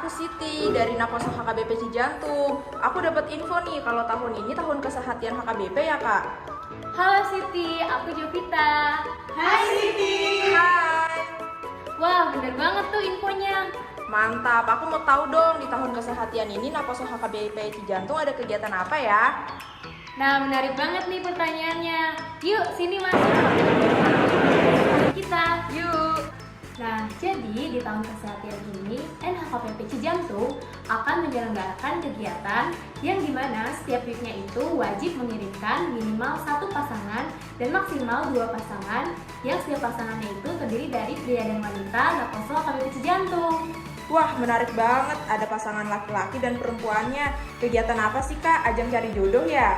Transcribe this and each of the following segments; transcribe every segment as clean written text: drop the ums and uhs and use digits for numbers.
aku Siti dari Naposo HKBP Cijantung. Aku dapat info nih kalau tahun ini tahun kesehatan HKBP ya Kak. Halo Siti, aku Jovita. Hai Siti. Hai. Wah, bener banget tuh infonya. Mantap, aku mau tahu dong di tahun kesehatan ini Naposo HKBP Cijantung ada kegiatan apa ya? Nah, menarik banget nih pertanyaannya. Yuk, sini masuk. Kita. Yuk. Nah, jadi di tahun kesehatan ini, NHKBP Cijantung akan menyelenggarakan kegiatan yang dimana setiap weeknya itu wajib mengirimkan minimal 1 pasangan dan maksimal 2 pasangan yang setiap pasangannya itu terdiri dari pria dan wanita Naposo HKBP Cijantung. Wah, menarik banget. Ada pasangan laki-laki dan perempuannya. Kegiatan apa sih Kak? Ajang cari jodoh ya?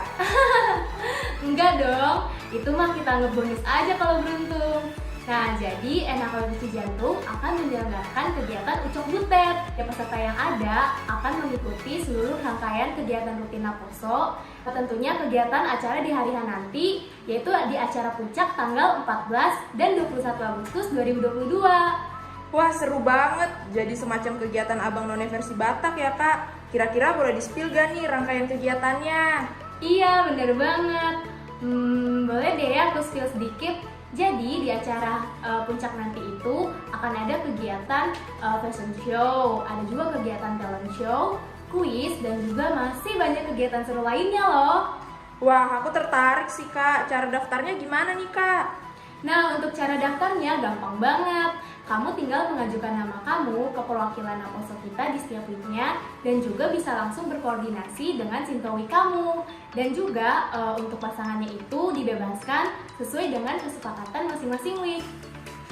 Enggak dong, itu mah kita ngebonus aja kalau beruntung. Nah, jadi NHKBP Cijantung akan menyelenggarakan kegiatan Ucok Butet. Ya, peserta yang ada akan mengikuti seluruh rangkaian kegiatan rutin Naposo. Tentunya kegiatan acara di hari H nanti, yaitu di acara puncak tanggal 14 dan 21 Agustus 2022. Wah, seru banget. Jadi semacam kegiatan Abang None versi Batak ya Kak. Kira-kira boleh di-spill gak nih rangkaian kegiatannya? Iya, bener banget. Boleh deh ya aku spill sedikit. Jadi di acara puncak nanti itu akan ada kegiatan fashion show, ada juga kegiatan talent show, kuis, dan juga masih banyak kegiatan seru lainnya loh. Wah, aku tertarik sih Kak. Cara daftarnya gimana nih Kak? Nah, untuk cara daftarnya gampang banget. Kamu tinggal mengajukan nama kamu ke perwakilan Naposo kita di setiap weeknya dan juga bisa langsung berkoordinasi dengan sintowi kamu. Dan juga untuk pasangannya itu dibebaskan sesuai dengan kesepakatan masing-masing week.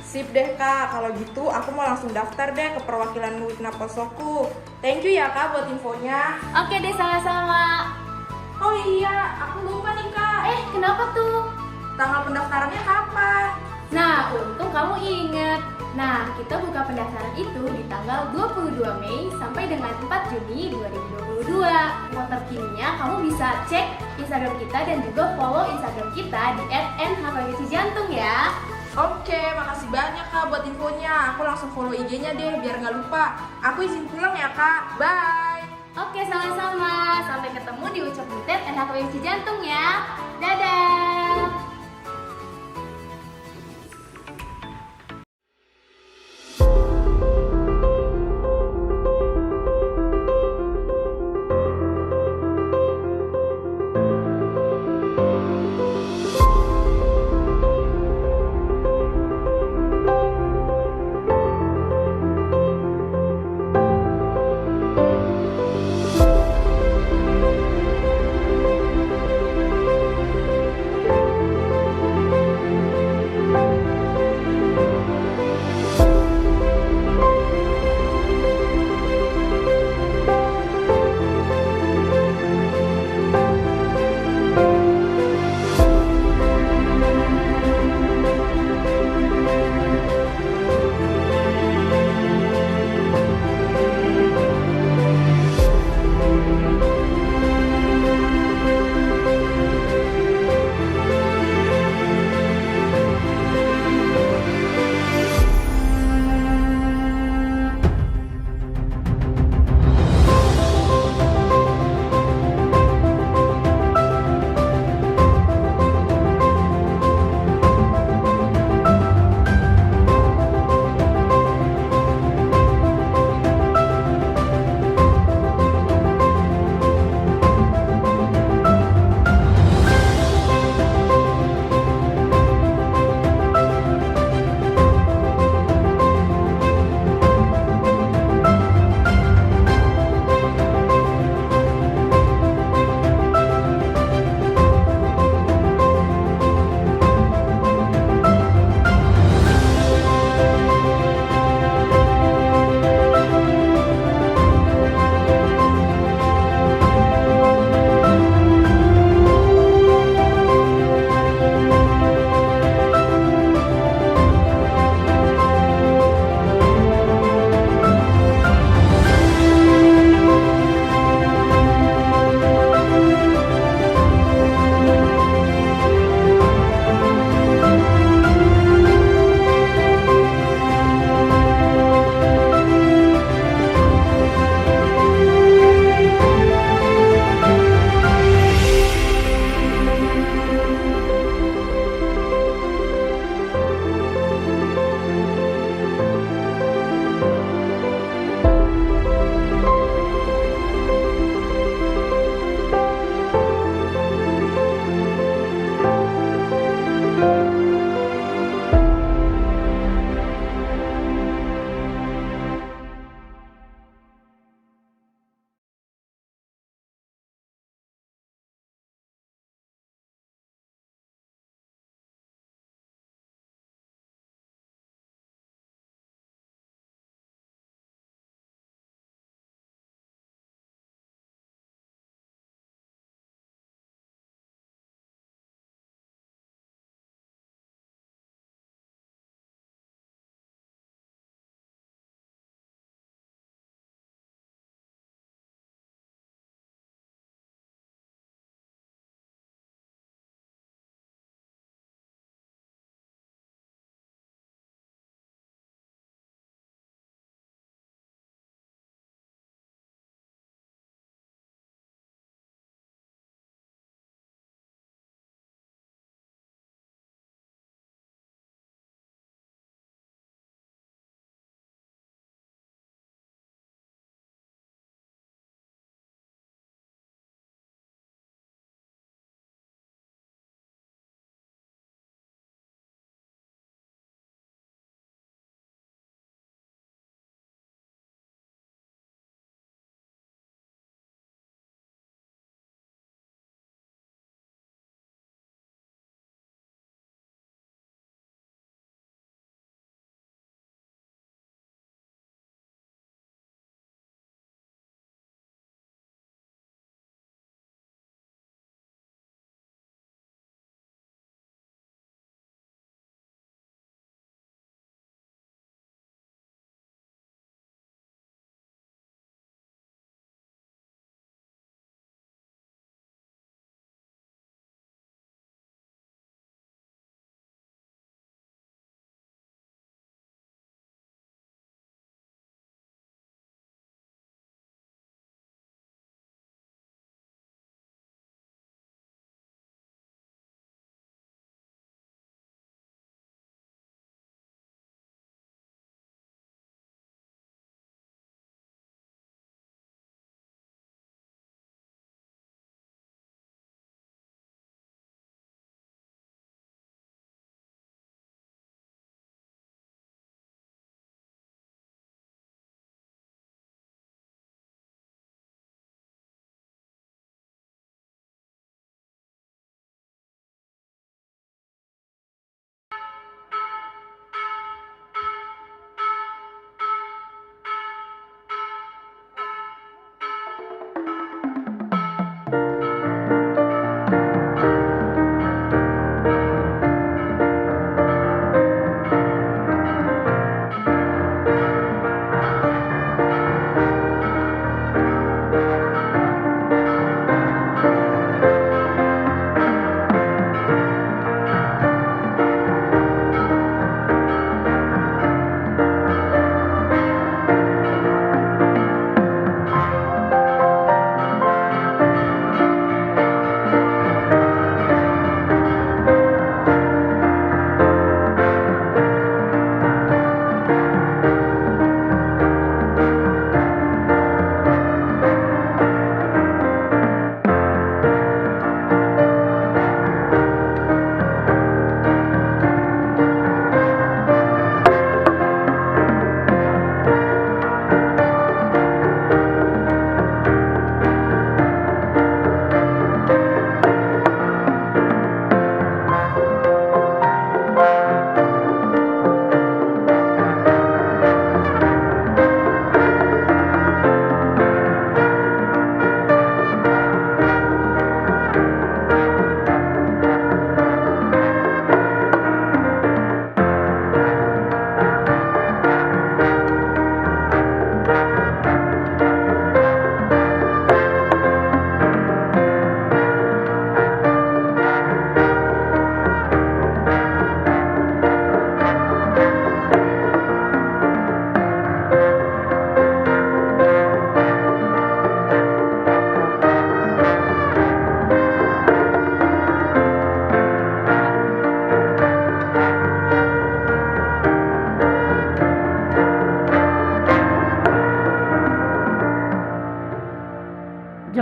Sip deh Kak, kalau gitu aku mau langsung daftar deh ke perwakilan week Naposoku. Thank you ya Kak buat infonya. Oke deh, sama-sama. Oh iya, aku lupa nih Kak. Kenapa tuh? Tanggal pendaftarannya kapan? Nah, untung kamu inget. Nah, kita buka pendaftaran itu di tanggal 22 Mei sampai dengan 4 Juni 2022. Info terkininya kamu bisa cek Instagram kita dan juga follow Instagram kita di @nhkbpcijantung ya. Oke, makasih banyak Kak buat infonya. Aku langsung follow IG-nya deh biar nggak lupa. Aku izin pulang ya Kak. Bye. Oke, sama-sama. Sampai ketemu di Ucok Butet NHKBP Cijantung ya. Dadah.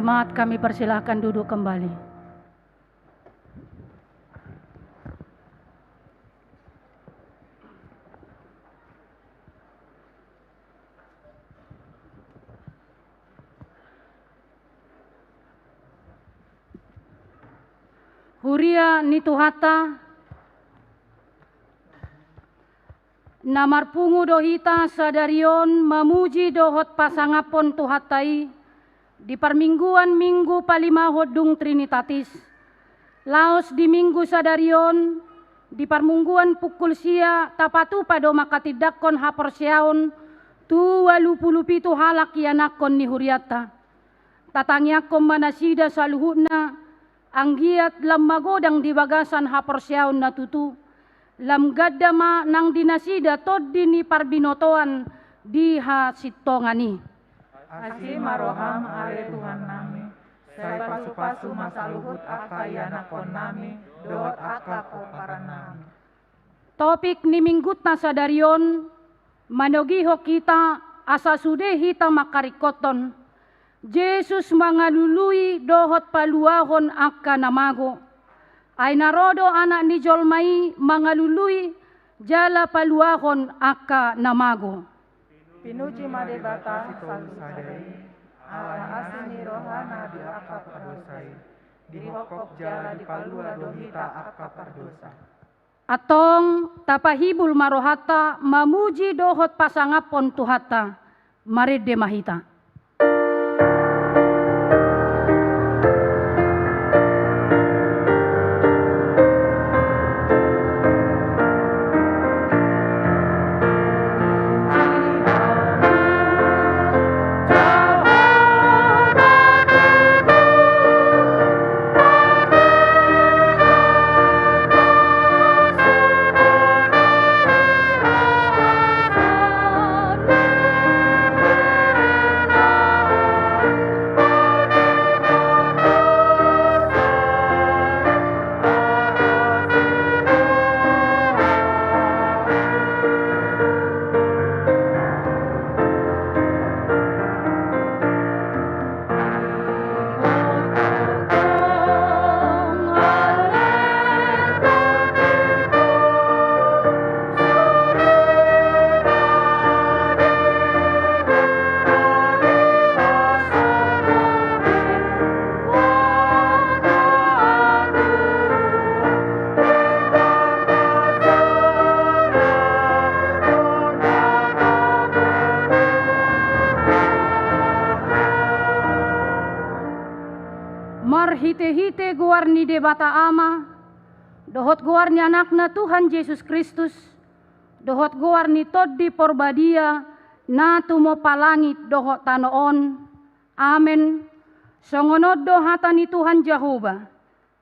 Jemaat kami persilahkan duduk kembali. Huria nituhata namarpungu dohita sadarion memuji dohot pasangapon tuhatai di permingguan minggu palimahod dung Trinitatis. Laos di minggu sadarion di permingguan pukul sia tapatu pado makatidakon haporsiaon tu 27 halak yanakon ni huriata. Tatangyakom manasida saluhutna anggiat lam magodang di bagasan haporsiaon na tutu. Lam gaddama nang dinasida tod dini parbinotoan di hasitongani. Asih maroham ale Tuhan nami, saya pasu-pasu masaluhut akayana kon nami, dohot aka koparan nami. Topik ni minggut na sadarion, manogiho kita asa sude hita makarikoton. Yesus mangalului dohot paluahon aka namago. Ay narodo anak ni Jolmai mangalului jala paluahon aka namago. Pinuji madebata salusadai, ala asini rohana di aka pardosai, di hokop jala di palua dohita aka pardosa. Atong tapahibul marohata mamuji dohot pasangapon tuhata, marede mahita. Marhite-hite guarni debata ama, dohot guarni anakna Tuhan Yesus Kristus, dohot guarni toddi porbadia, na tumo palangit dohot tanoon. Amen. Songonod dohata ni Tuhan Jehova.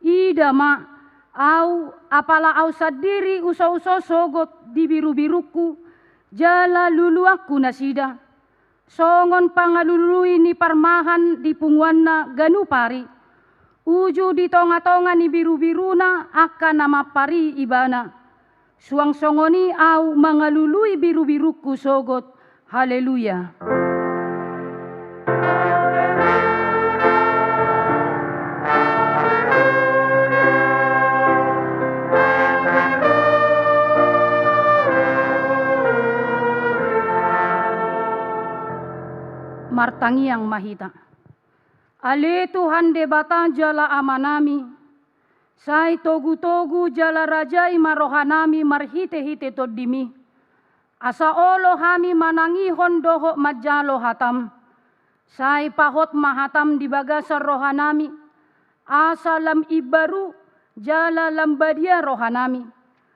Ida ma, au apala au sadiri uso-uso sogot di biru-biruku, jala luluakku nasida. Songon pangalului ni parmahan di punguanna ganupari. Uju di tonga-tonga ni biru-biruna akan nama pari ibana. Suang songoni au mangalului biru-biruku sogot. Haleluya. Martangi yang mahita. Ale Tuhan debata jala amanami, sai togu-togu jala rajai marohanami marhite-hite todimi. Asa olo hami manangihon doho majalo hatam, sai pahot mahatam di bagasar rohanami. Asa lam ibaru jala lambadia rohanami,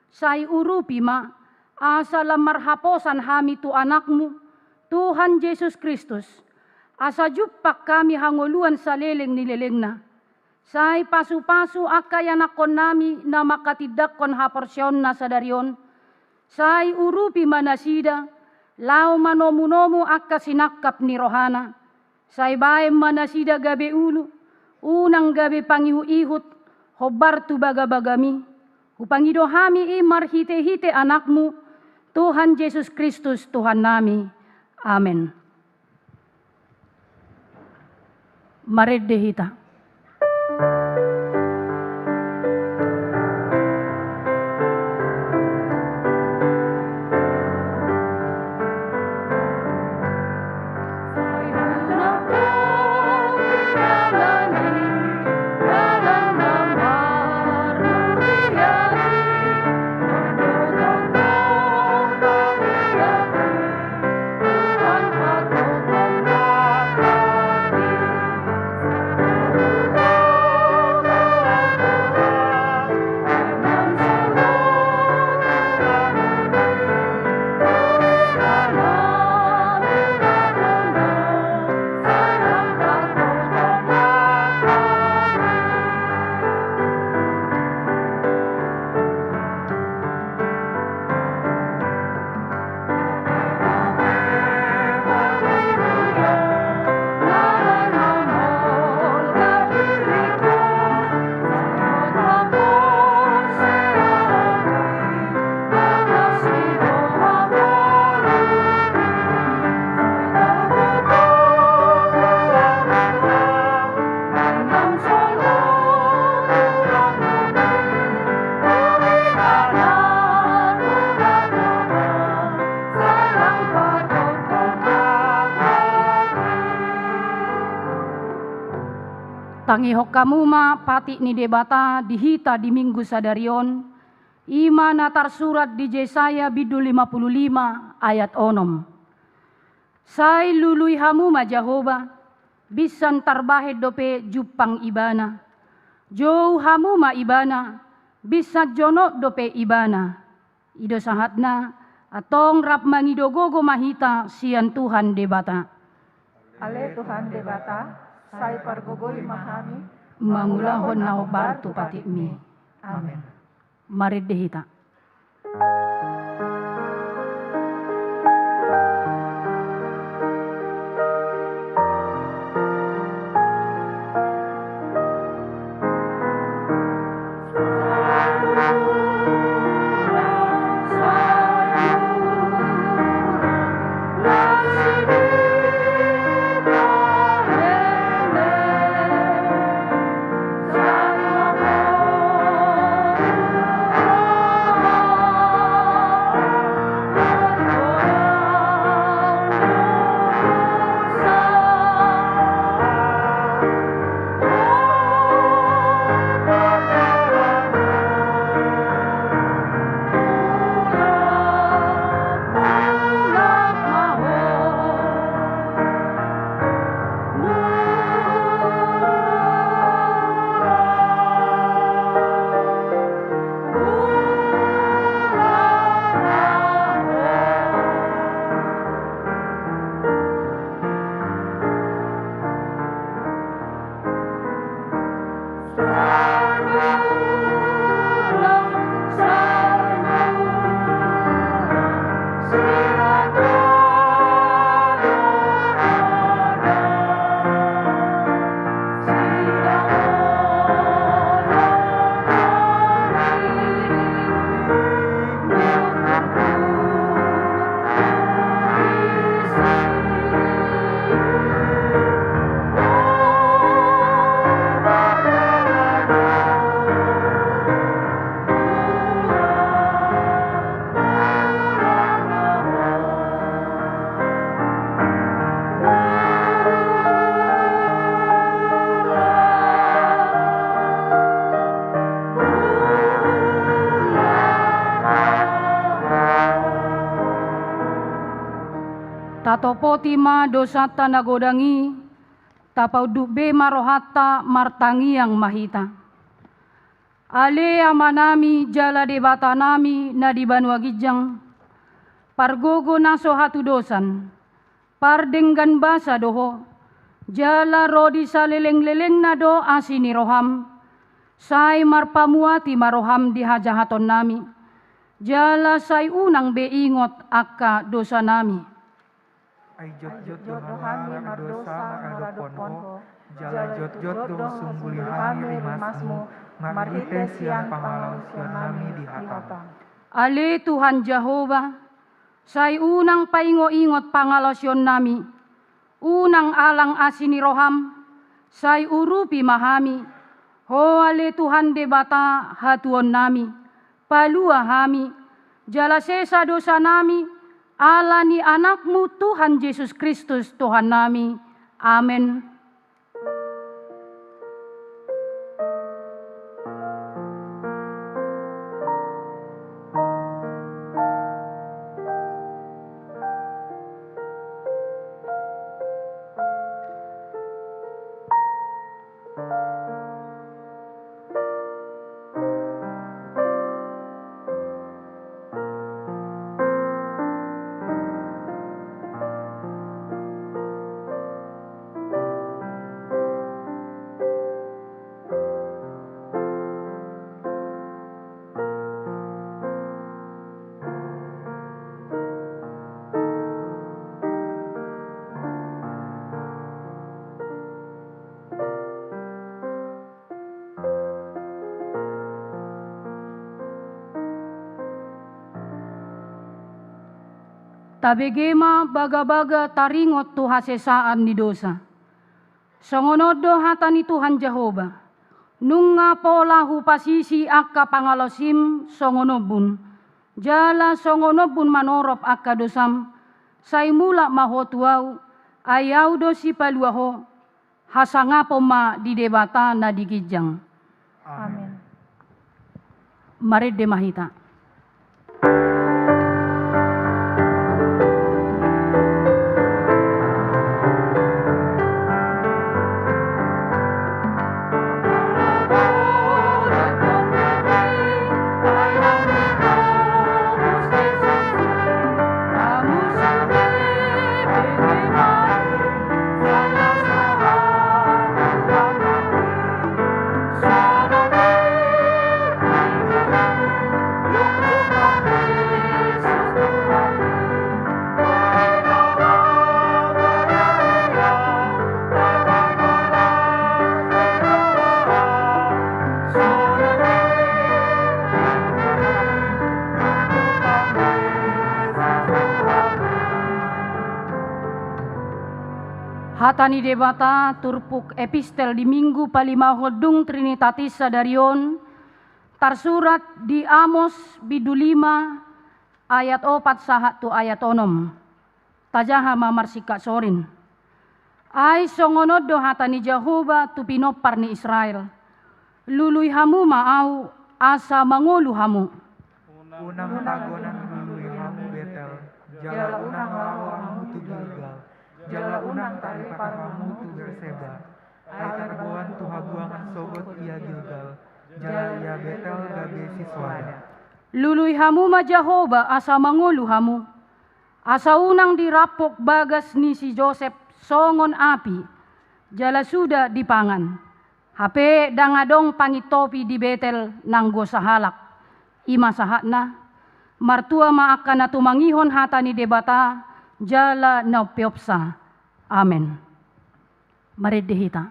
sai urupi ma. Asa lam marhaposan hami tu anakmu, Tuhan Yesus Kristus. Asa jupak kami hangoluan sa leleng nilelengna. Say pasu-pasu akayanakon nami na makatidakon haporsyon na sadarion. Say urupi manasida, lao manomu-nomu akka sinakap ni rohana. Say baem manasida gabe ulu, unang gabe pangihu-ihut, hobar tu baga-bagami. Upangido hami marhite-hite anakmu, Tuhan Yesus Kristus Tuhan nami. Amen. Maredehita. Tangihok kamuma pati ni debata dihita di minggu sadarion. Ima natar surat di Yesaya bidu 55 ayat 6. Sai lului hamuma Jehova bisan tarbahe dope jupang ibana. Jou hamuma ibana bisa jono dope ibana. Ido sahatna atong rap mangidogogo mahita sian Tuhan debata. Ale Tuhan debata, sai pargogoi mahami, Mangulahon na bartu pati mi. Amen. Maredehita. Tatopoti ma dosata nagodangi, tapau dube marohata martangiang mahita. Ale amanami jala debata nami na di Banua Gijang, pargogo naso hatu dosan, pardenggan basa doho, jala rodi saleleng-leleng na do asini roham, sai marpamuati maroham di hajahaton nami, jala sai unang beingot akka dosa nami. Ai jot-jot dohami mardosa maradoponho, jala jot-jot dong sunggulihami rimasmu, marhite siang pangalausion nami di hatam. Ale Tuhan Jehova, sai unang paingo-ingot pangalosyon nami, unang alang asini roham, sai urupi mahami, hoale Tuhan debata hatuon nami, palua hami, jala sesa dosa nami, alani anakmu Tuhan Yesus Kristus Tuhan nami. Amin. Tabegema baga-baga taringot tu hasesaan ni dosa. Songonodo hatani Tuhan Jehova. Nunga pola hupasisi akka pangalosim songonobun. Jala songonobun manorop akka dosam. Saimula mahotuau ayau dosi paluaho. Hasangapo ma di debata na dikijang. Amin. Mari demahita. Hatani debata turpuk epistel di minggu palimahodung Trinitatis Sadarion tersurat di Amos bidu 5 ayat 4 sahat tu ayat 6 tajaha mamarsika sorin ai songonodo hatani Jehova tu pinopar ni Israel lului hamu maau asa mangolu hamu Unang tagonan lului hamu Betel, jala unang laho hamu tu Gilgal, jala unang taripar hamu tu Berseba, ai tarboan tu habuangan sogot ia Gilgal, jala ia Betel gabe siswada. lului hamu ma Jehova asa mangolu hamu asa unang dirapok bagas ni si Joseph songon api jala sudah dipangan hape dangadong pangitopi di Betel nanggo sahalak ima sahatna martua maakan na tumangihon hatani debata jala naupiopsa. Amen. Mari dihita.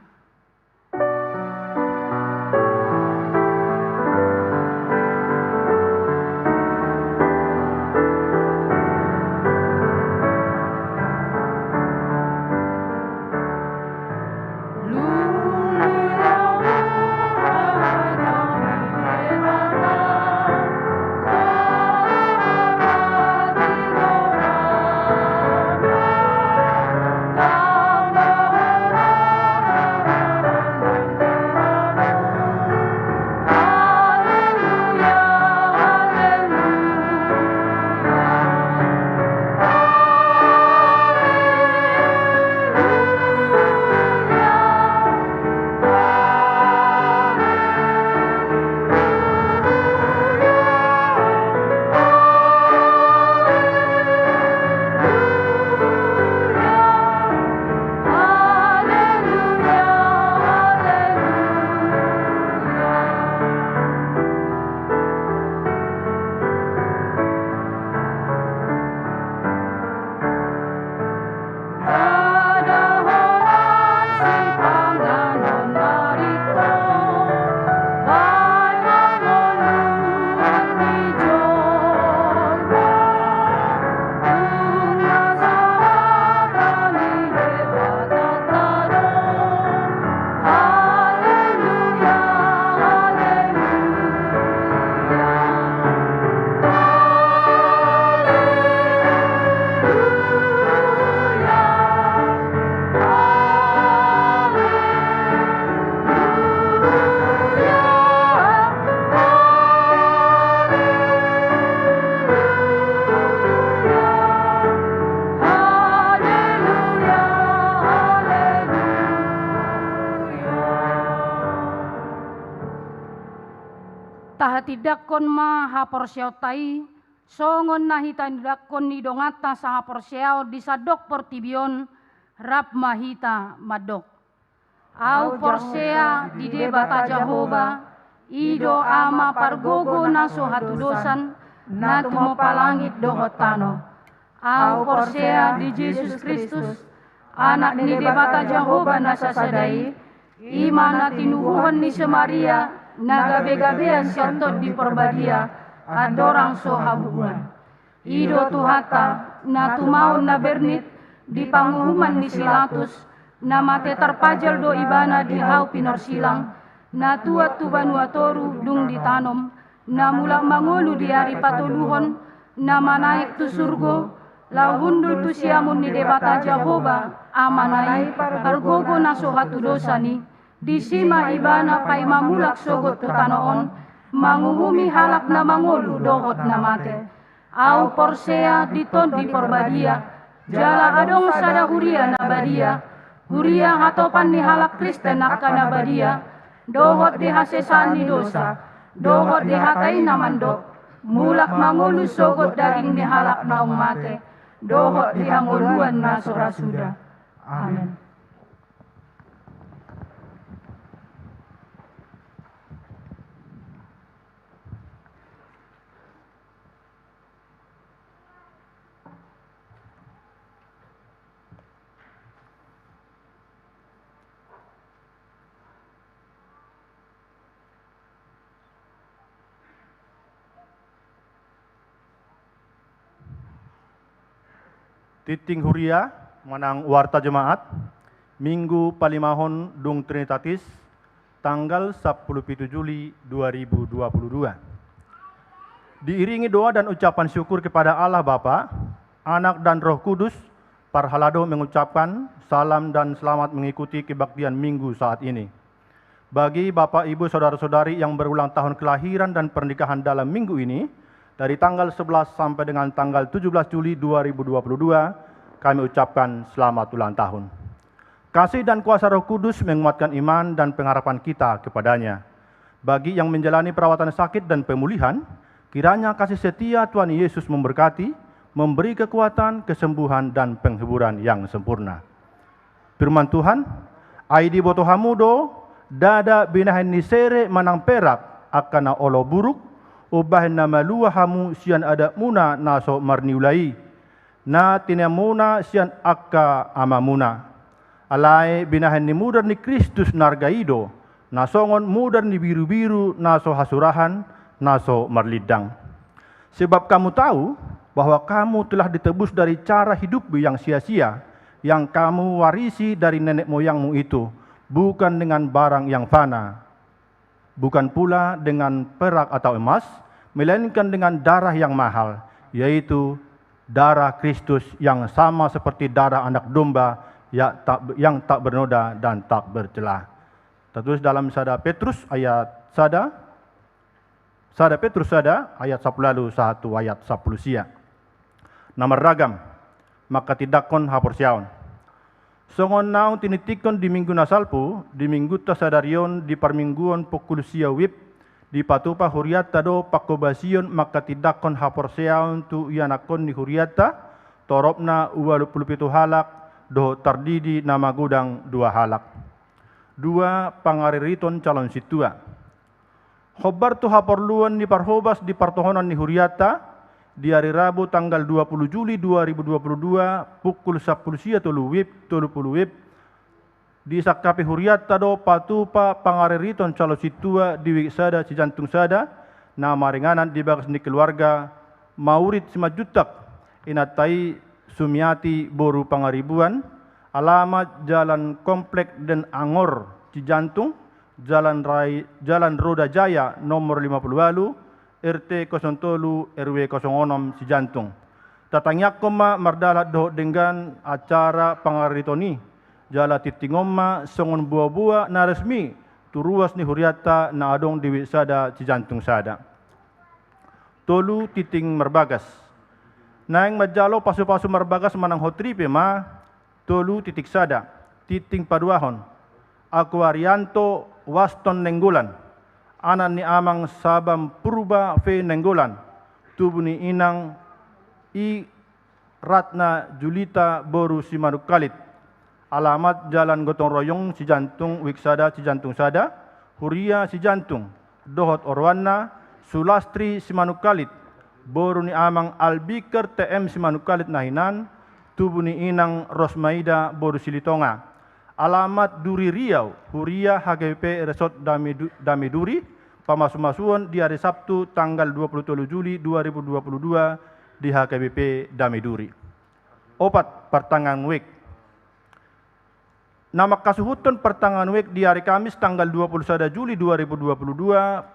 maka tidakkon ma haporsiautai songon nahita tidakkon ni dongata sa haporsiau disadok portibion rap mahita madok. Au porsea di debata Jehovah ido ama pargogo naso hatudosan na tumopalangit dohot tano. Au porsea di Jesus Kristus anak ni debata Jehovah nasasadai ima na tinubuhan ni Samaria nagabe-gabean siantot di perbadia adorang so habuan. Ido tuhata na tumaon na bernit di panguhuman ni Silatus na mate terpajal do ibana di hau pinorsilang na tuat tubanuatoru dung ditanom na mulak mangulu di hari patuluhon na manaik tu surgo lau hundul tu siamun ni debata Jehovah amanai pargogo na sohatu dosani di sima ibana pai mamulak sogot tu tanoon manguhumi halak na mangulu dohot na mate au porsea diton di perbadia jala adong sada huria na badia huria hatopan ni halak Kristen akana badia dohot di hasesan ni dosa dohot di hatai na mandok mulak mangulu sogot daging ni halak na mate dohot di hanguluan na surasuda. Amin. Titing Huria manang warta jemaat Minggu Palimahon Dung Trinitatis tanggal 17 Juli 2022. Diiringi doa dan ucapan syukur kepada Allah Bapa, Anak dan Roh Kudus, Parhalado mengucapkan salam dan selamat mengikuti kebaktian Minggu saat ini. Bagi Bapak Ibu Saudara-saudari yang berulang tahun kelahiran dan pernikahan dalam minggu ini, dari tanggal 11 sampai dengan tanggal 17 Juli 2022, kami ucapkan selamat ulang tahun. Kasih dan kuasa Roh Kudus menguatkan iman dan pengharapan kita kepadanya. Bagi yang menjalani perawatan sakit dan pemulihan, kiranya kasih setia Tuhan Yesus memberkati, memberi kekuatan, kesembuhan, dan penghiburan yang sempurna. Firman Tuhan, Aidi botohamudo, dada binahan nisere manang perak, akana olo buruk, ubahin nama luahamu sian ada muna naso marniulai na tinamuna sian akka amamuna alai binahan ni mudar ni Kristus nargaido nasongon mudar ni biru-biru naso hasurahan naso marlidang. Sebab kamu tahu bahwa kamu telah ditebus dari cara hidupmu yang sia-sia yang kamu warisi dari nenek moyangmu itu, bukan dengan barang yang fana, bukan pula dengan perak atau emas, melainkan dengan darah yang mahal, yaitu darah Kristus yang sama seperti darah anak domba yang tak bernoda dan tak bercelah. Tertulis dalam Sada Petrus ayat 10 ayat 10 ayat 10 sia. Nama ragam, maka tidakkon haporsiaon. Songon naung tinitikon di minggu nasalpu, di minggu tasadarion di parmingguan pukul sia wip, di patupa huriata do pakobasion maka tidakkon haporsiaon tu ianakon di huriata, toropna 27 halak, do tardidi nama gudang 2 halak. 2 pangaririton calon situa. Khobar tu haporluan di parhobas di partohonan di huriata, di hari Rabu tanggal 20 Juli 2022 pukul 10 sia tolu wib di sakapi huriata do patupa pangaririton calo situa di wiksada cijantung sada na maringanan di bagas ni keluarga maurid simajutak inatai sumiati boru pangaribuan alamat jalan komplek dan angor cijantung jalan Roda Jaya nomor 50 RT 03 RW 06 Cijantung. Tatangyak koma mardalat do dengan acara pangaritoni jala titingoma songon buah-buah na resmi turuas ni huriata na adong di wisada Cijantung sada. Tolu titing merbagas. Naing majalo pasu-pasu merbagas manang hotripe ma tolu titik sada titing paduahon. Aku Arianto Waston Nenggulan. anak ni amang sabam purba fe nenggolan, tubuh ni inang i Ratna Julita Boru Simanukalit, alamat Jalan Gotong Royong Cijantung Wiksada Cijantung Sada, Huria Cijantung, Dohot Orwana, Sulastri Simanukalit, Boru ni amang Albiker TM Simanukalit Nahinan, tubuh ni inang Rosmaida Boru Silitonga, alamat Duri Riau, Huria HGP Resort Dameduri, pamasumasuan di hari Sabtu tanggal 27 Juli 2022 di HKBP Dameduri. 4. Pertengahan week. Nama kasuhutan pertengahan week di hari Kamis tanggal 21 Juli 2022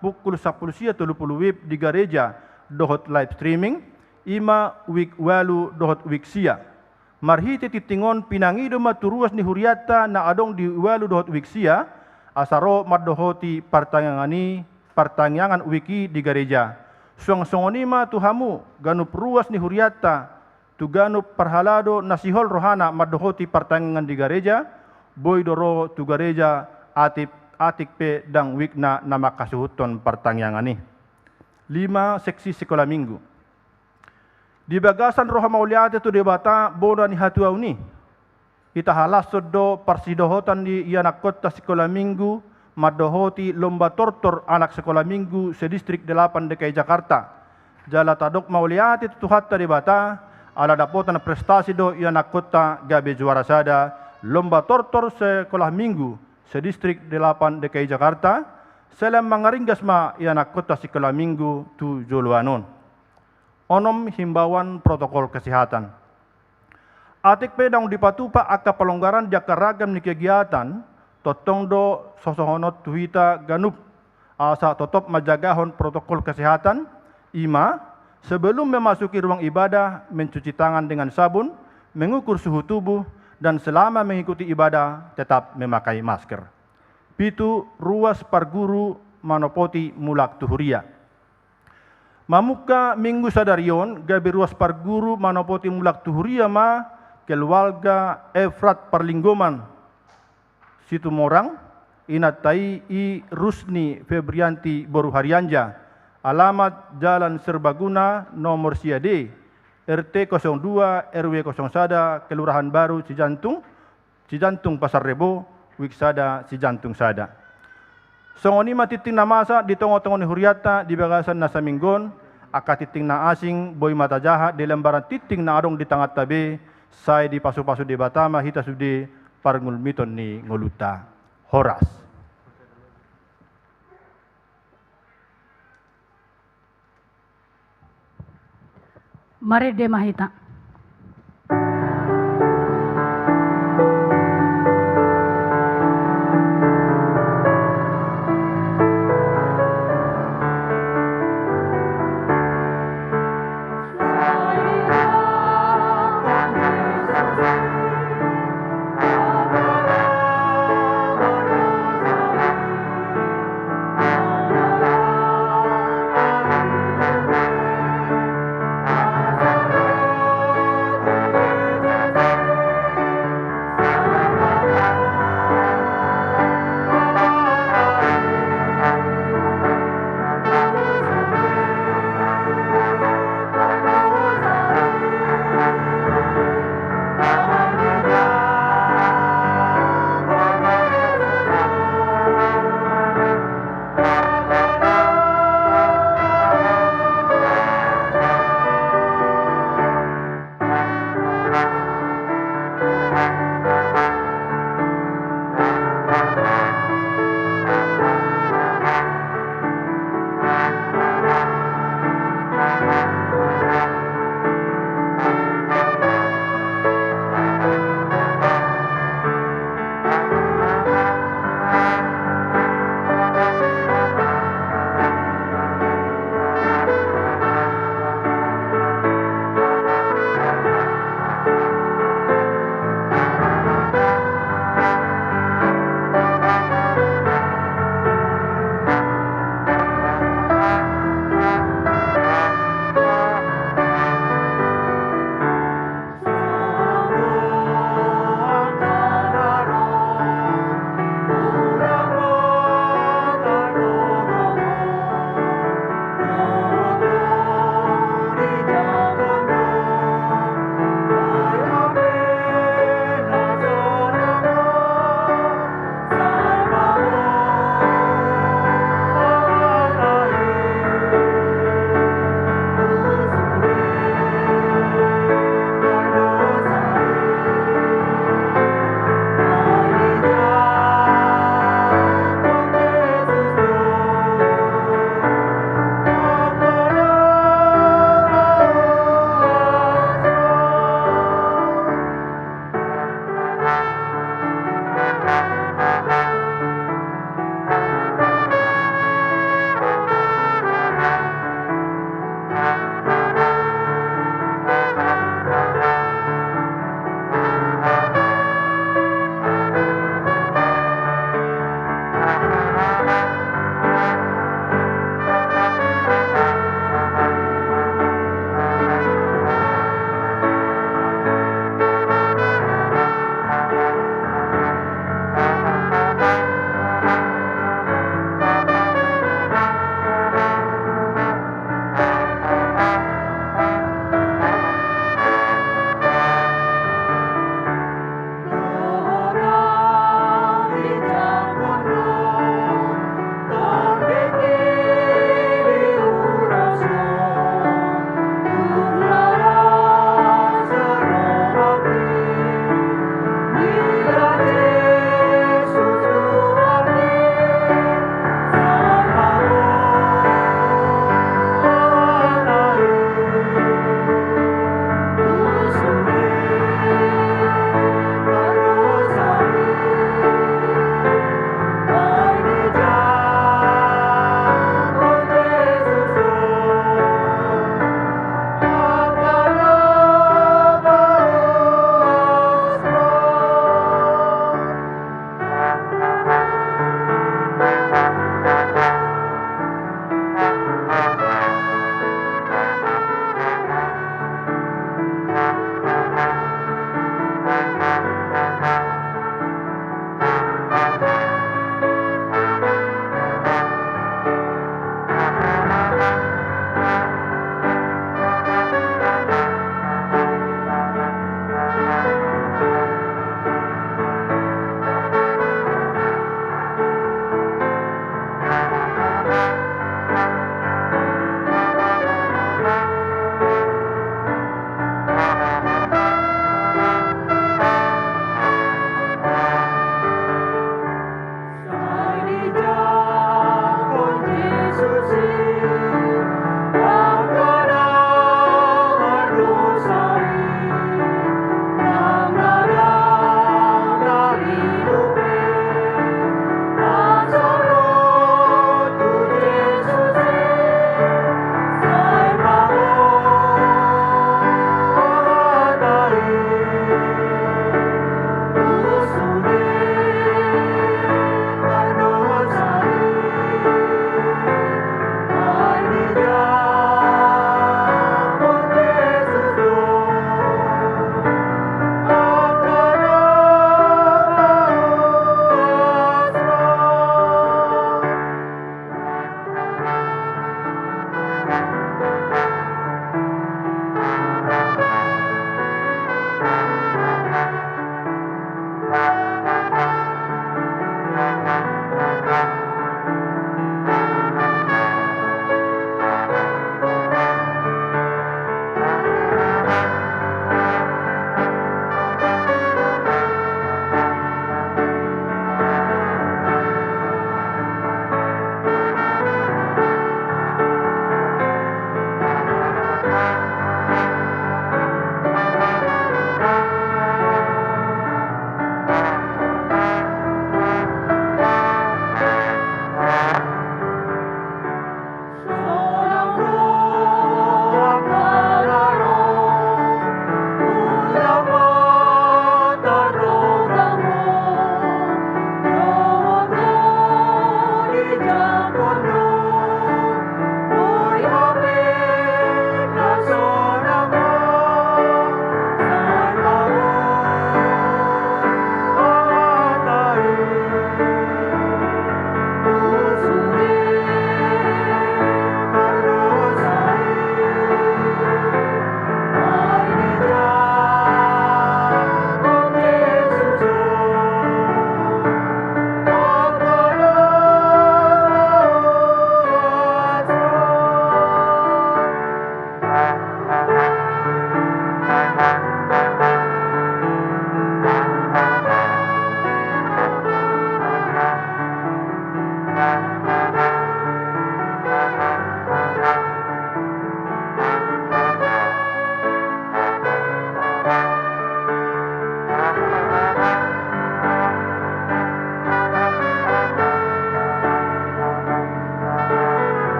pukul 10.30 WIB di gereja dohot live streaming ima week walu dohot week sia. Marhiti titingon pinangido maturuas ni huriata na adong di walu dohot week sia asaro madohoti pertanyaan wiki di gereja. Suang-songonima tuhamu ganup ruas ni huriata tu ganup perhalado nasihol rohana madohoti pertanyaan di gereja boy doro tu gereja atik pe dang wikna nama kasuhuton pertanyaan ni. 5. Seksi sekolah minggu. Di bagasan roha mauliate tu debata boda ni hatuau ni. Ita halas do persidohotan di ianak kota sekolah minggu madohoti lomba tortor anak sekolah minggu sedistrik 8 DKI Jakarta. Jala tadok mauliati tuhatta di bata ala dapotan prestasi do ianak kota gabe juara sada lomba tortor sekolah minggu sedistrik 8 DKI Jakarta selam mangaringgas ma ianak kota sekolah minggu tu Joluanon. Onom himbauan protokol kesehatan. Atik pedang dipatupa aka pelonggaran jaka ragam ni kegiatan totong do sosohonot tuhita ganup asa totop majagahon protokol kesehatan. 5. Sebelum memasuki ruang ibadah mencuci tangan dengan sabun, mengukur suhu tubuh dan selama mengikuti ibadah tetap memakai masker. 7. Ruas parguru manopoti mulak tuhuria. Mamuka minggu sadarion gabi ruas parguru manopoti mulak tuhuria ma keluarga Efrat Perlinggoman Situmorang, Inatai I Rusni Febrianti Boru Haryanja, alamat Jalan Serbaguna nomor Siade, RT 02 RW 01 Kelurahan Baru Cijantung Pasar Rebo, Wiksada Cijantung Sada. Songonima titing na masa di tongo-tongo ni huriata di bagasan na saminggon, aka titing na asing boy mata jahat di lembaran titing na adong di tangat tabe, say di pasu-pasu di Batama hita sudi parngulmiton ni nguluta Horas. Mari de mahita.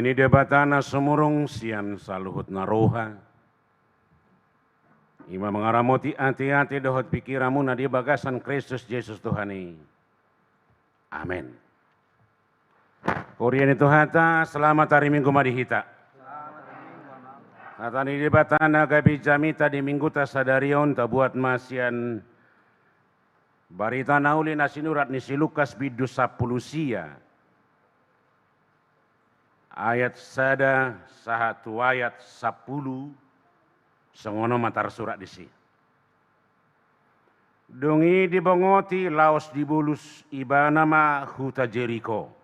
ini debatana sumurung sian saluhut naroha. Ima mengaramoti hati-hati dohot pikiramu na di bagasan Kristus Yesus Tuhani. Amin. Kurian itu hata selamat hari Minggu madihita. Hata ni debatana gabi jamita di minggu ta sadarion ta buat masian barita nauli nasinurat ni si Lukas bidu 10 ayat sada satu ayat 10 sengono matar surat disi. Dongi dibongoti laos dibulus ibana ma huta Jeriko.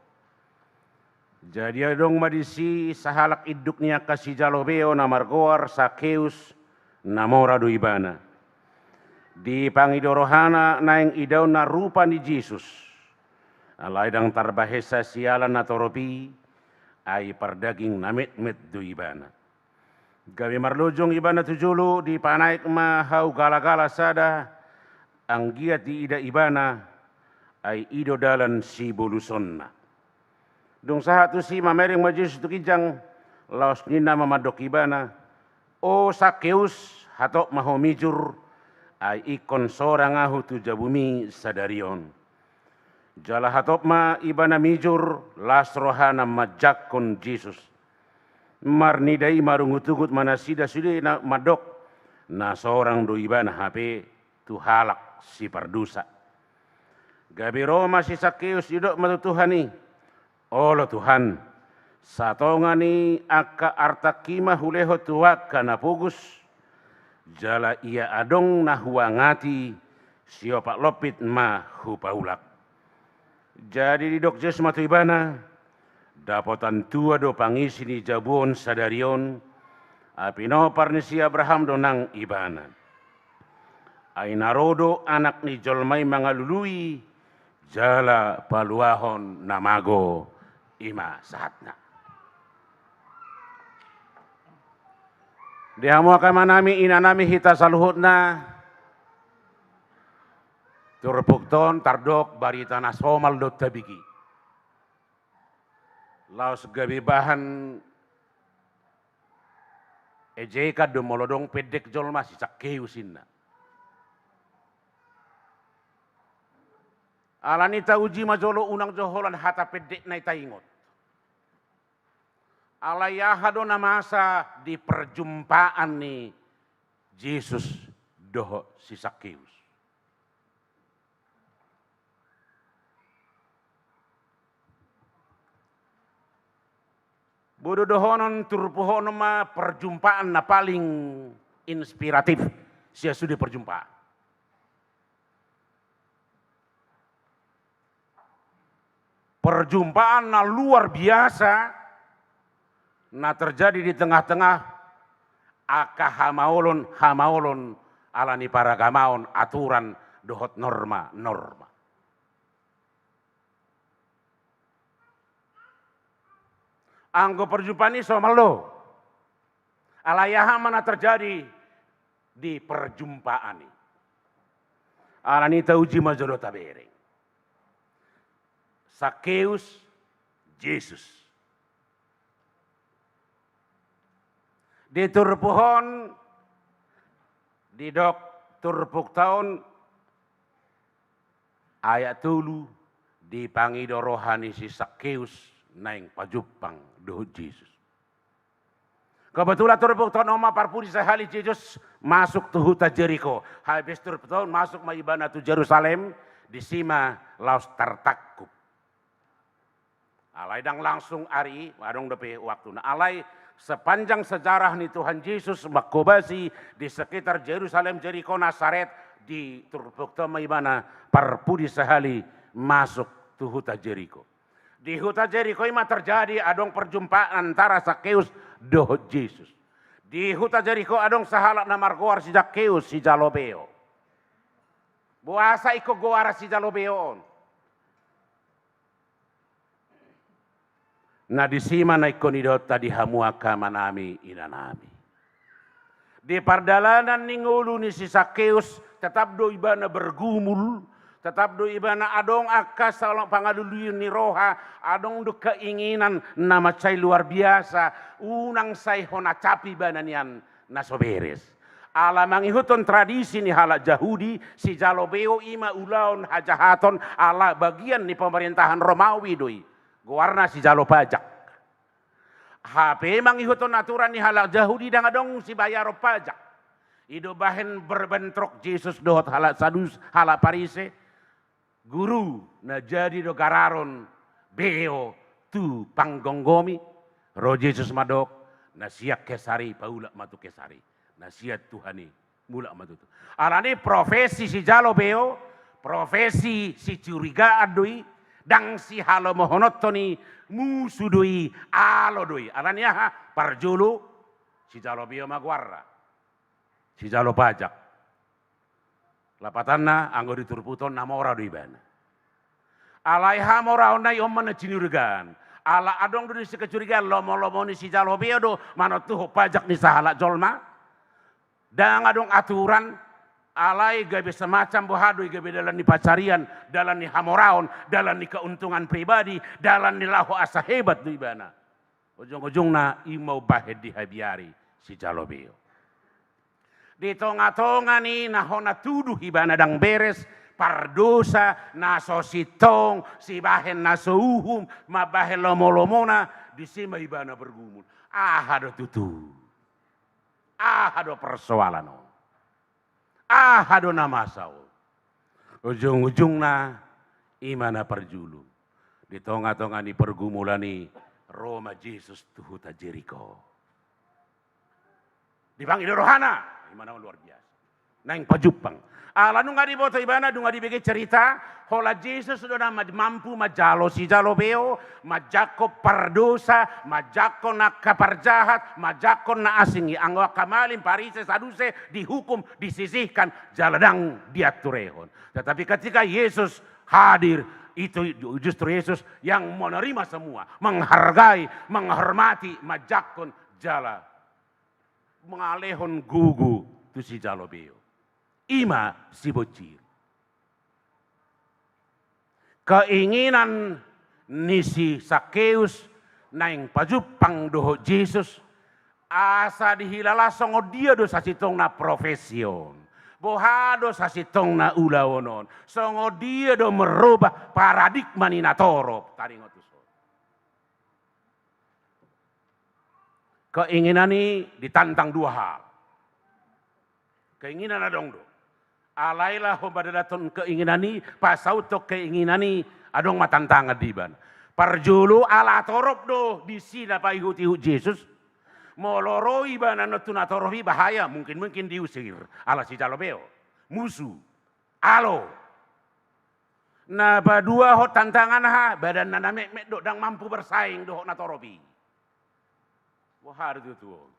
Jadi dong madisi sahalak iduknya kasih jalobeo namargoar Sakeus namora do ibana. Di pangidorohana naing idaw na rupa ni Jesus. Alay dang tarbahesa sialan na toropi ay pardaging namit-mit do ibana. Gabi marlujong ibana tujulu di panaik mahau gala-gala sada ang giat di ida ibana ay ido dalan si bulusonna. Dong sahatu si mamering majus tu kijang laos nina mamadok ibana o Sakeus hatok mahomijur ay ikon sorang ahu tu jabumi sadarion. Jala hatop ma ibana mijur las rohana majakon Jesus. Marnidai marungutugut manasida sudah na madok na seorang do ibana HP tu halak si pardusa. Gabi Roma si Sakeus idok matutuhani. Olo Tuhan, satongani aka artakima huleho tuwaka na pugus, jala ia adong na huangati siopak lopit ma hupaulak. Jadi di dok Yesus matu ibana, dapotan tua do pangisi ni jabuon sadarion, apino parnisi Abraham donang ibana. Ainarodo anak ni jolmai mangalului, jala paluahon namago ima sahatna. Dihamu akan manami inanami hita saluhutna. Turpukton tardok barita nasomal do tabiki. Laos gabi bahan ejeka do molodong pedek jolma si Sakeus inna. Alanita uji majolo unang joholan hata pedek na itaingot. Alayahado na masa di perjumpaan ni Jesus doho si Sakeus. Bodo dohonon turpuhono ma perjumpaan na paling inspiratif sia sudah perjumpaan. Perjumpaan na luar biasa na terjadi di tengah-tengah aka hamaolon alani para gamaon aturan dohot norma. Anggo perjumpaan ini somalo alayaha mana terjadi di perjumpaan ini. Alani tauji majolo tabereng. Sakeus, Jesus. Di turpuhon, di dok turpuk tahun, ayat tulu di pangido rohani si Sakeus naing pajupang doh Jesus. Kebetulan turpuk tahun oma parpuri sehali Jesus masuk tu huta Jeriko. Habis turpuk tahun masuk maibana tu Jerusalem di sima laos tartakub. Alai dang langsung ari, warung depe waktu. Nah, alai sepanjang sejarah nih Tuhan Yesus makobasi di sekitar Jerusalem, Jeriko, Nazaret di Turbukta maibana parpudi sehali masuk tu huta Jeriko. Di huta Jeriko ini terjadi adong perjumpaan antara Sakeus doh Yesus. Di huta Jeriko adong sahalak namargoar si Sakeus si jalobeo. Buasa iko goara si jalobeon. Na di sima na ikonidot tadi hamuaka manami inanami. Di pardalanan ningulu ni si Sakeus tetap do ibana bergumul Tetap do ibana adong akka salong pangaduluyan ni roha, adong do keinginan nama cai luar biasa, unang say hona capi bananian nasoberes. Ala mangihuton tradisi ni halak Yahudi, si Jalobeo ima ulaon hajahaton ala bagian ni pemerintahan Romawi doi. Guarna si Jalo pajak. HP mangihuton aturan ni halak Yahudi dan adong si bayar pajak. Ido bahen berbentrok Yesus dohot halak sadus halak Parise. Guru na jadi do gararon beo tu panggonggomi. Ro Yesus madok na siak kesari paula matu kesari. Nasihat Tuhani mulak matutu. Alani profesi si Jalo beo, profesi si curiga adui, dang si halo mohonotoni musudui alo doi. Alani aha parjulu si Jalo beo maguarra, si Jalo pajak. Lapatanna anggo diturputon namora doi bana. Alai hamora onai omana cinurigan. Ala adong doi si kecurigaan lomo-lomo ni si Jalo beo do manotuh pajak ni sahala jolma. Dan adong aturan alai gabe semacam bohadoi gabe dalam ni pacarian, dalam ni hamoraon, dalam ni keuntungan pribadi, dalam ni lahu asa hebat du ibana. Ujung-ujungna imau bahed di habiari si Jalobeo. Di tonga-tonga ni nahona tuduh ibana dang beres, pardosa, naso sitong, si bahen naso uhum, mabahen lomo-lomona, di sima ibana bergumul. Ada tutu. Ada persoalan. Ada nama sao. Ujung-ujungna imana perjulu. Di tonga-tonga ni pergumulan ni Roma Yesus tuhuta Jericho. Di bang rohana, imana luar biasa. Nang pajupang. Lalu ngadi boto ibana dunga dibagi cerita, hola Yesus sudah mampu majalo si Jalobeo, majako pardosa, majako na kaparjahat, majako na asingi, anggo kamalin Parise saduse dihukum, disisihkan, jaladang diaturehon. Tetapi ketika Yesus hadir, itu justru Yesus yang menerima semua, menghargai, menghormati, majakon jala, mengalehon gugu tu si Jalobeo. Ima si bocil. Keinginan ni si Sakeus naing pajupang doho Yesus asa dihilala songo dia do sasitong na profesion. Bohado sasitong na ulawonon. Songo dia do merubah paradigma ni natoro. Keinginan ni ditantang dua hal. Keinginan adong do. Alailah hombadadaton keinginan ni, pasautok keinginan ni, adong matantangan diban. Parjulu ala torop do, disina pa ihut-ihut Yesus. Moloroi banan tunatorohi bahaya, mungkin diusir. Ala si Jalobeo, musuh, alo. Nah dua hot tantangan ha, badan nana mek do, dang mampu bersaing do hot natoropi. Wah itu tuh.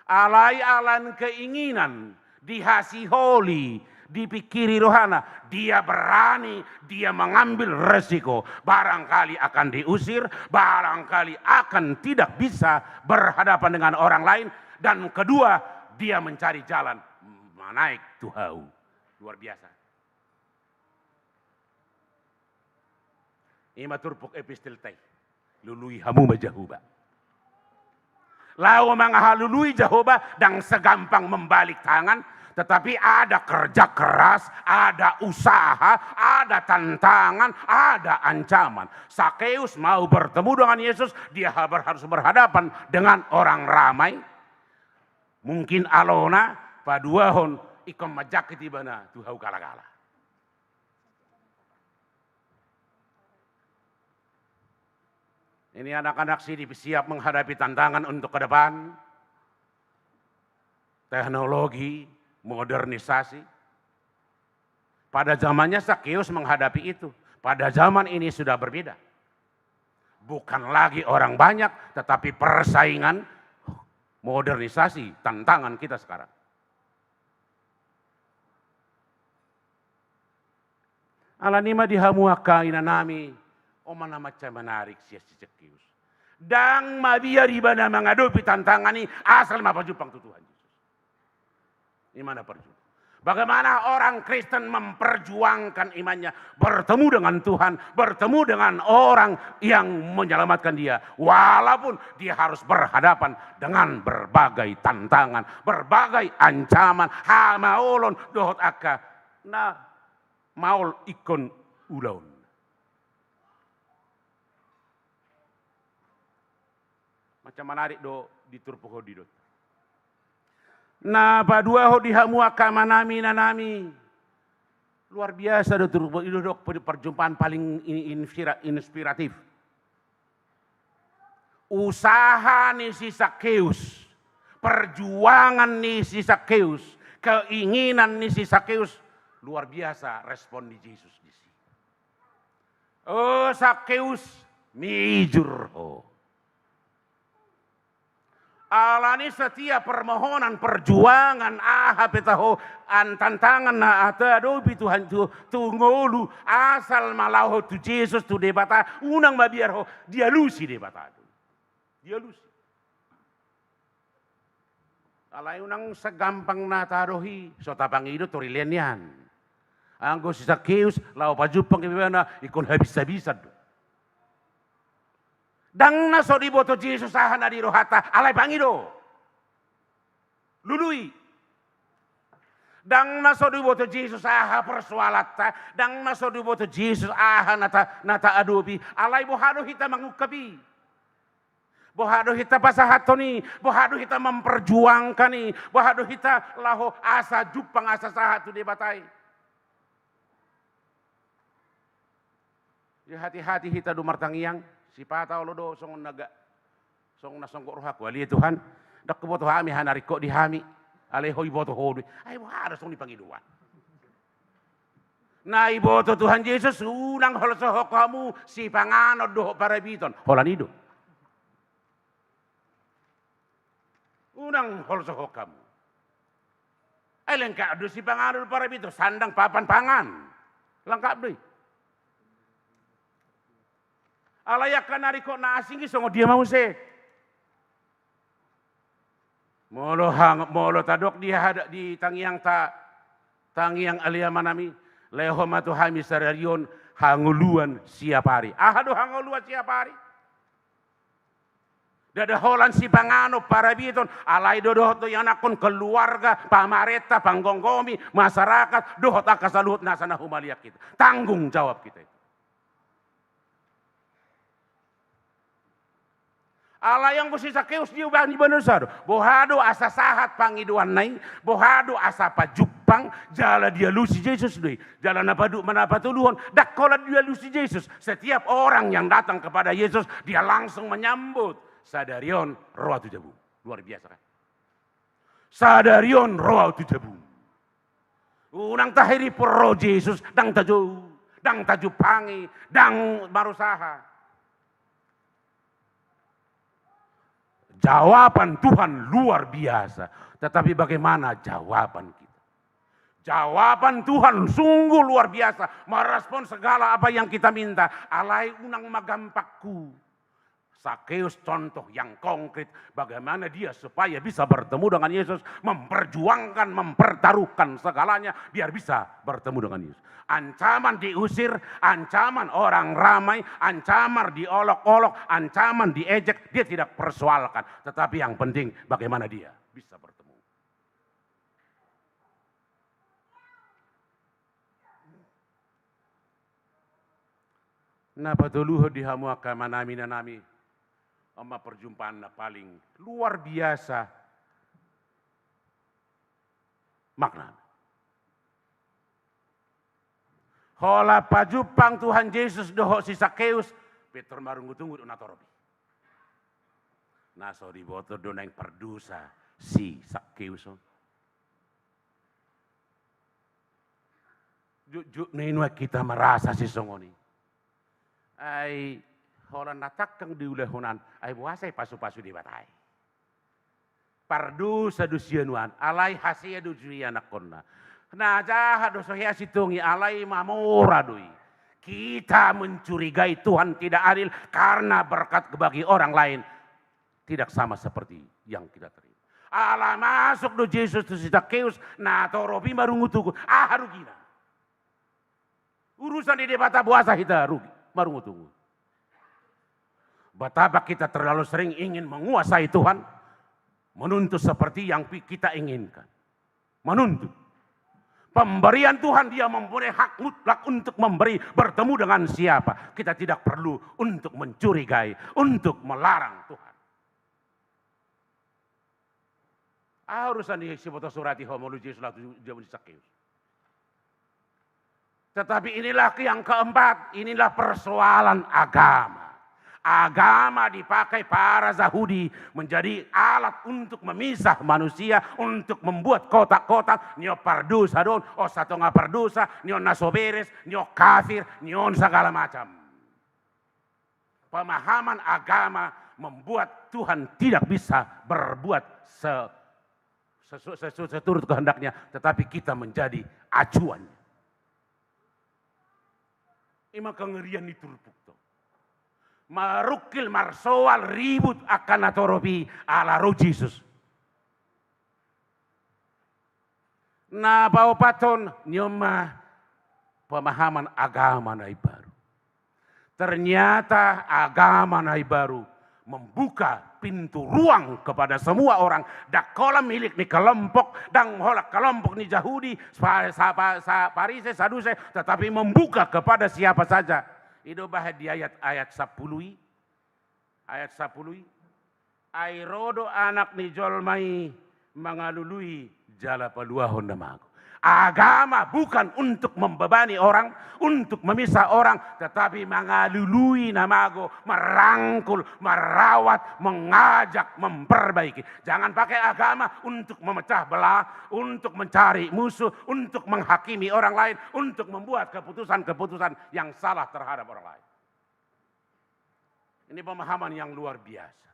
Alai alan keinginan, dihasiholi, dipikiri rohana, dia berani, dia mengambil resiko, barangkali akan diusir, barangkali akan tidak bisa berhadapan dengan orang lain, dan kedua dia mencari jalan menaik tuhau, luar biasa. Ima turpuk epistil teh, lului hamu majahuba. Lau menghalului Jehovah dan segampang membalik tangan, tetapi ada kerja keras, ada usaha, ada tantangan, ada ancaman. Sakeus mau bertemu dengan Yesus, dia harus berhadapan dengan orang ramai. Mungkin alona paduahon ikom majak itibana tuhau kala-kala. Ini anak-anak sini siap menghadapi tantangan untuk ke depan. Teknologi, modernisasi. Pada zamannya Sakeus menghadapi itu. Pada zaman ini sudah berbeda. Bukan lagi orang banyak, tetapi persaingan modernisasi, tantangan kita sekarang. Alanima dihamuaka inanami. Omana macam menarik sia si Sakeus. Dang mabia ribana menghadapi tantangan ini asal mapajupang tu Tuhan Yesus. Ini mana perju. Bagaimana orang Kristen memperjuangkan imannya, bertemu dengan Tuhan, bertemu dengan orang yang menyelamatkan dia, walaupun dia harus berhadapan dengan berbagai tantangan, berbagai ancaman. Hamaolon dohot akka na maul ikon ulaun. Macam menarik do diturpuko didot. Na padua ho dihamu akama nami nanami. Luar biasa do perjumpaan paling inspiratif. Usaha ni si Sakeus, perjuangan ni si Sakeus, keinginan ni si Sakeus, luar biasa respon di Yesus di sini. Oh Sakeus, mijur ho. Alani setiap permohonan perjuangan petaho tantangan na dobi Tuhan tungolu asal malau tu Yesus tu debata unang mabiar ho dia lusi debata dia lusi alai unang segampang na tarohi so tapang ido torilenian anggo si Sakeus lau pajupang ibana ikon habis-habisan dang na so diboto Yesus sahan adi rohata alay pangido. Lului. Dang na so diboto Yesus aha persoalata, dang na so diboto Yesus aha nata adobi, alay bohado kita mangukapi. Bohado kita pasahatoni, bohado kita memperjuangkan ni, bohado kita laho asa jupang asa sahatu debatai. Ya hati-hati kita dumartangiang. Si patao lodo song naga song nasongko rohaku ali Tuhan dak boto hami hanariko di hami ale hoi boto hodu ay wala song dipangiduan na iboto Tuhan Yesus unang holsoho kamu si pangano do parabiton holanido unang holsoho kamu ay lengkap do si pangano do parabiton sandang papan pangan lengkap deh. Alayak kanari ko na asing isong dia mau se. Molo tadok dia ada di tangiang alia manami leho matu hami sararion hanguluan siap hari. Ahado hanguluan siap hari. Dada holan si pangano para biton alai dodoh to yang nakon keluarga pamareta panggonggomi masyarakat dohot akasaluhut nasana humaliak kita. Tanggung jawab kita itu. Allah yang mesti Sakeus dia bani benar bohado asa sahat pangiduan nai bohado asa pajupang jala dia lusi Yesus deh jala napadu manapa tuluhon dak kola dia lusi Yesus setiap orang yang datang kepada Yesus dia langsung menyambut sadarion roa tu jabu luar biasa kan sadarion roa tu jabu unang tahiri pro Yesus dang taju pangi dang marusaha. Jawaban Tuhan luar biasa. Tetapi bagaimana jawaban kita? Jawaban Tuhan sungguh luar biasa. Merespon segala apa yang kita minta. Alai unang magampakku. Sakeus contoh yang konkret bagaimana dia supaya bisa bertemu dengan Yesus, memperjuangkan, mempertaruhkan segalanya biar bisa bertemu dengan Yesus. Ancaman diusir, ancaman orang ramai, ancaman diolok-olok, ancaman diejek, dia tidak persoalkan. Tetapi yang penting bagaimana dia bisa bertemu. Napa tuluh dihamu akamanami nanami. Oma perjumpaan paling luar biasa makna. Hola pajupang Tuhan Yesus doho si Sakeus Peter marunggu-tunggu unatorobi. Naso di boto doneng perdusa si Sakeus. Juk nenua kita merasa si songoni. Ai hola natakang diulahunan ay buasay pasu-pasu di batay. Pardu sa dusyanuan alay hasia dusyan akonna. Na jahat dosohya situngi alay mamura dui. Kita mencurigai Tuhan tidak adil karena berkat bagi orang lain tidak sama seperti yang kita terima. Ala masuk do Yesus tu si Zakheus na toropi marungutuku. Rugina. Urusan di bata puasa kita rugi, marungutuku. Betapa kita terlalu sering ingin menguasai Tuhan, menuntut seperti yang kita inginkan. Menuntut. Pemberian Tuhan, dia mempunyai hak mutlak untuk memberi, bertemu dengan siapa. Kita tidak perlu untuk mencurigai, untuk melarang Tuhan. Urusan di sebuah surati homologi selatu jauh di Zakheus. Tetapi inilah yang keempat, inilah persoalan agama. Agama dipakai para Yahudi menjadi alat untuk memisah manusia, untuk membuat kotak-kotak, nyo pardosa don, satu nggak pardosa, nyo nasoberes, nyo kafir, nyo segala macam. Pemahaman agama membuat Tuhan tidak bisa berbuat seturut kehendaknya, tetapi kita menjadi acuan. Ima kengerian itu rupuk. Marukil marsoal ribut akan atoropi ala roh Jesus. Na bau paton nyoma pemahaman agama nai baru. Ternyata agama nai baru membuka pintu ruang kepada semua orang. Dakola milik ni kelompok, dan holak kelompok ni Yahudi, Parise, Saduse, tetapi membuka kepada siapa saja. Itu bahas di ayat 10. Ayat 10. Airodo anak ni jolmai mengalului jala paluahon namaku. Agama bukan untuk membebani orang, untuk memisah orang, tetapi mengalului namaku, merangkul, merawat, mengajak, memperbaiki. Jangan pakai agama untuk memecah belah, untuk mencari musuh, untuk menghakimi orang lain, untuk membuat keputusan-keputusan yang salah terhadap orang lain. Ini pemahaman yang luar biasa.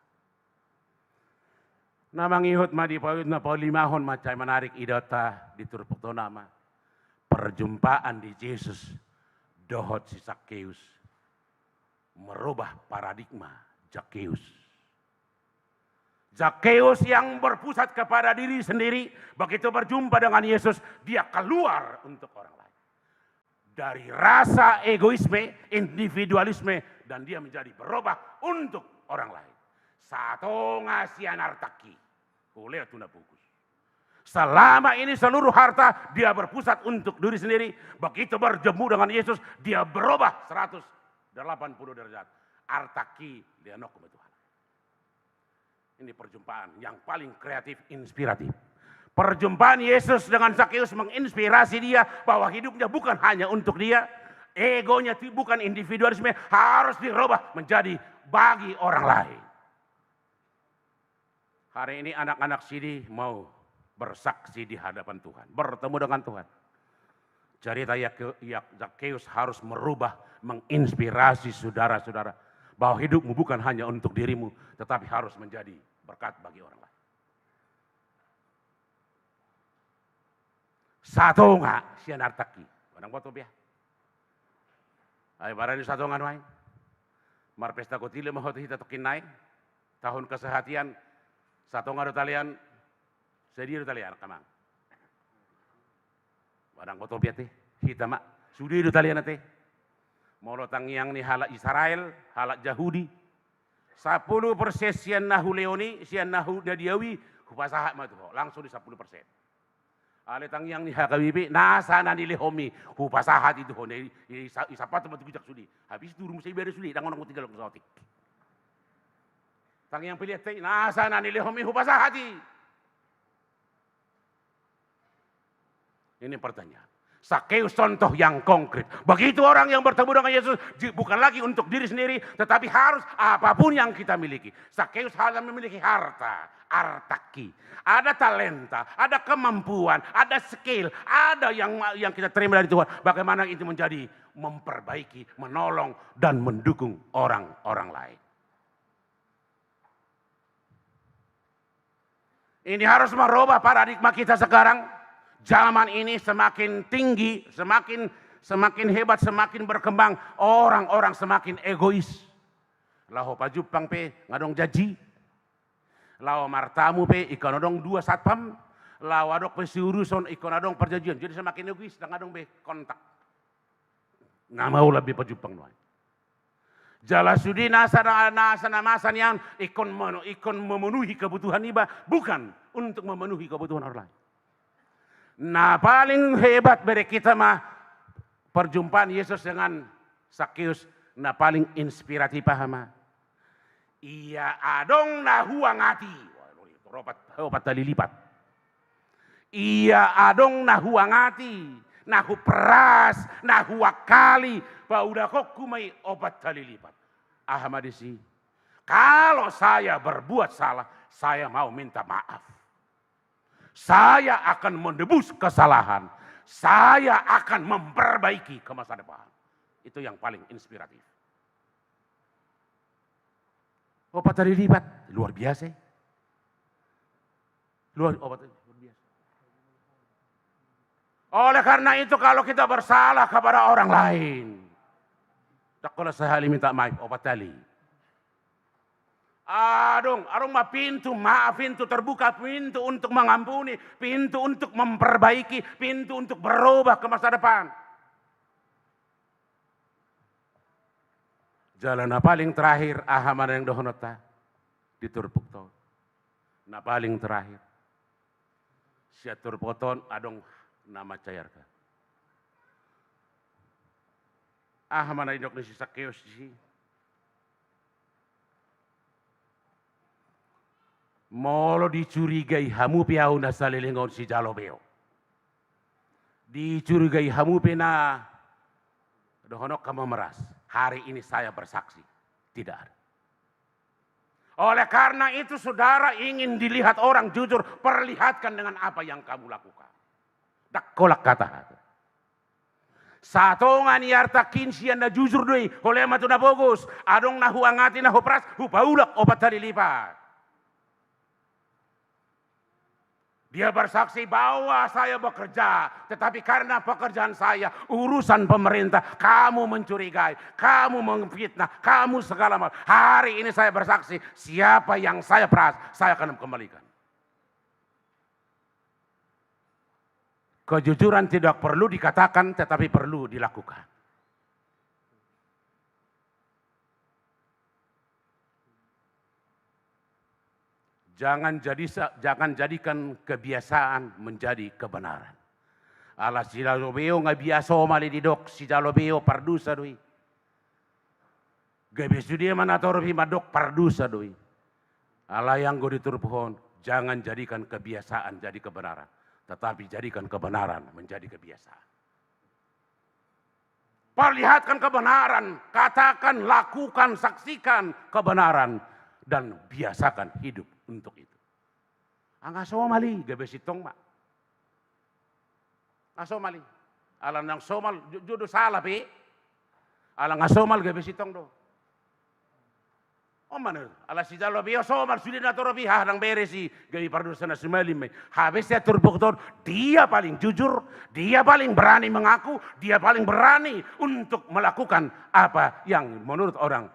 Namang ihut madi pawid na paulimahon macam menarik idota di turpukto nama. Perjumpaan di Yesus dohot si Zakheus merubah paradigma Zakheus. Zakheus yang berpusat kepada diri sendiri, begitu berjumpa dengan Yesus, dia keluar untuk orang lain. Dari rasa egoisme, individualisme, dan dia menjadi berubah untuk orang lain. Satu ngasihan artaki. Boleh tuna fokus. Selama ini seluruh harta dia berpusat untuk diri sendiri. Begitu berjemu dengan Yesus, dia berubah 180 derajat. Artaki dia nok ke Tuhan. Ini perjumpaan yang paling kreatif, inspiratif. Perjumpaan Yesus dengan Zakheus menginspirasi dia bahwa hidupnya bukan hanya untuk dia. Egonya bukan individualisme, harus dirubah menjadi bagi orang lain. Hari ini anak-anak sini mau bersaksi di hadapan Tuhan, bertemu dengan Tuhan. Cerita Zakheus harus merubah, menginspirasi saudara-saudara bahwa hidupmu bukan hanya untuk dirimu, tetapi harus menjadi berkat bagi orang lain. Satu nggak sian artaki, orang foto biar. Ayo barang satu nggak naik. Marpesta kotile mahot hita tokin naik. Tahun kesehatian. Satu ngadu talian, sedih talian kamang. Barang foto biate, kita mak, sudah talian nate. Molo tangiang ni halak Israel, halak Yahudi. 10% sian nahu leoni, sian nahu dadiawi, kupasahat mah tu, langsung di 10%. Ale tangiang ni hakabibi, nasa nani lehomi, kupasahat itu hone, isapat tempat kujak sudi. Habis itu rumus saya beres sudi, dangon aku tinggal ke Tang yang pilih teh, nasa nani lehomi hubasa hati. Ini pertanyaan. Zakheus contoh yang konkret. Begitu orang yang bertemu dengan Yesus, bukan lagi untuk diri sendiri, tetapi harus apapun yang kita miliki. Zakheus hanya memiliki harta, artaki, ada talenta, ada kemampuan, ada skill, ada yang kita terima dari Tuhan. Bagaimana itu menjadi memperbaiki, menolong, dan mendukung orang-orang lain. Ini harus merubah paradigma kita sekarang. Zaman ini semakin tinggi, semakin hebat, semakin berkembang. Orang-orang semakin egois. Laho pajupang pe ngadong jaji. Lawa martamu pe ikon adong 2 satpam, lawa dok pe siuruson ikon adong perjanjian. Jadi semakin egois dan adong be kontak. Nggak mau lebih pejupang doang. Jala sudi nasa namasan yang ikon memenuhi kebutuhan iba, bukan untuk memenuhi kebutuhan orang lain. Nah paling hebat dari kita mah perjumpaan Yesus dengan Sakeus, nah paling inspiratif pahama. Ia adong na huangati, opat tali lipat. Ia adong na huangati, na huperas, na huakali, udah kok kumai opat tali lipat. Ahmadisi, kalau saya berbuat salah, saya mau minta maaf. Saya akan menebus kesalahan. Saya akan memperbaiki ke masa depan. Itu yang paling inspiratif. Opat tali lipat, luar biasa. Luar biasa. Oleh karena itu kalau kita bersalah kepada orang lain, tak kalau sehari minta maaf, opat tali. Adong mah pintu maaf, pintu terbuka, pintu untuk mengampuni, pintu untuk memperbaiki, pintu untuk berubah ke masa depan. Jalan paling terakhir ahamana yang dohonota diturpuk to. Na paling terakhir. Sia turpoton adong nama cayarka. Ahamana indok ni si Sakeus si. Molo dicurigai hamu piau na salilingon si Jalobeo. Dicurigai hamu pina dohonok kamu meras. Hari ini saya bersaksi. Tidak ada. Oleh karena itu saudara ingin dilihat orang jujur. Perlihatkan dengan apa yang kamu lakukan. Dak kolak kata. Satongan yarta kinsian na jujur doi. Oleh matu na bogus. Adong na huangati na hupras. Hupaulak opat tali lipat. Dia bersaksi bahwa saya bekerja, tetapi karena pekerjaan saya, urusan pemerintah, kamu mencurigai, kamu memfitnah, kamu segala macam. Hari ini saya bersaksi, siapa yang saya peras, saya akan kembalikan. Kejujuran tidak perlu dikatakan, tetapi perlu dilakukan. Jangan jadikan kebiasaan menjadi kebenaran. Ala si Jalobeo nga biasa mali didok si Jalobeo pardusa doi. Gabes dia manatoropi madok pardusa doi. Ala yang go diturpuhon, jangan jadikan kebiasaan jadi kebenaran, tetapi jadikan kebenaran menjadi kebiasaan. Perlihatkan kebenaran, katakan, lakukan, saksikan kebenaran dan biasakan hidup untuk itu. Ang asomali, gabe sitong mak. Asomali. Alang nang somal, judo salah pi. Alang asomal, gabe sitong do. O mana, ala si Jalobeo somal, sudah natoropi, hadang beresi, gabe pardusa na sumalim. Habis dia turbuktor, dia paling jujur, dia paling berani mengaku, dia paling berani untuk melakukan apa yang menurut orang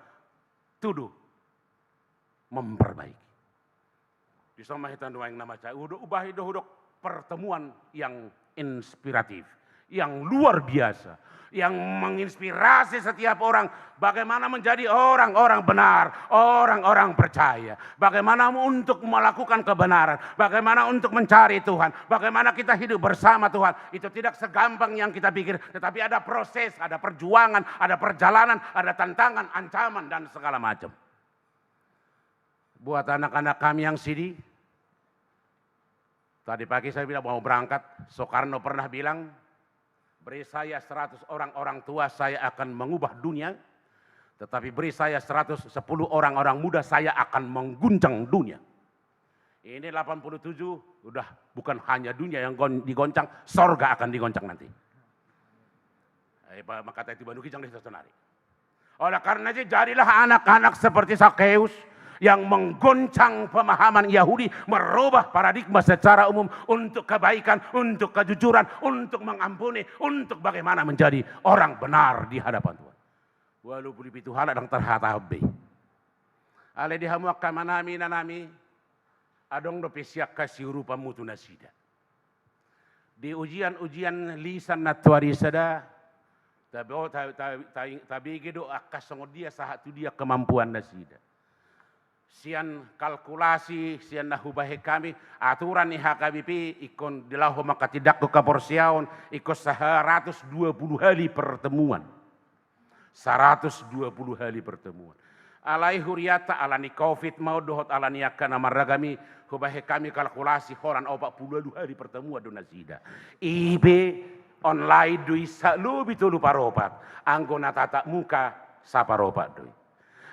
tuduh memperbaiki. Bisa mahitan doa yang nama saya. Ubahi dohudok pertemuan yang inspiratif, yang luar biasa, yang menginspirasi setiap orang bagaimana menjadi orang-orang benar, orang-orang percaya, bagaimana untuk melakukan kebenaran, bagaimana untuk mencari Tuhan, bagaimana kita hidup bersama Tuhan. Itu tidak segampang yang kita pikir, tetapi ada proses, ada perjuangan, ada perjalanan, ada tantangan, ancaman dan segala macam. Buat anak-anak kami yang sini, tadi pagi saya bilang mau berangkat, Soekarno pernah bilang, beri saya 100 orang tua saya akan mengubah dunia, tetapi beri saya 110 orang muda saya akan mengguncang dunia. Ini 87 udah bukan hanya dunia yang digoncang, sorga akan digoncang nanti. Maka itu Bandung kijang di Senari. Oleh karena itu jadilah anak-anak seperti Sakeus, yang menggoncang pemahaman Yahudi, merubah paradigma secara umum untuk kebaikan, untuk kejujuran, untuk mengampuni, untuk bagaimana menjadi orang benar di hadapan Tuhan. Walau buli pitu halak dan terhatabe. Ale dihamuak kamanami nanami, adong do pesiak kasih rupa mutu nasida. Di ujian-ujian lisan natuari sada, tabi gedo akas songo dia sahat tu dia kemampuan nasida. Sian kalkulasi, sian nahubahe kami, aturan iha KBP ikon dilahu maka tidak ke kaporsiaon, ikon 120 hari pertemuan. 120 hari pertemuan. Alai huriata alani covid mau dohot alani akan amaragami hubahe kami kalkulasi horan 40 hari pertemuan do nasida. Ibe online dui salubi tu lupa ropat. Anggona tata muka sapa ropat dui.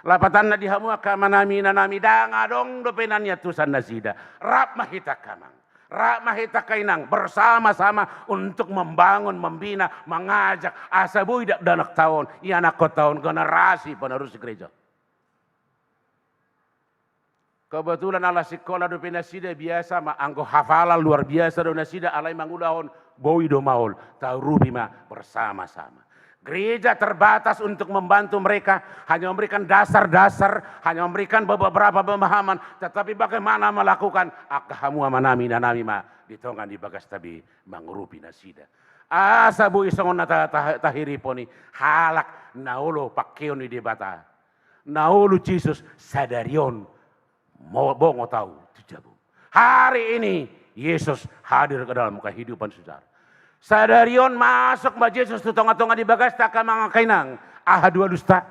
Lapatan na dihamu ka manami nanami danga dong do penanya tusan nasida. Rap mahita kamang. Rap mahita kainang bersama-sama untuk membangun, membina, mengajak asa buidak danak tahun, iya anak tahun generasi penerus gereja. Kebetulan ala sekolah do penasida biasa ma anggo hafalan luar biasa do nasida alai mangudahon boi do maul tau rubi ma bersama-sama. Gereja terbatas untuk membantu mereka, hanya memberikan dasar-dasar, hanya memberikan beberapa pemahaman, tetapi bagaimana melakukan akahamu amanami nanami ma ditongan di bagas tabi mangurupi nasida. Asa bu isongon tahiri poni halak naulo pakeon di debata. Naulu Jesus sadarion mau bongo tahu tujabu. Hari ini Yesus hadir ke dalam kehidupan saudara. Sadarion masuk mbak Yesus tu tonga-tonga di bagas tak kamang kainang. Aha dua dusta.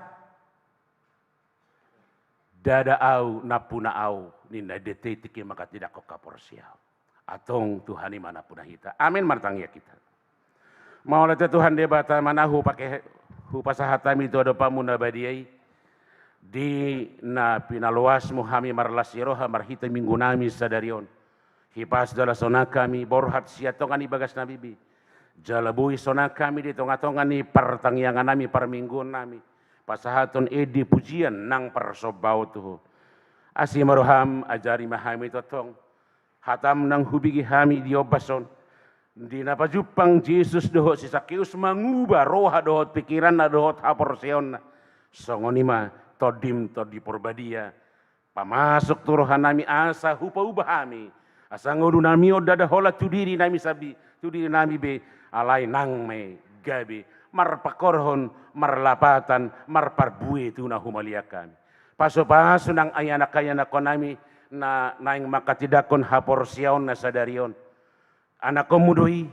Dada au napuna au ninda detetiki maka tidak kau kaporsiau. Atong Tuhan manapun hita. Amin martangnya kita. Mau lete Tuhan debata manahu pakai hupasahatami itu ada pamuna badiai. Di na pinaluas muhami marlasiroha marhita minggu nami sadarion. Hipas dala sona kami borhat siatongan di bagas nabibi. Jalabui sona kami di tonga-tonga ni pertangyangan nami permingguan nami. Pasahaton edi pujian nang persobau tuh. Asi maruham ajari mahami totong. Hatam nang hubigi hami diobason. Di napajupang Jesus dohot si Sakeus mangubah roha dohot pikiran na dohot haporseon na. Songonima todim todi porbadia. Pamasok turohan nami asa hupa ubahami. Asa ngodu nami odada hola tudiri nami sabi. Tudiri nami be. Alai nang me gabi marpakorhon marlapatan marparbue tu na humaliakan paso-paso nang ayana-kayana konami na naing makatidakon haporsiaon na sadarion anak komudoi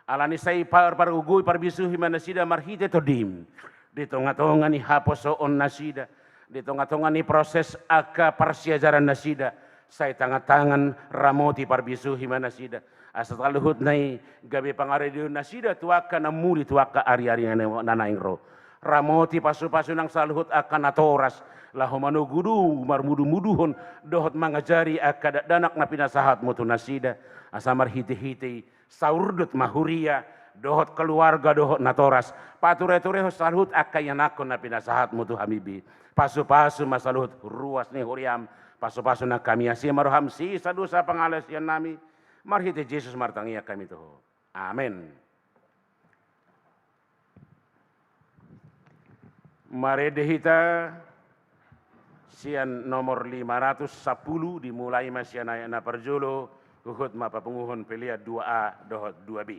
alani say parugui parbisuhi manasida marhite todim di tonga-tonga ni haposoon nasida di tonga-tonga ni proses aka parsiajaran nasida say tangan-tangan ramoti parbisuhi manasida asal luhut nai gabi pangaridion nasida tuaka namuri tuaka ari-ari nanaing ro. Ramoti pasu-pasu nang saluhut akan natoras lahu manugudu marmudu-muduhon dohot mangajari akadak danak na pinasahat mutu nasida asa marhiti-hiti saurdut mahuria dohot keluarga dohot natoras pature-tureho saluhut akayanakon na pinasahat mutu hamibi pasu-pasu masaluhut ruas ni huriam pasu-pasu na kami asia maruham si sadusa pangalasian nami marhite Yesus martangia kami tuh. Amin. Maredehita sian nomor 510 dimulai masiana na perjolo uhut mapa penguhun pelia 2A dohot 2B.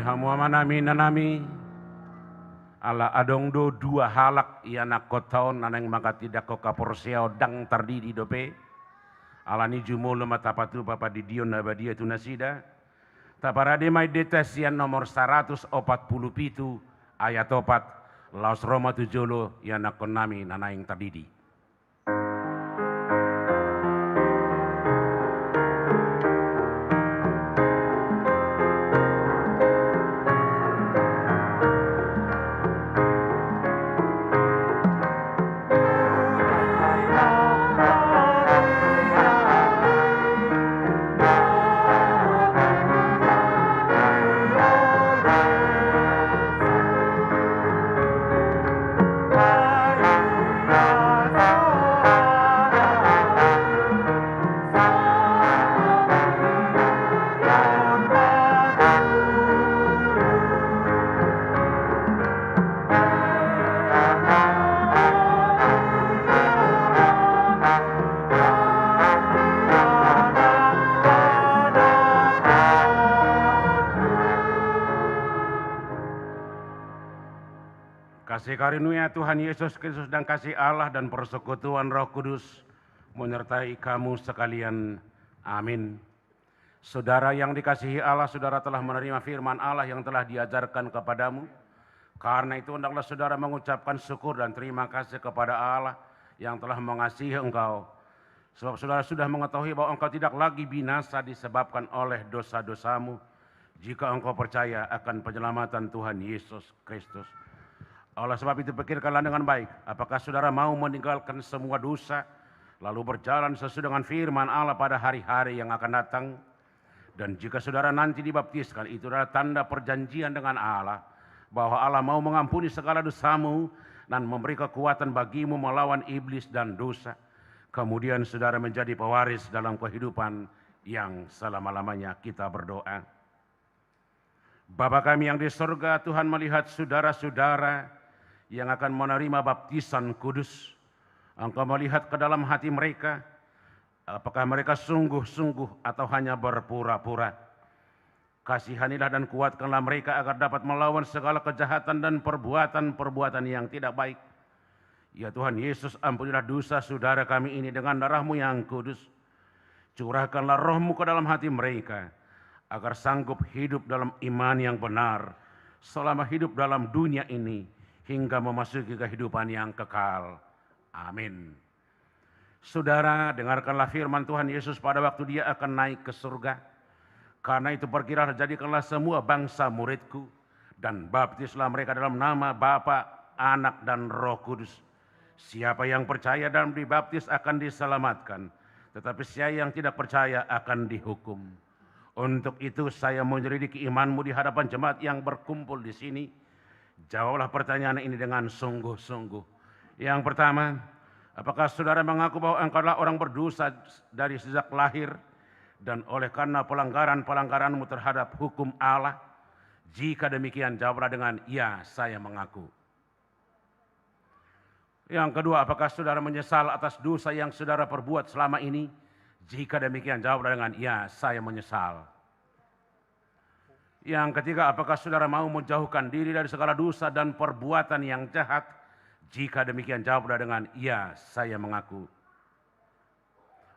hamu amanami nanami ala adong do dua halak iana kotaon nanang maka tidak ko kaporsiao dang tardidi dope ala ni jumulo matapatu papa di dion nabadia tunasida taparade mai detasian nomor 147 ayat 4 laos Roma 7 iana konami nanaing tardidi. Kasih karunia Tuhan Yesus Kristus dan kasih Allah dan persekutuan Roh Kudus menyertai kamu sekalian. Amin. Saudara yang dikasihi Allah, saudara telah menerima firman Allah yang telah diajarkan kepadamu. Karena itu hendaklah saudara mengucapkan syukur dan terima kasih kepada Allah yang telah mengasihi engkau. Sebab saudara sudah mengetahui bahwa engkau tidak lagi binasa disebabkan oleh dosa-dosamu jika engkau percaya akan penyelamatan Tuhan Yesus Kristus. Oleh sebab itu pikirkanlah dengan baik, apakah saudara mau meninggalkan semua dosa, lalu berjalan sesuai dengan firman Allah pada hari-hari yang akan datang. Dan jika saudara nanti dibaptiskan, itu adalah tanda perjanjian dengan Allah, bahwa Allah mau mengampuni segala dosamu dan memberi kekuatan bagimu melawan iblis dan dosa. Kemudian saudara menjadi pewaris dalam kehidupan yang selama-lamanya. Kita berdoa. Bapa kami yang di surga, Tuhan melihat saudara-saudara yang akan menerima baptisan kudus. Engkau melihat ke dalam hati mereka, apakah mereka sungguh-sungguh atau hanya berpura-pura. Kasihanilah dan kuatkanlah mereka agar dapat melawan segala kejahatan dan perbuatan-perbuatan yang tidak baik. Ya Tuhan Yesus, ampunilah dosa saudara kami ini dengan darah-Mu yang kudus. Curahkanlah roh-Mu ke dalam hati mereka, agar sanggup hidup dalam iman yang benar, selama hidup dalam dunia ini, hingga memasuki kehidupan yang kekal. Amin. Saudara, dengarkanlah firman Tuhan Yesus pada waktu Dia akan naik ke surga. Karena itu pergilah, jadikanlah semua bangsa muridku, dan baptislah mereka dalam nama Bapa, Anak, dan Roh Kudus. Siapa yang percaya dan dibaptis akan diselamatkan, tetapi siapa yang tidak percaya akan dihukum. Untuk itu saya menyelidiki imanmu di hadapan jemaat yang berkumpul di sini. Jawablah pertanyaan ini dengan sungguh-sungguh. Yang pertama, apakah saudara mengaku bahwa engkau adalah orang berdosa dari sejak lahir dan oleh karena pelanggaran-pelanggaranmu terhadap hukum Allah? Jika demikian, jawablah dengan ya, saya mengaku. Yang kedua, apakah saudara menyesal atas dosa yang saudara perbuat selama ini? Jika demikian, jawablah dengan ya, saya menyesal. Yang ketiga, apakah saudara mau menjauhkan diri dari segala dosa dan perbuatan yang jahat? Jika demikian, jawablah dengan ya, saya mengaku.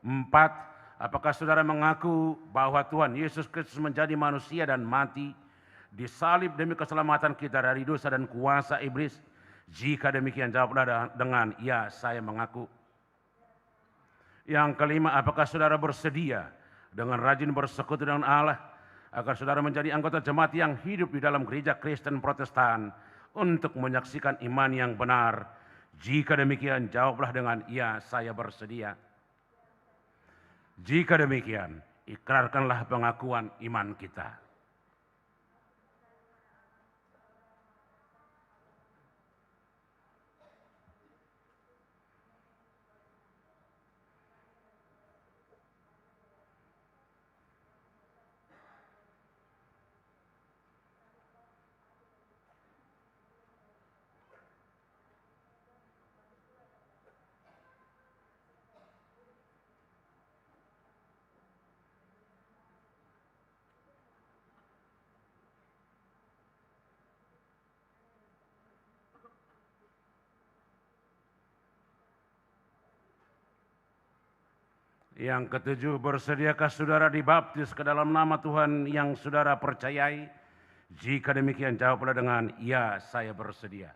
4, apakah saudara mengaku bahwa Tuhan Yesus Kristus menjadi manusia dan mati, disalib demi keselamatan kita dari dosa dan kuasa iblis? Jika demikian, jawablah dengan ya, saya mengaku. Yang kelima, apakah saudara bersedia dengan rajin bersekutu dengan Allah, agar saudara menjadi anggota jemaat yang hidup di dalam gereja Kristen Protestan untuk menyaksikan iman yang benar? Jika demikian, jawablah dengan ya, saya bersedia. Jika demikian, ikrarkanlah pengakuan iman kita. Yang ketujuh, bersediakah saudara dibaptis ke dalam nama Tuhan yang saudara percayai? Jika demikian jawablah dengan, ya saya bersedia.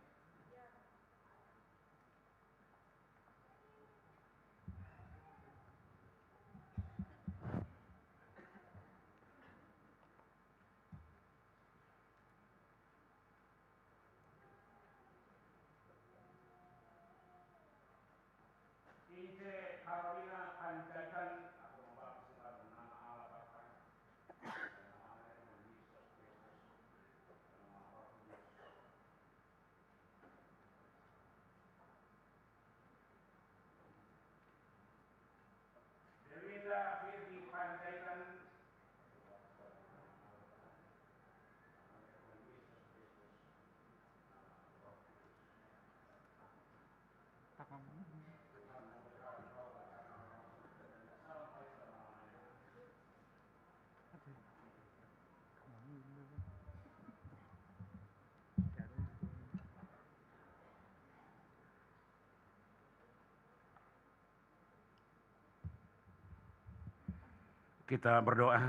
Kita berdoa.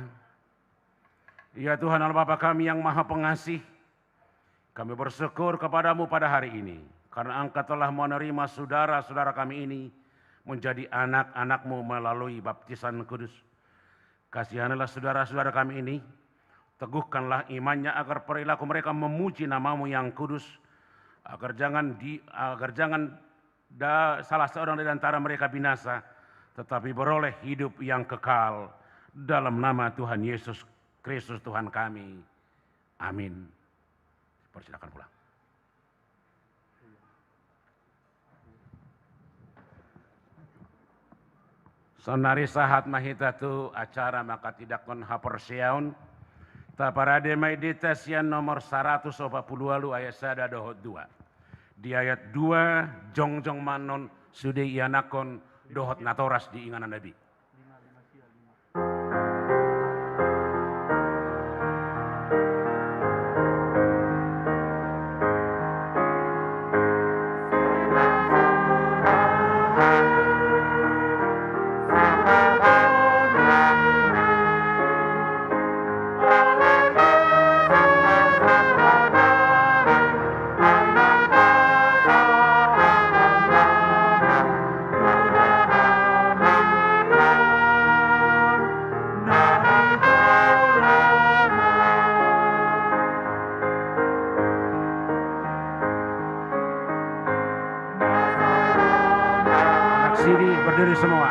Ya Tuhan Allah Bapa kami yang Maha Pengasih, kami bersyukur kepadamu pada hari ini, karena Engkau telah menerima saudara-saudara kami ini menjadi anak-anak-Mu melalui baptisan kudus. Kasihanilah saudara-saudara kami ini, teguhkanlah imannya agar perilaku mereka memuji nama-Mu yang kudus, agar jangan salah seorang dari antara mereka binasa, tetapi beroleh hidup yang kekal dalam nama Tuhan Yesus Kristus Tuhan kami. Amin. Persilakan pulang. Sonari sahat mahitatu acara maka tidak kon hapersiaun. Taparade meditasian nomor 140 ayat sada dohot 2. Di ayat 2 jongjong manon sude ianakon dohot natoras di inganan Nabi. Sini berdiri semua.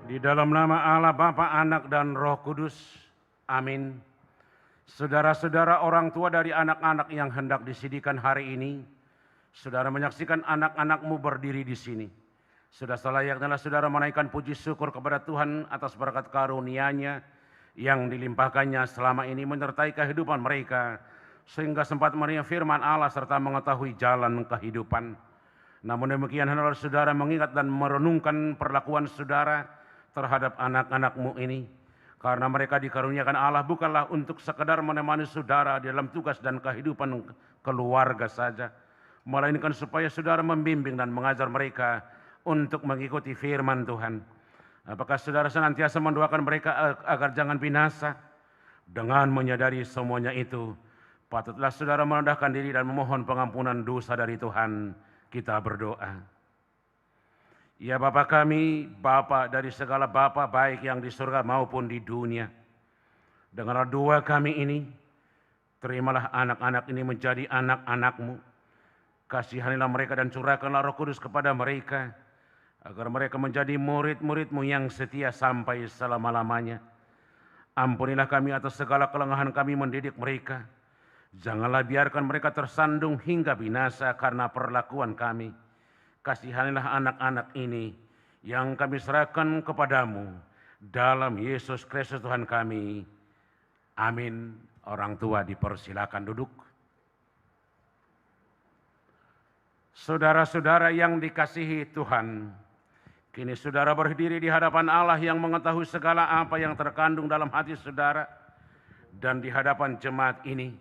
Di dalam nama Allah Bapa, Anak dan Roh Kudus. Amin. Saudara-saudara orang tua dari anak-anak yang hendak disidikan hari ini, saudara menyaksikan anak-anakmu berdiri di sini. Sudah selayaknya saudara menaikkan puji syukur kepada Tuhan atas berkat karunia-Nya yang dilimpahkannya selama ini menyertai kehidupan mereka, sehingga sempat menerima firman Allah serta mengetahui jalan kehidupan. Namun demikian hendaklah saudara mengingat dan merenungkan perlakuan saudara terhadap anak-anakmu ini. Karena mereka dikaruniakan Allah bukanlah untuk sekedar menemani saudara di dalam tugas dan kehidupan keluarga saja, melainkan supaya saudara membimbing dan mengajar mereka untuk mengikuti firman Tuhan. Apakah saudara senantiasa mendoakan mereka agar jangan binasa? Dengan menyadari semuanya itu, patutlah saudara merendahkan diri dan memohon pengampunan dosa dari Tuhan. Kita berdoa. Ya Bapa kami, Bapa dari segala Bapa baik yang di surga maupun di dunia. Dengarlah doa kami ini, terimalah anak-anak ini menjadi anak-anak-Mu. Kasihanilah mereka dan curahkanlah Roh Kudus kepada mereka, agar mereka menjadi murid-murid-Mu yang setia sampai selama-lamanya. Ampunilah kami atas segala kelengahan kami mendidik mereka. Janganlah biarkan mereka tersandung hingga binasa karena perlakuan kami. Kasihanilah anak-anak ini yang kami serahkan kepadamu dalam Yesus Kristus Tuhan kami. Amin. Orang tua dipersilakan duduk. Saudara-saudara yang dikasihi Tuhan, kini saudara berdiri di hadapan Allah yang mengetahui segala apa yang terkandung dalam hati saudara. Dan di hadapan jemaat ini,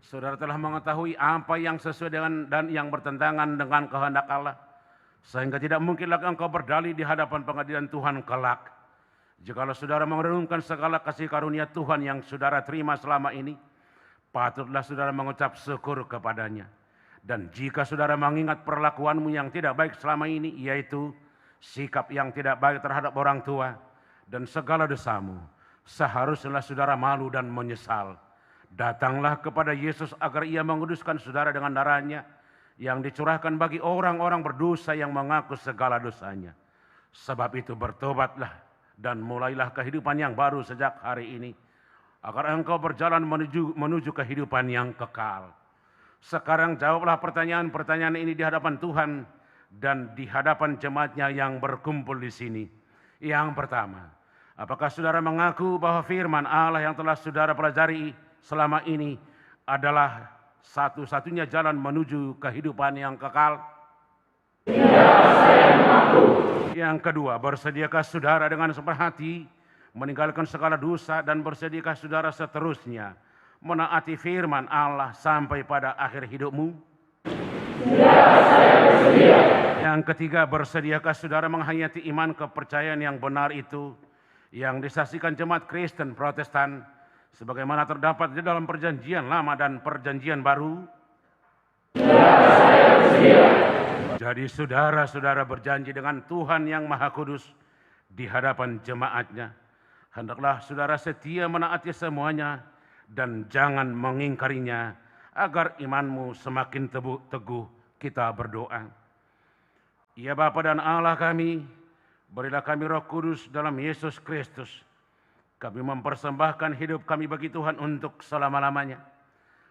saudara telah mengetahui apa yang sesuai dengan dan yang bertentangan dengan kehendak Allah. Sehingga tidak mungkin lagi engkau berdalih di hadapan pengadilan Tuhan kelak. Jikalau saudara merenungkan segala kasih karunia Tuhan yang saudara terima selama ini, patutlah saudara mengucap syukur kepadanya. Dan jika saudara mengingat perlakuanmu yang tidak baik selama ini, yaitu sikap yang tidak baik terhadap orang tua dan segala dosamu, seharusnya saudara malu dan menyesal. Datanglah kepada Yesus agar ia menguduskan saudara dengan darahnya yang dicurahkan bagi orang-orang berdosa yang mengaku segala dosanya. Sebab itu bertobatlah dan mulailah kehidupan yang baru sejak hari ini, agar engkau berjalan menuju kehidupan yang kekal. Sekarang jawablah pertanyaan-pertanyaan ini di hadapan Tuhan dan di hadapan jemaatnya yang berkumpul di sini. Yang pertama, apakah saudara mengaku bahwa firman Allah yang telah saudara pelajari selama ini adalah satu-satunya jalan menuju kehidupan yang kekal? Ya, saya mengaku. Yang kedua, bersediakah saudara dengan sepenuh meninggalkan segala dosa dan bersediakah saudara seterusnya menaati firman Allah sampai pada akhir hidupmu? Ya, saya bersedia. Yang ketiga, bersediakah saudara menghayati iman kepercayaan yang benar itu yang disaksikan jemaat Kristen Protestan sebagaimana terdapat di dalam perjanjian lama dan perjanjian baru? Ya, saya bersedia. Jadi saudara-saudara berjanji dengan Tuhan yang Maha Kudus di hadapan jemaatnya, hendaklah saudara setia menaati semuanya dan jangan mengingkarinya, agar imanmu semakin teguh. Kita berdoa. Ya Bapa dan Allah kami, berilah kami Roh Kudus dalam Yesus Kristus. Kami mempersembahkan hidup kami bagi Tuhan untuk selama-lamanya.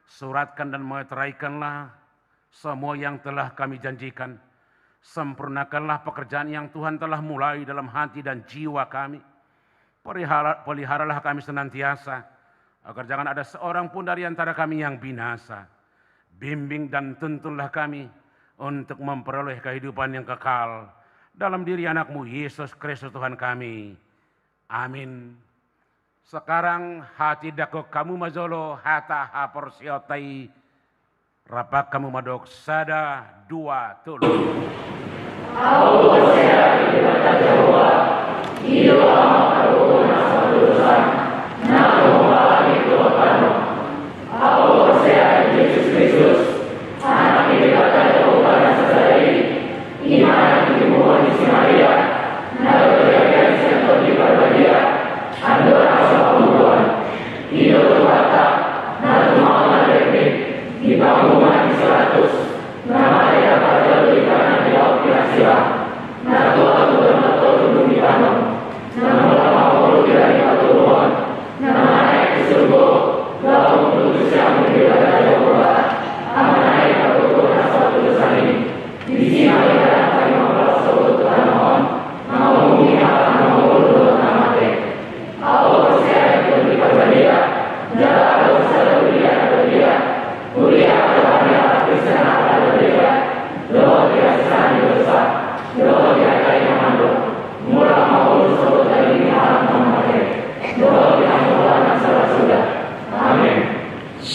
Suratkan dan meteraikanlah semua yang telah kami janjikan. Sempurnakanlah pekerjaan yang Tuhan telah mulai dalam hati dan jiwa kami. Peliharalah kami senantiasa, agar jangan ada seorang pun dari antara kami yang binasa. Bimbing dan tuntunlah kami untuk memperoleh kehidupan yang kekal dalam diri anak-Mu Yesus Kristus Tuhan kami. Amin. Sekarang hati dakok kamu mazolo hata haporsiotai rapak kamu madok sada dua tulu.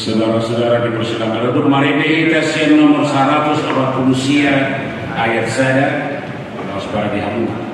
Saudara-saudara dipersilakan untuk mari kita siap nomor 140 ayat saya kalau saudara dihambung.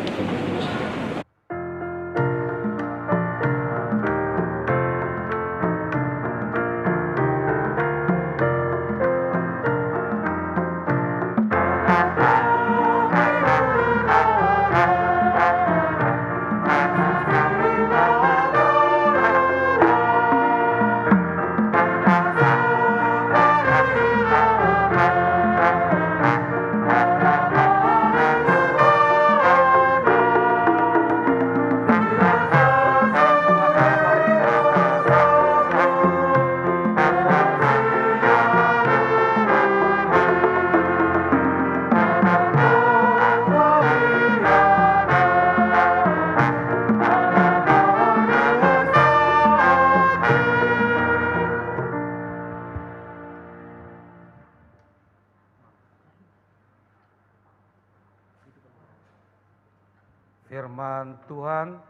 Firman Tuhan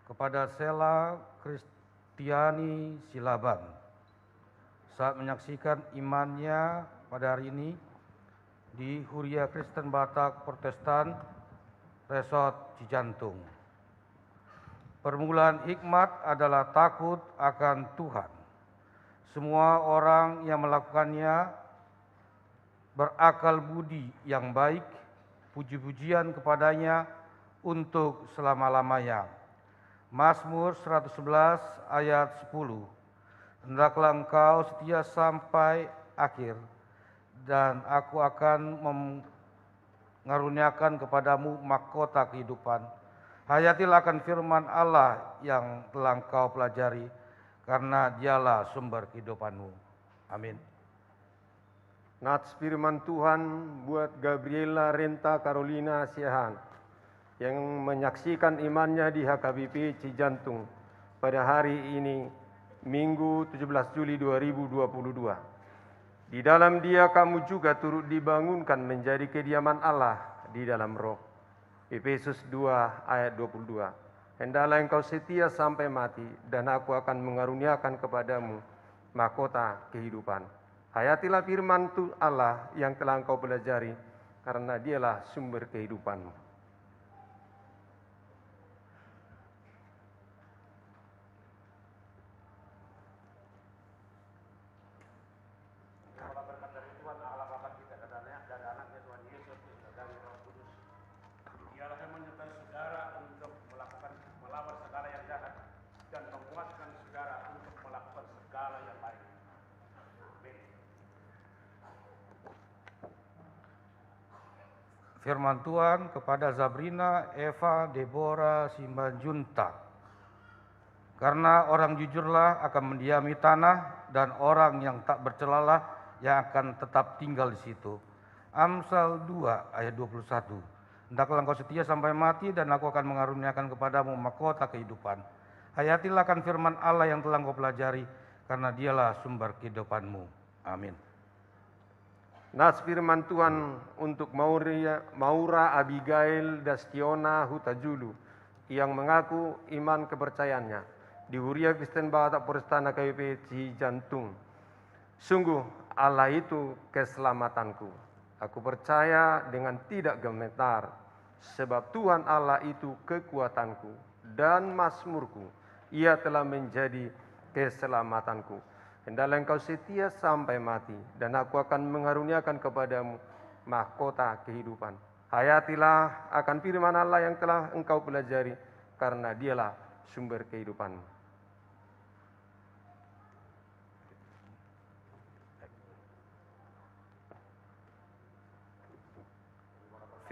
kepada Sela Kristiani Silaban saat menyaksikan imannya pada hari ini di Huria Kristen Batak Protestan Resort Cijantung. Permulaan hikmat adalah takut akan Tuhan. Semua orang yang melakukannya berakal budi yang baik, puji-pujian kepadanya untuk selama-lamanya. Mazmur 111 ayat 10. Hendaklah engkau setia sampai akhir, dan aku akan mengaruniakan kepadamu mahkota kehidupan. Hayatilah akan firman Allah yang telah engkau pelajari, karena dialah sumber kehidupanmu. Amin. Nats firman Tuhan buat Gabriela Renta Carolina Siahan yang menyaksikan imannya di HKBP Cijantung pada hari ini, Minggu 17 Juli 2022. Di dalam dia kamu juga turut dibangunkan menjadi kediaman Allah di dalam roh. Efesus 2 ayat 22. Hendaklah engkau setia sampai mati, dan aku akan mengaruniakan kepadamu mahkota kehidupan. Hayatilah firman Allah yang telah engkau pelajari, karena dialah sumber kehidupanmu. Firman Tuhan kepada Zabrina Eva Deborah Simanjunta. Karena orang jujurlah akan mendiami tanah, dan orang yang tak bercelalah yang akan tetap tinggal di situ. Amsal 2 ayat 21. Hendaklah engkau setia sampai mati, dan aku akan mengaruniakan kepadamu mahkota kehidupan. Hayatilah akan firman Allah yang telah engkau pelajari, karena dialah sumber kehidupanmu. Amin. Nats firman Tuhan untuk Maura Abigail Dastiona Hutajulu yang mengaku iman kepercayaannya di Huria Kristen Batak Protestan HKBP Cijantung. Sungguh Allah itu keselamatanku. Aku percaya dengan tidak gemetar, sebab Tuhan Allah itu kekuatanku dan mazmurku. Ia telah menjadi keselamatanku. Hendaklah engkau setia sampai mati, dan aku akan mengaruniakan kepadamu mahkota kehidupan. Hayatilah akan firman Allah yang telah engkau pelajari, karena dialah sumber kehidupan.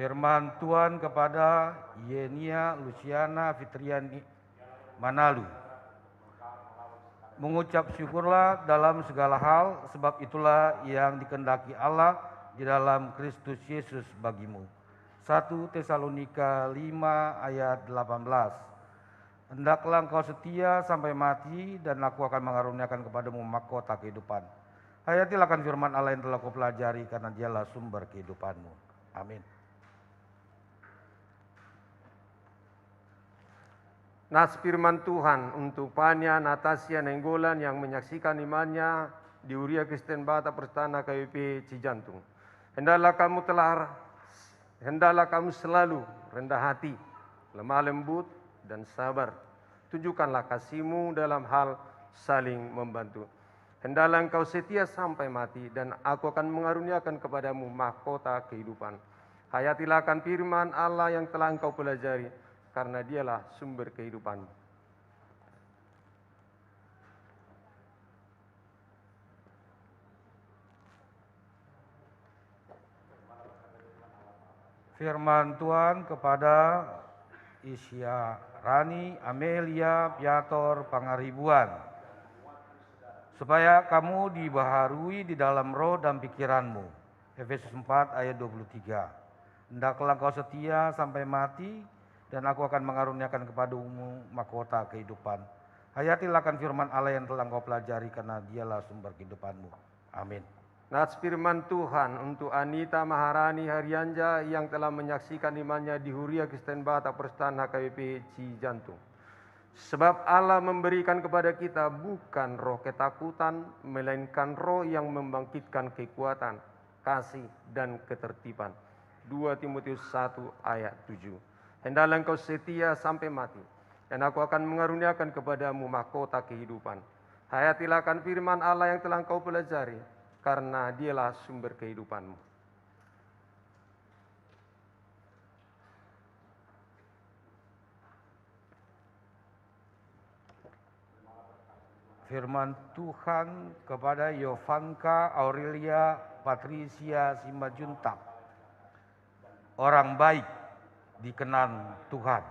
Firman Tuhan kepada Yenia Luciana Fitriani Manalu. Mengucap syukurlah dalam segala hal, sebab itulah yang dikehendaki Allah di dalam Kristus Yesus bagimu. 1 Tesalonika 5 ayat 18. Hendaklah engkau setia sampai mati, dan aku akan mengaruniakan kepadamu mahkota kehidupan. Hayatilah akan firman Allah yang telah kau pelajari, karena dialah sumber kehidupanmu. Amin. Nats firman Tuhan untuk Pania Natasia Nenggolan yang menyaksikan imannya di Huria Kristen Batak Protestan HKBP Cijantung. Hendaklah kamu selalu rendah hati, lemah lembut, dan sabar. Tunjukkanlah kasih-Mu dalam hal saling membantu. Hendaklah engkau setia sampai mati, dan aku akan mengaruniakan kepadamu mahkota kehidupan. Hayatilah akan firman Allah yang telah engkau pelajari, karena dialah sumber kehidupan. Firman Tuhan kepada Isya Rani Amelia Piator Pangaribuan. Supaya kamu dibaharui di dalam roh dan pikiranmu. Efesus 4 ayat 23. Hendaklah kau setia sampai mati, dan aku akan mengaruniakan kepadamu mahkota kehidupan. Hayatilah akan firman Allah yang telah kau pelajari, karena dialah sumber kehidupanmu. Amin. Nats firman Tuhan untuk Anita Maharani Haryanja yang telah menyaksikan imannya di Huria Kristen Batak Persekutuan HKBP Cijantung. Sebab Allah memberikan kepada kita bukan roh ketakutan, melainkan roh yang membangkitkan kekuatan, kasih, dan ketertiban. 2 Timotius 1 ayat 7. Hendaklah engkau setia sampai mati, dan aku akan mengaruniakan kepadamu mahkota kehidupan. Hayatilah akan firman Allah yang telah engkau pelajari, karena dialah sumber kehidupanmu. Firman Tuhan kepada Yovanka Aurelia Patricia Simbajuntak. Orang baik dikenan Tuhan.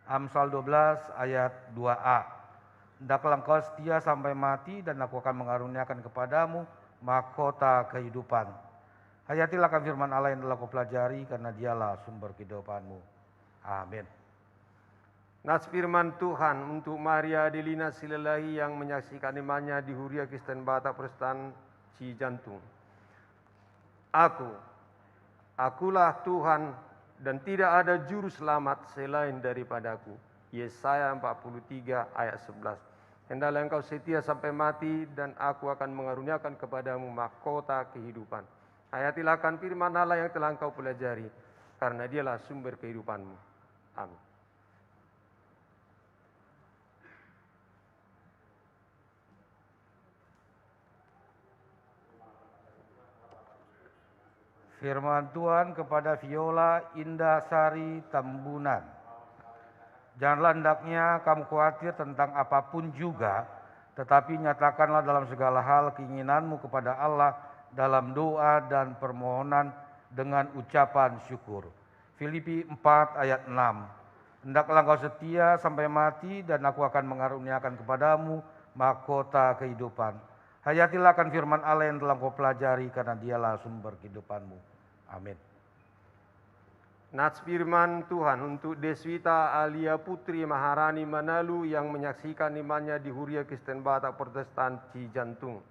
Amsal 12 ayat 2a. Hendaklah engkau setia sampai mati dan aku akan mengaruniakan kepadamu mahkota kehidupan. Hayatilah akan firman Allah yang telah kau pelajari karena dialah sumber kehidupanmu. Amin. Nats firman Tuhan untuk Maria Adelina Silelahi yang menyaksikan imannya di Huria Kristen Batak Persekutuan Cijantung. Akulah Tuhan dan tidak ada juru selamat selain daripadaku. Yesaya 43 ayat 11. Hendaklah engkau setia sampai mati dan aku akan mengaruniakan kepadamu mahkota kehidupan. Hayatilah akan firman Allah yang telah engkau pelajari, karena dialah sumber kehidupanmu. Amin. Firman Tuhan kepada Viola Indah Sari Tambunan. Janganlah hendaknya kamu khawatir tentang apapun juga, tetapi nyatakanlah dalam segala hal keinginanmu kepada Allah dalam doa dan permohonan dengan ucapan syukur. Filipi 4 ayat 6. Hendaklah engkau setia sampai mati dan aku akan mengaruniakan kepadamu mahkota kehidupan. Hayatilah akan firman Allah yang telah kau pelajari karena dialah sumber kehidupanmu. Amin. Nats firman Tuhan untuk Deswita Alia Putri Maharani Manalu yang menyaksikan imannya di Huria Kristen Batak Protestan Cijantung.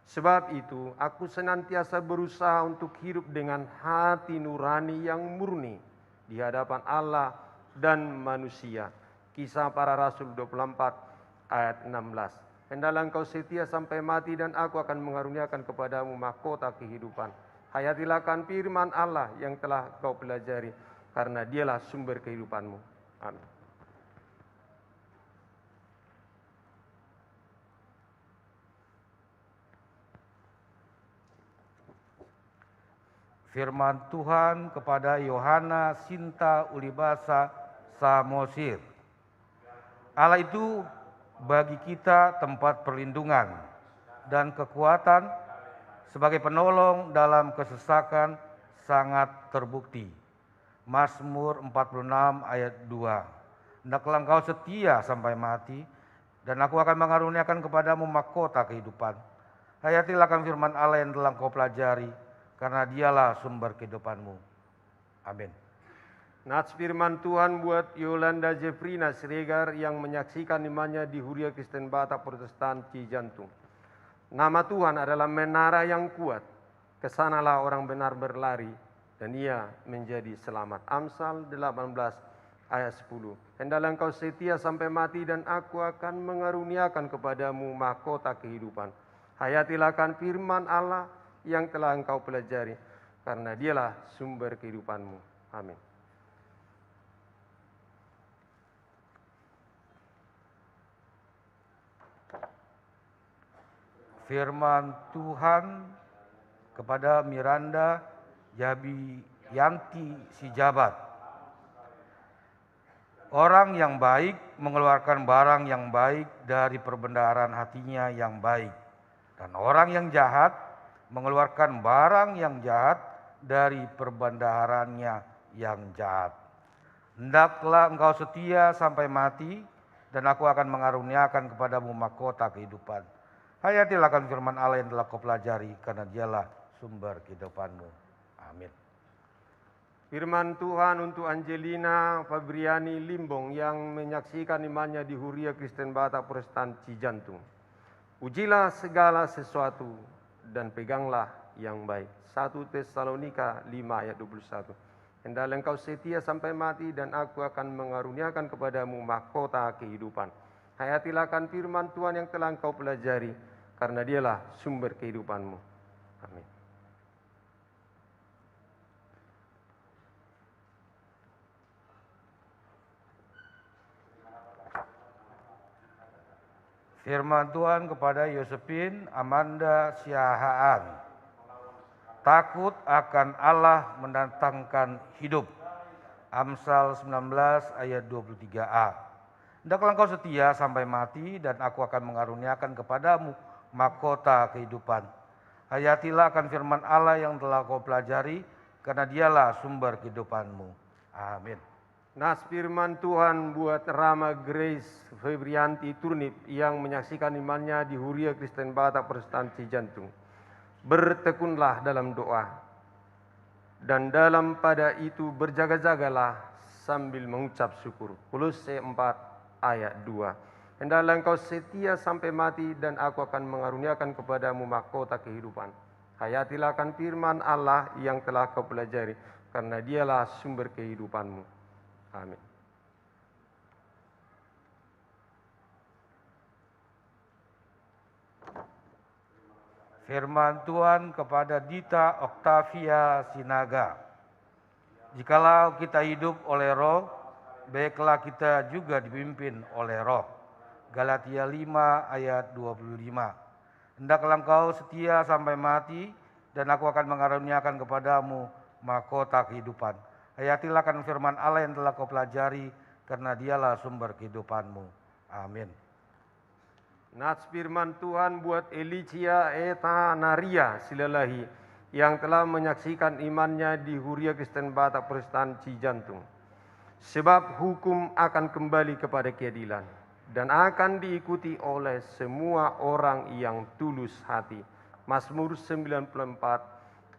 Sebab itu aku senantiasa berusaha untuk hidup dengan hati nurani yang murni di hadapan Allah dan manusia. Kisah Para Rasul 24 ayat 16. Hendaklah engkau setia sampai mati dan aku akan mengaruniakan kepadamu mahkota kehidupan. Hayatilah akan firman Allah yang telah kau pelajari, karena dialah sumber kehidupanmu. Amin. Firman Tuhan kepada Yohana Sinta Ulibasa Samosir. Allah itu bagi kita tempat perlindungan dan kekuatan sebagai penolong dalam kesesakan sangat terbukti. Mazmur 46 ayat 2. Hendaklah engkau setia sampai mati dan aku akan mengaruniakan kepadamu mahkota kehidupan. Hayatilah akan firman Allah yang telah engkau pelajari, karena dialah sumber kehidupanmu. Amin. Nats firman Tuhan buat Yolanda Jefrina Siregar yang menyaksikan imannya di Huria Kristen Batak Protestan Cijantung. Nama Tuhan adalah menara yang kuat. Kesanalah orang benar berlari dan ia menjadi selamat. Amsal 18 ayat 10. Hendaklah engkau setia sampai mati dan aku akan mengaruniakan kepadamu mahkota kehidupan. Hayatilah akan firman Allah yang telah engkau pelajari, karena dialah sumber kehidupanmu. Amin. Firman Tuhan kepada Miranda Yabiyanti Sijabat. Orang yang baik mengeluarkan barang yang baik dari perbendaharaan hatinya yang baik. Dan orang yang jahat mengeluarkan barang yang jahat dari perbendaharannya yang jahat. Hendaklah engkau setia sampai mati dan aku akan mengaruniakan kepadamu mahkota kehidupan. Hayatilah akan firman Allah yang telah kau pelajari, karena dialah sumber kehidupanmu. Amin. Firman Tuhan untuk Angelina Fabriani Limbong yang menyaksikan imannya di Huria Kristen Batak Protestan Cijantung. Ujilah segala sesuatu dan peganglah yang baik. 1 Tesalonika 5 ayat 21. Hendaklah engkau setia sampai mati dan aku akan mengaruniakan kepadamu mahkota kehidupan. Hayatilah akan firman Tuhan yang telah engkau pelajari, karena dialah sumber kehidupanmu. Amin. Firman Tuhan kepada Yosepin Amanda Siahaan. Takut akan Allah mendatangkan hidup. Amsal 19 ayat 23a. Hendaklah engkau setia sampai mati dan aku akan mengaruniakan kepadamu mahkota kehidupan. Hayatilah akan firman Allah yang telah kau pelajari, karena dialah sumber kehidupanmu. Amin. Nas firman Tuhan buat Rama Grace Febrianti Turnip yang menyaksikan imannya di Huria Kristen Batak Protestan Cijantung. Bertekunlah dalam doa, dan dalam pada itu berjaga-jagalah sambil mengucap syukur. Kolose 4 ayat 2. Hendaklah engkau setia sampai mati dan aku akan mengaruniakan kepadamu mahkota kehidupan. Hayatilah akan firman Allah yang telah kau pelajari, karena dialah sumber kehidupanmu. Amin. Firman Tuhan kepada Dita Octavia Sinaga. Jikalau kita hidup oleh roh, baiklah kita juga dipimpin oleh roh. Galatia 5 ayat 25. Hendaklah engkau setia sampai mati dan aku akan mengaruniakan kepadamu mahkota kehidupan. Hayatilah akan firman Allah yang telah kau pelajari, karena dialah sumber kehidupanmu. Amin. Nats firman Tuhan buat Elicia Eta Naria Silalahi yang telah menyaksikan imannya di Huria Kristen Batak Protestan Cijantung. Sebab hukum akan kembali kepada keadilan dan akan diikuti oleh semua orang yang tulus hati. Mazmur 94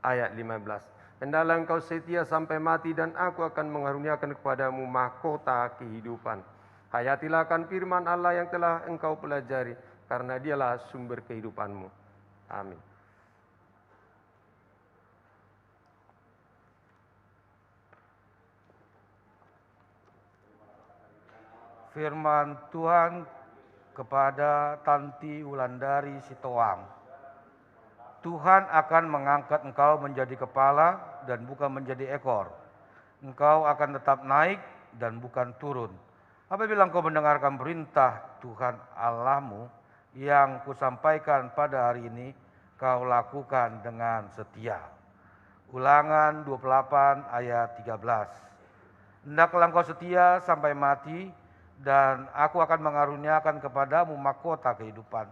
ayat 15. Hendaklah engkau setia sampai mati dan aku akan mengaruniakan kepadamu mahkota kehidupan. Hayatilah akan firman Allah yang telah engkau pelajari, karena dialah sumber kehidupanmu. Amin. Firman Tuhan kepada Tanti Wulandari Sitoang. Tuhan akan mengangkat engkau menjadi kepala dan bukan menjadi ekor. Engkau akan tetap naik dan bukan turun. Apabila engkau mendengarkan perintah Tuhan Allahmu yang kusampaikan pada hari ini, kau lakukan dengan setia. Ulangan 28 ayat 13. Hendaklah engkau setia sampai mati dan aku akan mengaruniakan kepadamu mahkota kehidupan.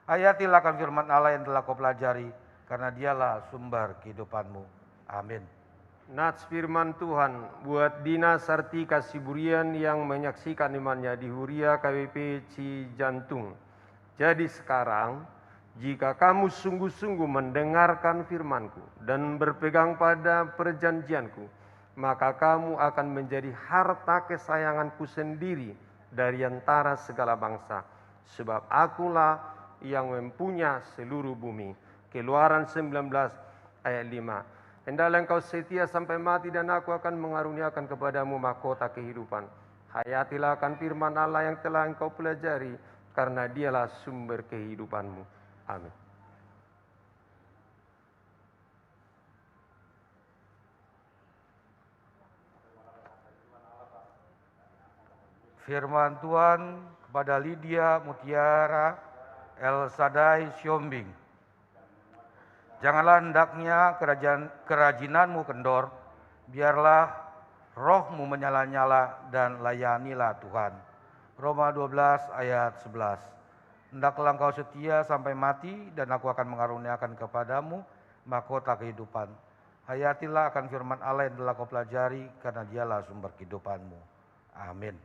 Hayatilah akan firman Allah yang telah kau pelajari, karena dialah sumber kehidupanmu. Amin. Nats firman Tuhan buat Dina Sartika Siburian yang menyaksikan imannya di Huria KWP Cijantung. Jadi sekarang, jika kamu sungguh-sungguh mendengarkan firmanku dan berpegang pada perjanjianku, maka kamu akan menjadi harta kesayanganku sendiri dari antara segala bangsa. Sebab akulah yang mempunyai seluruh bumi. Keluaran 19 ayat 5. Hendaklah engkau setia sampai mati dan aku akan mengaruniakan kepadamu mahkota kehidupan. Hayatilah akan firman Allah yang telah engkau pelajari, karena dialah sumber kehidupanmu. Amin. Firman Tuhan kepada Lydia Mutiara El Sadai Siombing. Janganlah hendaknya kerajinanmu kendor, biarlah rohmu menyala-nyala dan layanilah Tuhan. Roma 12 ayat 11. Hendaklah engkau setia sampai mati dan aku akan mengaruniakan kepadamu mahkota kehidupan. Hayatilah akan firman Allah yang telah kau pelajari, karena dialah sumber kehidupanmu. Amin.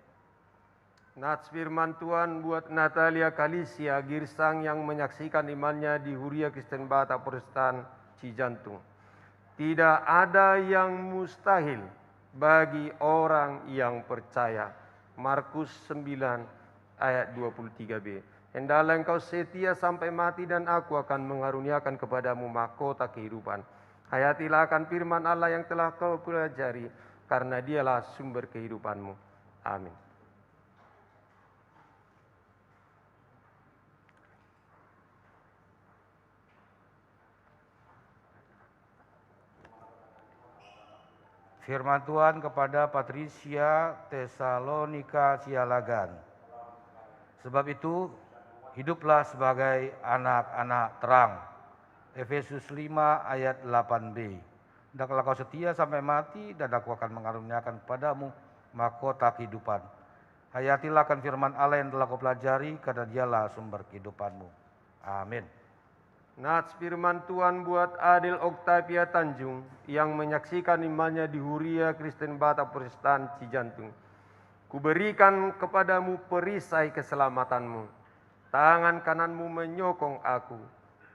Nats firman Tuhan buat Natalia Kalisia Girsang yang menyaksikan imannya di Huria Kristen Batak Protestan Cijantung. Tidak ada yang mustahil bagi orang yang percaya. Markus 9 ayat 23b. Hendaklah engkau setia sampai mati dan aku akan mengaruniakan kepadamu mahkota kehidupan. Hayatilah akan firman Allah yang telah kau pelajari, karena dialah sumber kehidupanmu. Amin. Firman Tuhan kepada Patricia Tesalonika Sialagan. Sebab itu, hiduplah sebagai anak-anak terang. Efesus 5 ayat 8b. Hendaklah kau setia sampai mati dan aku akan mengaruniakan kepadamu mahkota kehidupan. Hayatilah akan firman Allah yang telah kau pelajari, karena dialah sumber kehidupanmu. Amin. Nats firman Tuhan buat Adil Oktavia Tanjung yang menyaksikan imannya di Huria Kristen Batak Protestan Cijantung. Kuberikan kepadamu perisai keselamatanmu. Tangan kananmu menyokong aku.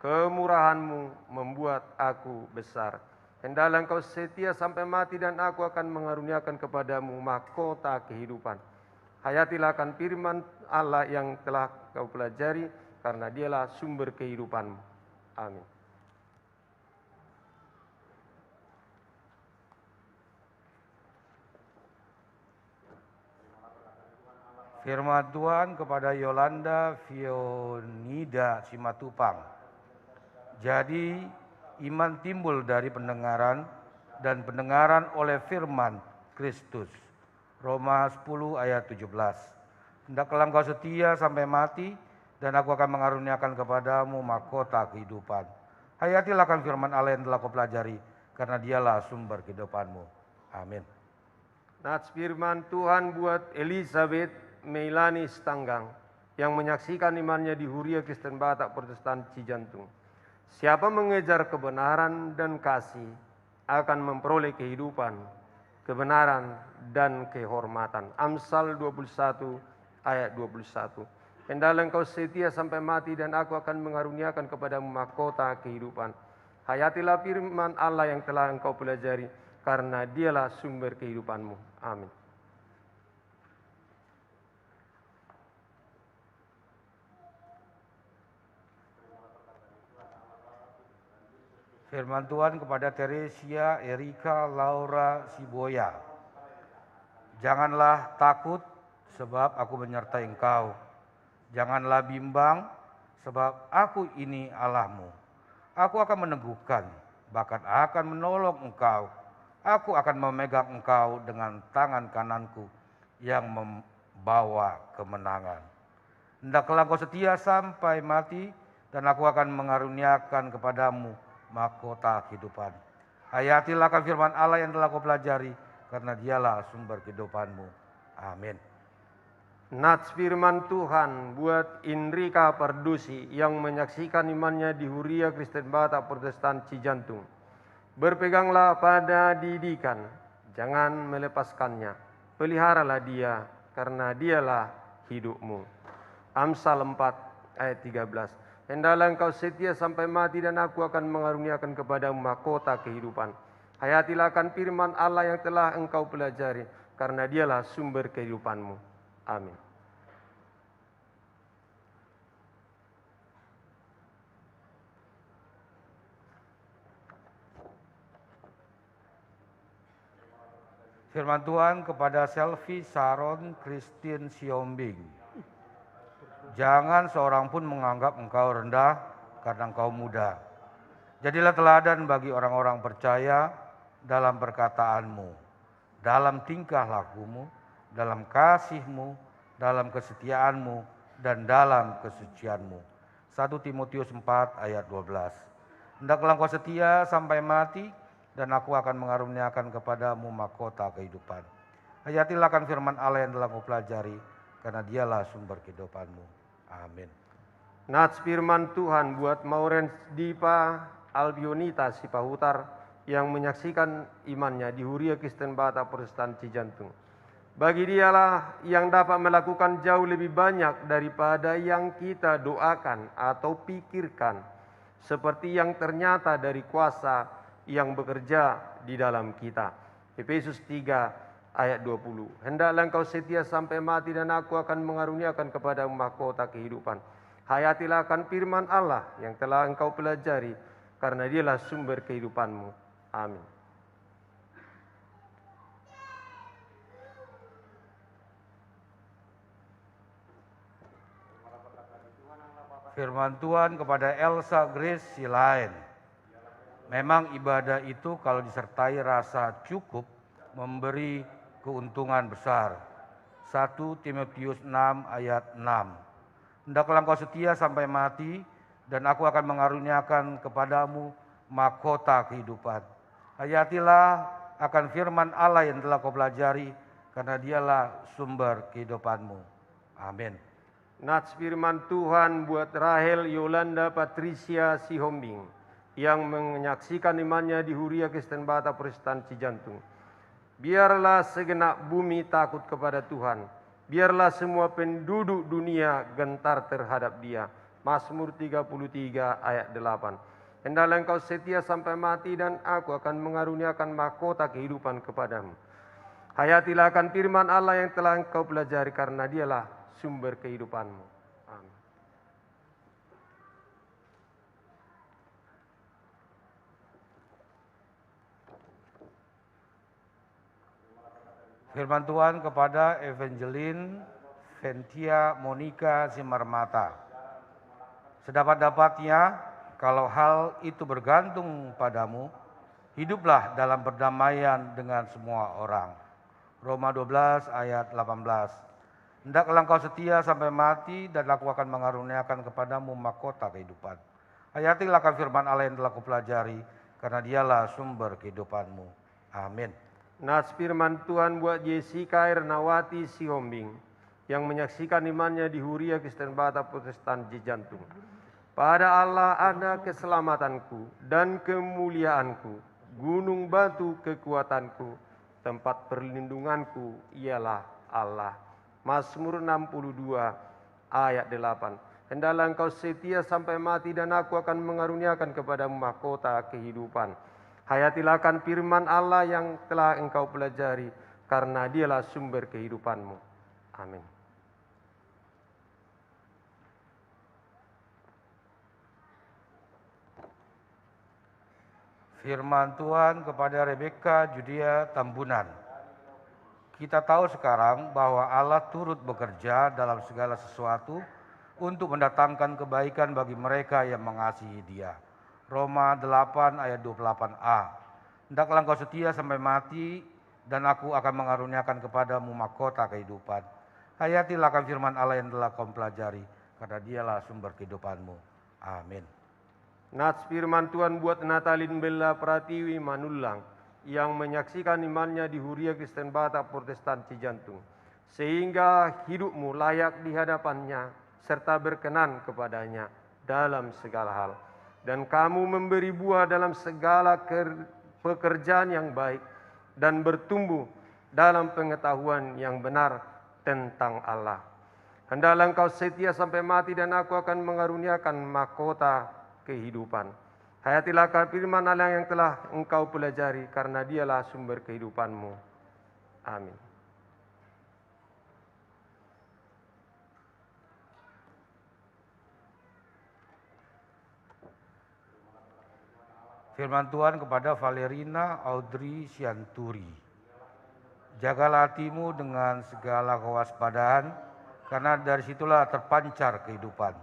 Kemurahanmu membuat aku besar. Hendaklah engkau setia sampai mati dan aku akan mengaruniakan kepadamu mahkota kehidupan. Hayatilah akan firman Allah yang telah kau pelajari, karena dialah sumber kehidupanmu. Amin. Firman Tuhan kepada Yolanda Fionida Simatupang. Jadi iman timbul dari pendengaran, dan pendengaran oleh firman Kristus. Roma 10 ayat 17. Hendaklah engkau setia sampai mati, dan aku akan mengaruniakan kepadamu mahkota kehidupan. Hayatilah akan firman Allah yang telah kau pelajari, karena dialah sumber kehidupanmu. Amin. Nats firman Tuhan buat Elizabeth Meilani Stanggang yang menyaksikan imannya di Huria Kristen Batak Protestan Cijantung. Siapa mengejar kebenaran dan kasih akan memperoleh kehidupan, kebenaran dan kehormatan. Amsal 21 ayat 21. Hendaklah engkau setia sampai mati dan aku akan mengaruniakan kepadamu mahkota kehidupan. Hayatilah firman Allah yang telah engkau pelajari, karena dialah sumber kehidupanmu. Amin. Firman Tuhan kepada Teresia Erika Laura Siboya. Janganlah takut, sebab aku menyertai engkau. Janganlah bimbang, sebab aku ini Allahmu. Aku akan meneguhkan, bahkan akan menolong engkau. Aku akan memegang engkau dengan tangan kananku yang membawa kemenangan. Hendaklah engkau setia sampai mati, dan aku akan mengaruniakan kepadamu mahkota kehidupan. Hayatilah akan firman Allah yang telah kau pelajari, karena dialah sumber kehidupanmu. Amin. Nats firman Tuhan buat Indrika Pardusi yang menyaksikan imannya di Huria Kristen Batak Protestan Cijantung. Berpeganglah pada didikan, jangan melepaskannya. Peliharalah dia, karena dialah hidupmu. Amsal 4 ayat 13. Hendaklah engkau setia sampai mati dan aku akan mengaruniakan kepadamu mahkota kehidupan. Hayatilah akan firman Allah yang telah engkau pelajari, karena dialah sumber kehidupanmu. Amin. Firman Tuhan kepada Selvi Sharon Christine Siombing. Jangan seorang pun menganggap engkau rendah karena engkau muda. Jadilah teladan bagi orang-orang percaya dalam perkataanmu, dalam tingkah lakumu, dalam kasihmu, dalam kesetiaanmu, dan dalam kesucianmu. 1 Timotius 4 ayat 12. Hendaklah engkau setia sampai mati, dan aku akan mengaruniakan kepadamu mahkota kehidupan. Hayatilah akan firman Allah yang telah kau pelajari, karena dialah sumber kehidupanmu. Amin. Nats firman Tuhan buat Maurens Dipa Albionita Sipahutar yang menyaksikan imannya di Huria Kristen Batak Protestan Cijantung. Bagi dialah yang dapat melakukan jauh lebih banyak daripada yang kita doakan atau pikirkan, seperti yang ternyata dari kuasa yang bekerja di dalam kita. Efesus 3 ayat 20. Hendaklah engkau setia sampai mati dan aku akan mengaruniakan kepadamu mahkota kehidupan. Hayatilah akan firman Allah yang telah engkau pelajari, karena dialah sumber kehidupanmu. Amin. Firman Tuhan kepada Elsa Grace Silain. Memang ibadah itu kalau disertai rasa cukup memberi keuntungan besar. 1 Timotius 6 ayat 6. Hendaklah engkau setia sampai mati, dan aku akan mengaruniakan kepadamu mahkota kehidupan. Hayatilah akan firman Allah yang telah kau pelajari, karena dialah sumber kehidupanmu. Amin. Nats firman Tuhan buat Rahel Yolanda Patricia Sihombing yang menyaksikan imannya di Huria Kristen Bata Protestan Cijantung. Biarlah segenap bumi takut kepada Tuhan. Biarlah semua penduduk dunia gentar terhadap Dia. Mazmur 33 ayat 8. Hendaklah engkau setia sampai mati, dan aku akan mengaruniakan mahkota kehidupan kepadamu. Hayatilah akan firman Allah yang telah engkau pelajari, karena dialah sumber kehidupanmu. Amin. Firman Tuhan kepada Evangeline Ventia Monica Simarmata. Sedapat-dapatnya, kalau hal itu bergantung padamu, hiduplah dalam perdamaian dengan semua orang. Roma 12 ayat 18. Hendaklah engkau setia sampai mati, dan aku akan mengaruniakan kepadamu mahkota kehidupan. Hayatilah akan firman Allah yang telah kupelajari, karena dialah sumber kehidupanmu. Amin. Nats firman Tuhan buat Jessica Ernawati Sihombing yang menyaksikan imannya di Huria Kristen Bata Protestan Cijantung. Pada Allah ada keselamatanku dan kemuliaanku, gunung batu kekuatanku, tempat perlindunganku ialah Allah. Mazmur 62 ayat 8. Hendaklah engkau setia sampai mati, dan aku akan mengaruniakan kepadamu mahkota kehidupan. Hayatilah akan firman Allah yang telah engkau pelajari, karena dialah sumber kehidupanmu. Amin. Firman Tuhan kepada Rebeka Judia Tambunan. Kita tahu sekarang bahwa Allah turut bekerja dalam segala sesuatu untuk mendatangkan kebaikan bagi mereka yang mengasihi Dia. Roma 8 ayat 28a. Hendaklah engkau setia sampai mati, dan aku akan mengaruniakan kepadamu mahkota kehidupan. Hayatilah akan firman Allah yang telah kau pelajari, karena dialah sumber kehidupanmu. Amin. Nats firman Tuhan buat Natalin Bella Pratiwi Manulang yang menyaksikan imannya di Huria Kristen Bata Protestan Cijantung, sehingga hidupmu layak di hadapannya serta berkenan kepadanya dalam segala hal. Dan kamu memberi buah dalam segala pekerjaan yang baik, dan bertumbuh dalam pengetahuan yang benar tentang Allah. Hendaklah engkau setia sampai mati, dan aku akan mengaruniakan mahkota kehidupan. Hayatilah firman Allah yang telah engkau pelajari, karena dialah sumber kehidupanmu. Amin. Firman Tuhan kepada Valerina Audrey Sianturi. Jagalah hatimu dengan segala kewaspadaan, karena dari situlah terpancar kehidupan.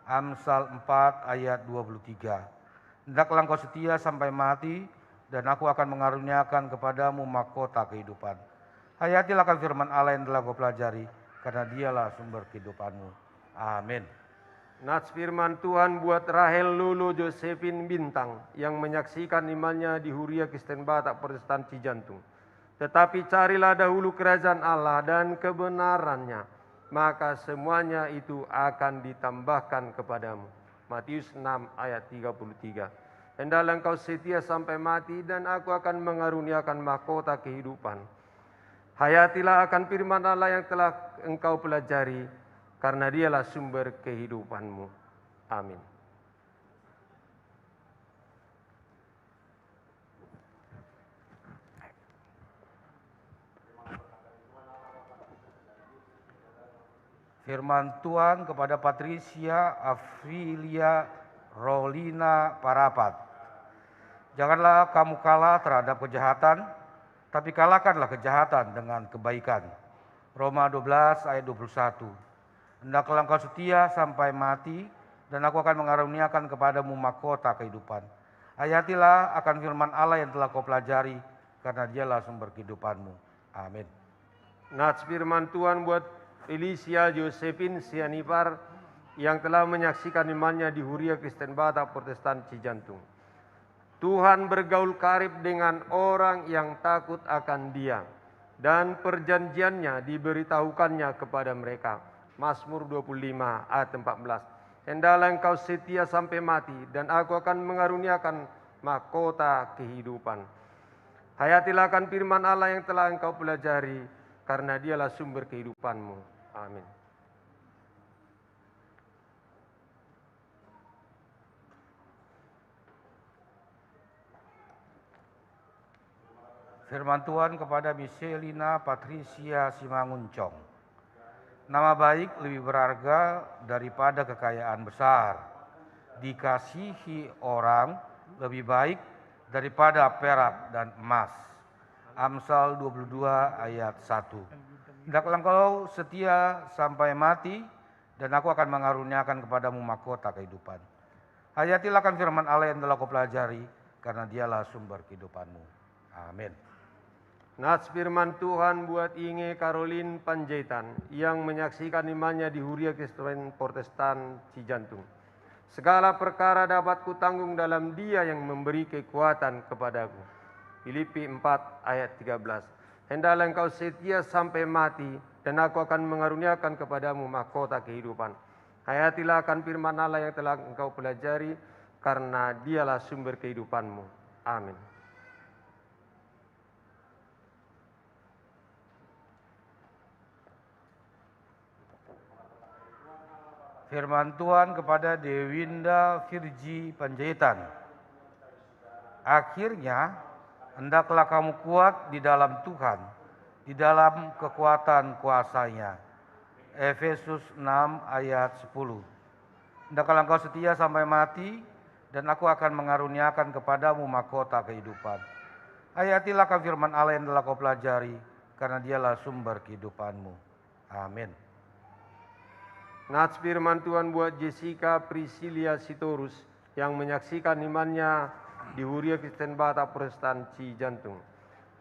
Amsal 4 ayat 23. Hendaklah engkau setia sampai mati, dan aku akan mengaruniakan kepadamu mahkota kehidupan. Hayatilah akan firman Allah yang telah kau pelajari, karena dialah sumber kehidupanmu. Amin. Nats firman Tuhan buat Rahel Lulu Josephine Bintang yang menyaksikan imannya di Huria Kristen Bata Protestan Cijantung. Tetapi carilah dahulu kerajaan Allah dan kebenarannya, maka semuanya itu akan ditambahkan kepadamu. Matius 6 ayat 33. Hendaklah engkau setia sampai mati, dan aku akan mengaruniakan mahkota kehidupan. Hayatilah akan firman Allah yang telah engkau pelajari, karena dialah sumber kehidupanmu. Amin. Firman Tuhan kepada Patricia Afrilia Rolina Parapat. Janganlah kamu kalah terhadap kejahatan, tapi kalahkanlah kejahatan dengan kebaikan. Roma 12 ayat 21. Hendaklah engkau setia sampai mati, dan aku akan mengaruniakan kepadamu mahkota kehidupan. Hayatilah akan firman Allah yang telah kau pelajari, karena dialah sumber kehidupanmu. Amin. Nats firman Tuhan buat Felicia Josephine Sianipar yang telah menyaksikan imannya di Huria Kristen Batak Protestan Cijantung. Tuhan bergaul karib dengan orang yang takut akan Dia, dan perjanjiannya diberitahukannya kepada mereka. Mazmur 25 ayat 14. Hendaklah engkau setia sampai mati, dan aku akan mengaruniakan mahkota kehidupan. Hayatilah akan firman Allah yang telah engkau pelajari, karena dialah sumber kehidupanmu. Amin. Firman Tuhan kepada Michelina Patricia Simanguncong. Nama baik lebih berharga daripada kekayaan besar. Dikasihi orang lebih baik daripada perak dan emas. Amsal 22 ayat 1. Hendaklah engkau setia sampai mati, dan aku akan mengaruniakan kepadamu mahkota kehidupan. Hayatilah akan firman Allah yang telah kau pelajari, karena dialah sumber kehidupanmu. Amin. Nats firman Tuhan buat Inge Caroline Panjaitan yang menyaksikan imannya di Huria Kristen Protestan Cijantung. Segala perkara dapat kutanggung dalam Dia yang memberi kekuatan kepadaku. Filipi 4 ayat 13. Hendaklah engkau setia sampai mati, dan aku akan mengaruniakan kepadamu mahkota kehidupan. Hayatilah akan firman Allah yang telah engkau pelajari, karena dialah sumber kehidupanmu. Amin. Firman Tuhan kepada Dewinda Virgi Panjaitan. Akhirnya, hendaklah kamu kuat di dalam Tuhan, di dalam kekuatan kuasa-Nya. Efesus 6 ayat 10. Hendaklah engkau setia sampai mati, dan aku akan mengaruniakan kepadamu mahkota kehidupan. Hayatilah akan firman Allah yang telah kau pelajari, karena dialah sumber kehidupanmu. Amin. Nats firman Tuhan buat Jessica Priscilia Sitorus yang menyaksikan imannya di Huria Kristen Batak Protestan Cijantung.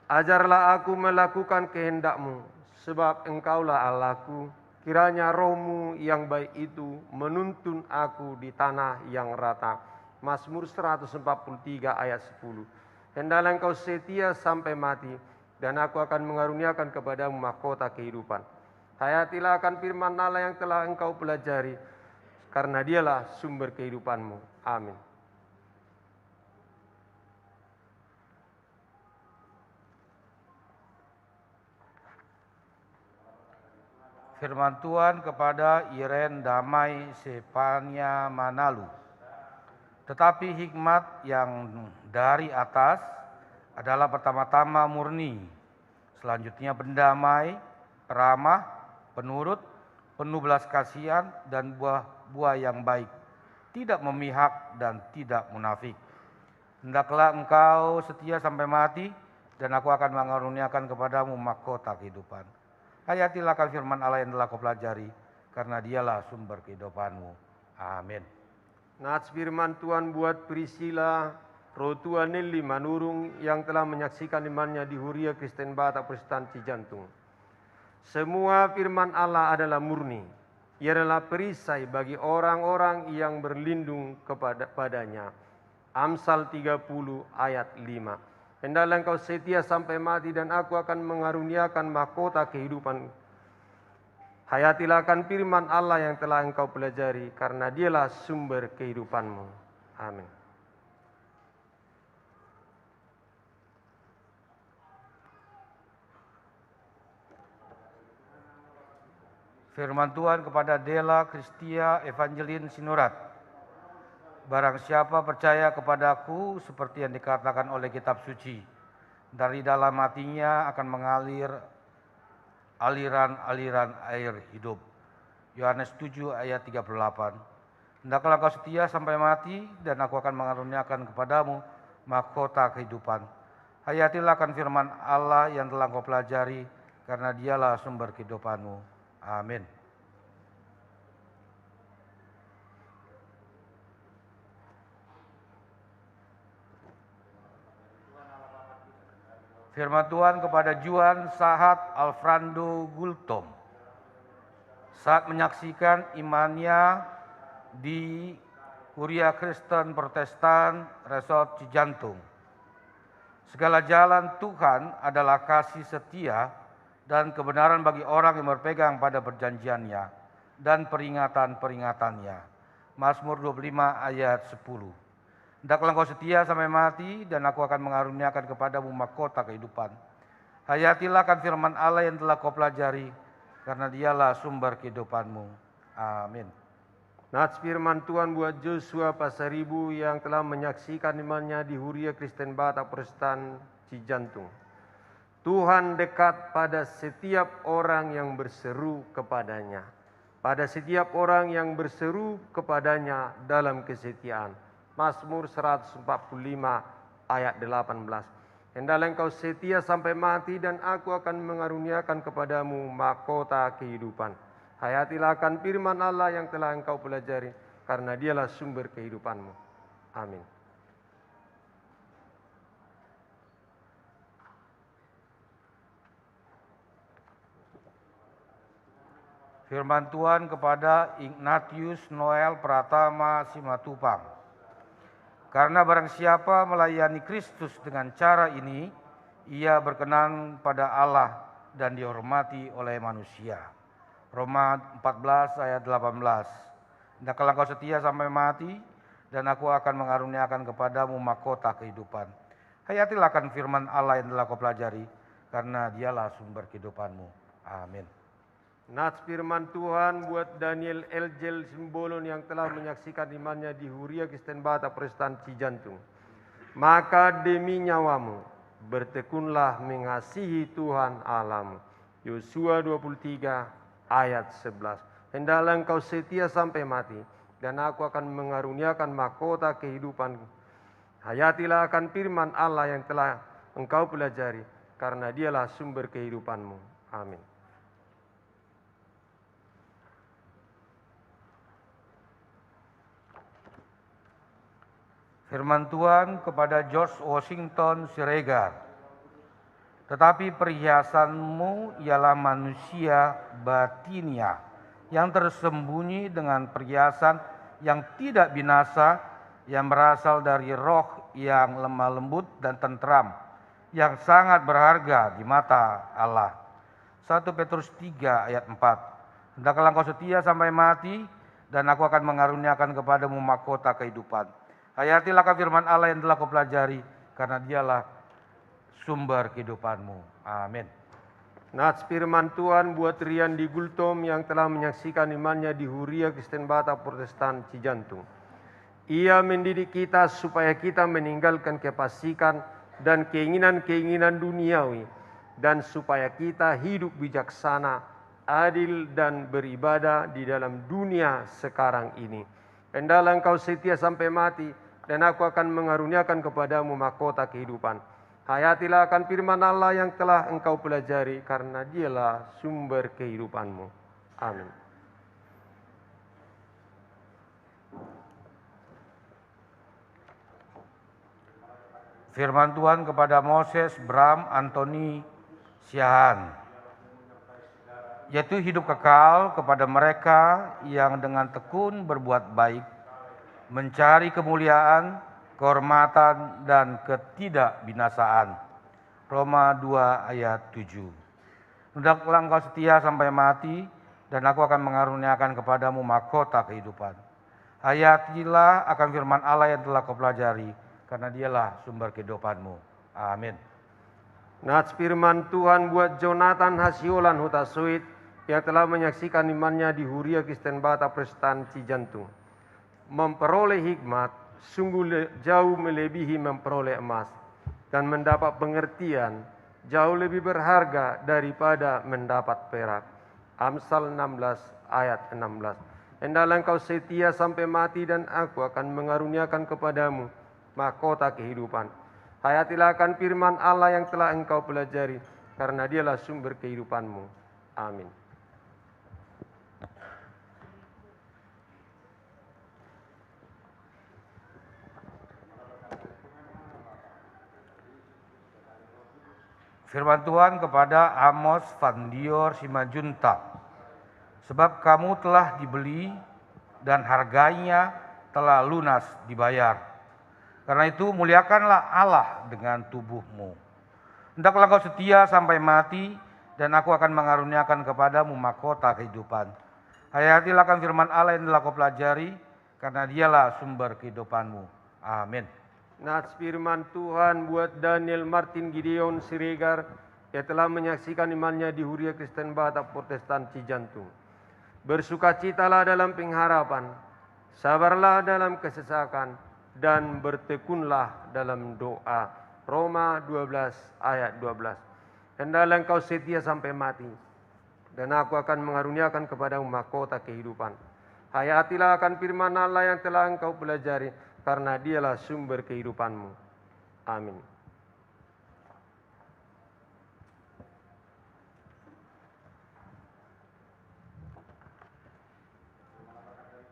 Ajarlah aku melakukan kehendak-Mu, sebab Engkaulah Allahku. Kiranya roh-Mu yang baik itu menuntun aku di tanah yang rata. Mazmur 143 ayat 10. Hendaklah engkau setia sampai mati, dan aku akan mengaruniakan kepadamu mahkota kehidupan. Hayatilah akan firman Allah yang telah engkau pelajari, karena dialah sumber kehidupanmu. Amin. Firman Tuhan kepada Iren Damai Sepania Manalu. Tetapi hikmat yang dari atas adalah pertama-tama murni, selanjutnya pendamai, ramah, penurut, penuh belas kasihan, dan buah-buah yang baik, tidak memihak dan tidak munafik. Hendaklah engkau setia sampai mati, dan aku akan mengaruniakan kepadamu mahkota kehidupan. Hayatilah akan firman Allah yang telah kau pelajari, karena dialah sumber kehidupanmu. Amin. Nats firman Tuhan buat Priscilla Rotua Nelly Manurung yang telah menyaksikan imannya di Huria Kristen Batak Protestan Cijantung. Semua firman Allah adalah murni. Ia adalah perisai bagi orang-orang yang berlindung kepadanya. Amsal 30 ayat 5. Hendaklah engkau setia sampai mati, dan aku akan mengaruniakan mahkota kehidupan. Hayatilah akan firman Allah yang telah engkau pelajari, karena dialah sumber kehidupanmu. Amin. Firman Tuhan kepada Dela Kristia Evangelin Sinurat. Barang siapa percaya kepadaku, seperti yang dikatakan oleh kitab suci, dari dalam hatinya akan mengalir aliran-aliran air hidup. Yohanes 7 ayat 38. Hendaklah engkau setia sampai mati, dan aku akan mengaruniakan kepadamu mahkota kehidupan. Hayatilah akan firman Allah yang telah engkau pelajari, karena dialah sumber kehidupanmu. Amin. Firman Tuhan kepada Juan Sahat Alfrando Gultom. Saat menyaksikan imannya di Kuria Kristen Protestan Resort Cijantung. Segala jalan Tuhan adalah kasih setia dan kebenaran bagi orang yang berpegang pada perjanjiannya dan peringatan-peringatannya. Mazmur 25 ayat 10. Hendaklah engkau setia sampai mati, dan aku akan mengaruniakan kepadamu mahkota kehidupan. Hayatilah akan firman Allah yang telah kau pelajari, karena dialah sumber kehidupanmu. Amin. Nats firman Tuhan buat Joshua Pasaribu yang telah menyaksikan imannya di Huria Kristen Batak Protestan Cijantung. Tuhan dekat pada setiap orang yang berseru kepadanya. Pada setiap orang yang berseru kepadanya dalam kesetiaan. Mazmur 145 ayat 18. Hendaklah engkau setia sampai mati, dan aku akan mengaruniakan kepadamu mahkota kehidupan. Hayatilah akan firman Allah yang telah engkau pelajari, karena dialah sumber kehidupanmu. Amin. Firman Tuhan kepada Ignatius Noel Pratama Simatupang. Karena barang siapa melayani Kristus dengan cara ini, ia berkenan pada Allah dan dihormati oleh manusia. Roma 14 ayat 18. Hendaklah engkau setia sampai mati, dan aku akan mengaruniakan kepadamu mahkota kehidupan. Hayatilah akan firman Allah yang telah kau pelajari, karena dialah sumber kehidupanmu. Amin. Nats firman Tuhan buat Daniel Eljel Simbolon yang telah menyaksikan imannya di Huria Kristen Batak Protestan Cijantung. Maka demi nyawamu, bertekunlah mengasihi Tuhan Allahmu. Yosua 23 ayat 11. Hendaklah engkau setia sampai mati, dan aku akan mengaruniakan mahkota kehidupan. Hayatilah akan firman Allah yang telah engkau pelajari, karena dialah sumber kehidupanmu. Amin. Firman Tuhan kepada George Washington Siregar. Tetapi perhiasanmu ialah manusia batinia yang tersembunyi dengan perhiasan yang tidak binasa, yang berasal dari roh yang lemah lembut dan tentram, yang sangat berharga di mata Allah. 1 Petrus 3 ayat 4. Hendaklah engkau setia sampai mati, dan aku akan mengaruniakan kepadamu mahkota kehidupan. Hayatilah firman Allah yang telah kau pelajari, karena dialah sumber kehidupanmu. Amin. Nats firman Tuhan buat Rian di Gultom yang telah menyaksikan imannya di Huria Kristen Batak Protestan Cijantung. Ia mendidik kita supaya kita meninggalkan kefasikan dan keinginan-keinginan duniawi, dan supaya kita hidup bijaksana, adil, dan beribadah di dalam dunia sekarang ini. Hendaklah engkau setia sampai mati, dan aku akan mengaruniakan kepadamu mahkota kehidupan. Hayatilah akan firman Allah yang telah engkau pelajari, karena dialah sumber kehidupanmu. Amin. Firman Tuhan kepada Moses Bram Antoni Siahan. Yaitu hidup kekal kepada mereka yang dengan tekun berbuat baik, mencari kemuliaan, kehormatan, dan ketidakbinasaan. Roma 2 ayat 7. Hendaklah engkau setia sampai mati, dan aku akan mengaruniakan kepadamu mahkota kehidupan. Hayatilah akan firman Allah yang telah kau pelajari, karena dialah sumber kehidupanmu. Amin. Nats firman Tuhan buat Jonathan Hasiolan Hutasuit yang telah menyaksikan imannya di Huria Kristen Batak Protestan Cijantung. Memperoleh hikmat sungguh jauh melebihi memperoleh emas, dan mendapat pengertian jauh lebih berharga daripada mendapat perak. Amsal 16 ayat 16. Hendaklah engkau setia sampai mati dan aku akan mengaruniakan kepadamu mahkota kehidupan. Hayatilah akan firman Allah yang telah engkau pelajari, karena dialah sumber kehidupanmu. Amin. Firman Tuhan kepada Amos van Dior Simajuntak. Sebab kamu telah dibeli dan harganya telah lunas dibayar. Karena itu muliakanlah Allah dengan tubuhmu. Hendaklah kau setia sampai mati dan aku akan mengaruniakan kepadamu mahkota kehidupan. Hayatilah akan firman Allah yang telah kau pelajari, karena dialah sumber kehidupanmu. Amin. Nats firman Tuhan buat Daniel Martin Gideon Siregar yang telah menyaksikan imannya di Huria Kristen Batak Protestan Cijantung. Bersukacitalah dalam pengharapan, sabarlah dalam kesesakan, dan bertekunlah dalam doa. Roma 12 ayat 12. Hendaklah engkau setia sampai mati, dan aku akan mengaruniakan kepadamu mahkota kehidupan. Hayatilah akan firman Allah yang telah engkau pelajari, karena dialah sumber kehidupanmu. Amin.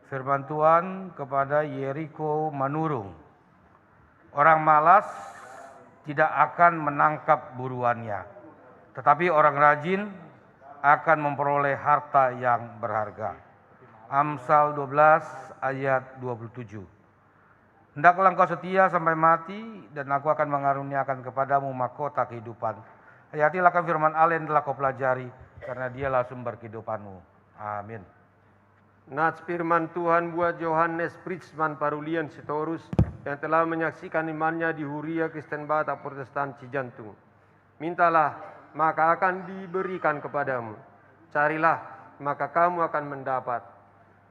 Firman Tuhan kepada Yeriko Manurung. Orang malas tidak akan menangkap buruannya, tetapi orang rajin akan memperoleh harta yang berharga. Amsal 12 ayat 27. Hendaklah engkau setia sampai mati dan aku akan mengaruniakan kepadamu mahkota kehidupan. Hayatilah akan firman Allah yang telah kau pelajari, karena dialah sumber kehidupanmu. Amin. Nats firman Tuhan buat Johannes Pritzman Parulian Sitorus yang telah menyaksikan imannya di Huria Kristen Batak Protestan Cijantung. Mintalah, maka akan diberikan kepadamu. Carilah, maka kamu akan mendapat.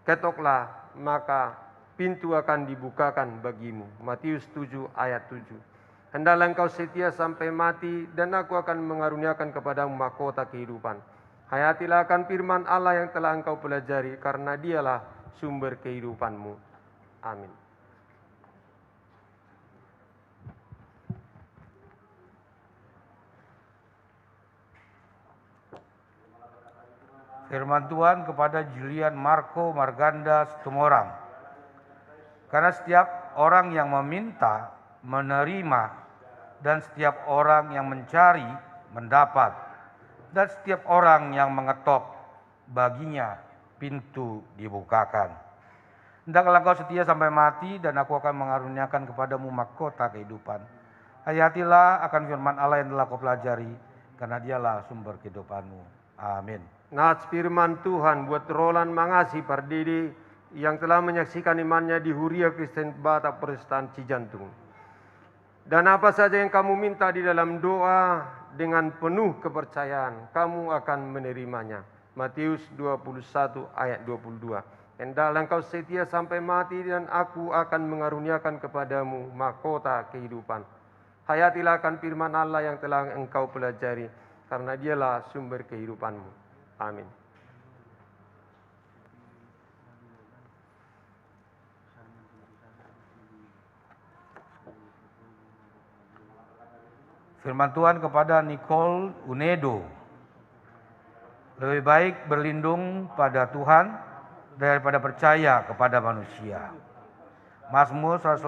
Ketoklah, maka pintu akan dibukakan bagimu. Matius 7 ayat 7. Hendaklah engkau setia sampai mati dan aku akan mengaruniakan kepadamu mahkota kehidupan. Hayatilah akan firman Allah yang telah engkau pelajari, karena dialah sumber kehidupanmu. Amin. Firman Tuhan kepada Julian Marco Marganda Situmorang. Karena setiap orang yang meminta, menerima, dan setiap orang yang mencari, mendapat. Dan setiap orang yang mengetok, baginya pintu dibukakan. Hendaklah engkau setia sampai mati dan aku akan mengaruniakan kepadamu mahkota kehidupan. Hayatilah akan firman Allah yang telah kau pelajari, karena dialah sumber kehidupanmu. Amin. Nats firman Tuhan buat Roland Mangasi Pardede yang telah menyaksikan imannya di Huria Kristen Batak Protestan Cijantung. Dan apa saja yang kamu minta di dalam doa dengan penuh kepercayaan, kamu akan menerimanya. Matius 21 ayat 22. Hendaklah engkau setia sampai mati dan aku akan mengaruniakan kepadamu mahkota kehidupan. Hayatilah akan firman Allah yang telah engkau pelajari, karena dialah sumber kehidupanmu. Amin. Firman Tuhan kepada Nicole Unedo. Lebih baik berlindung pada Tuhan daripada percaya kepada manusia. Mazmur 118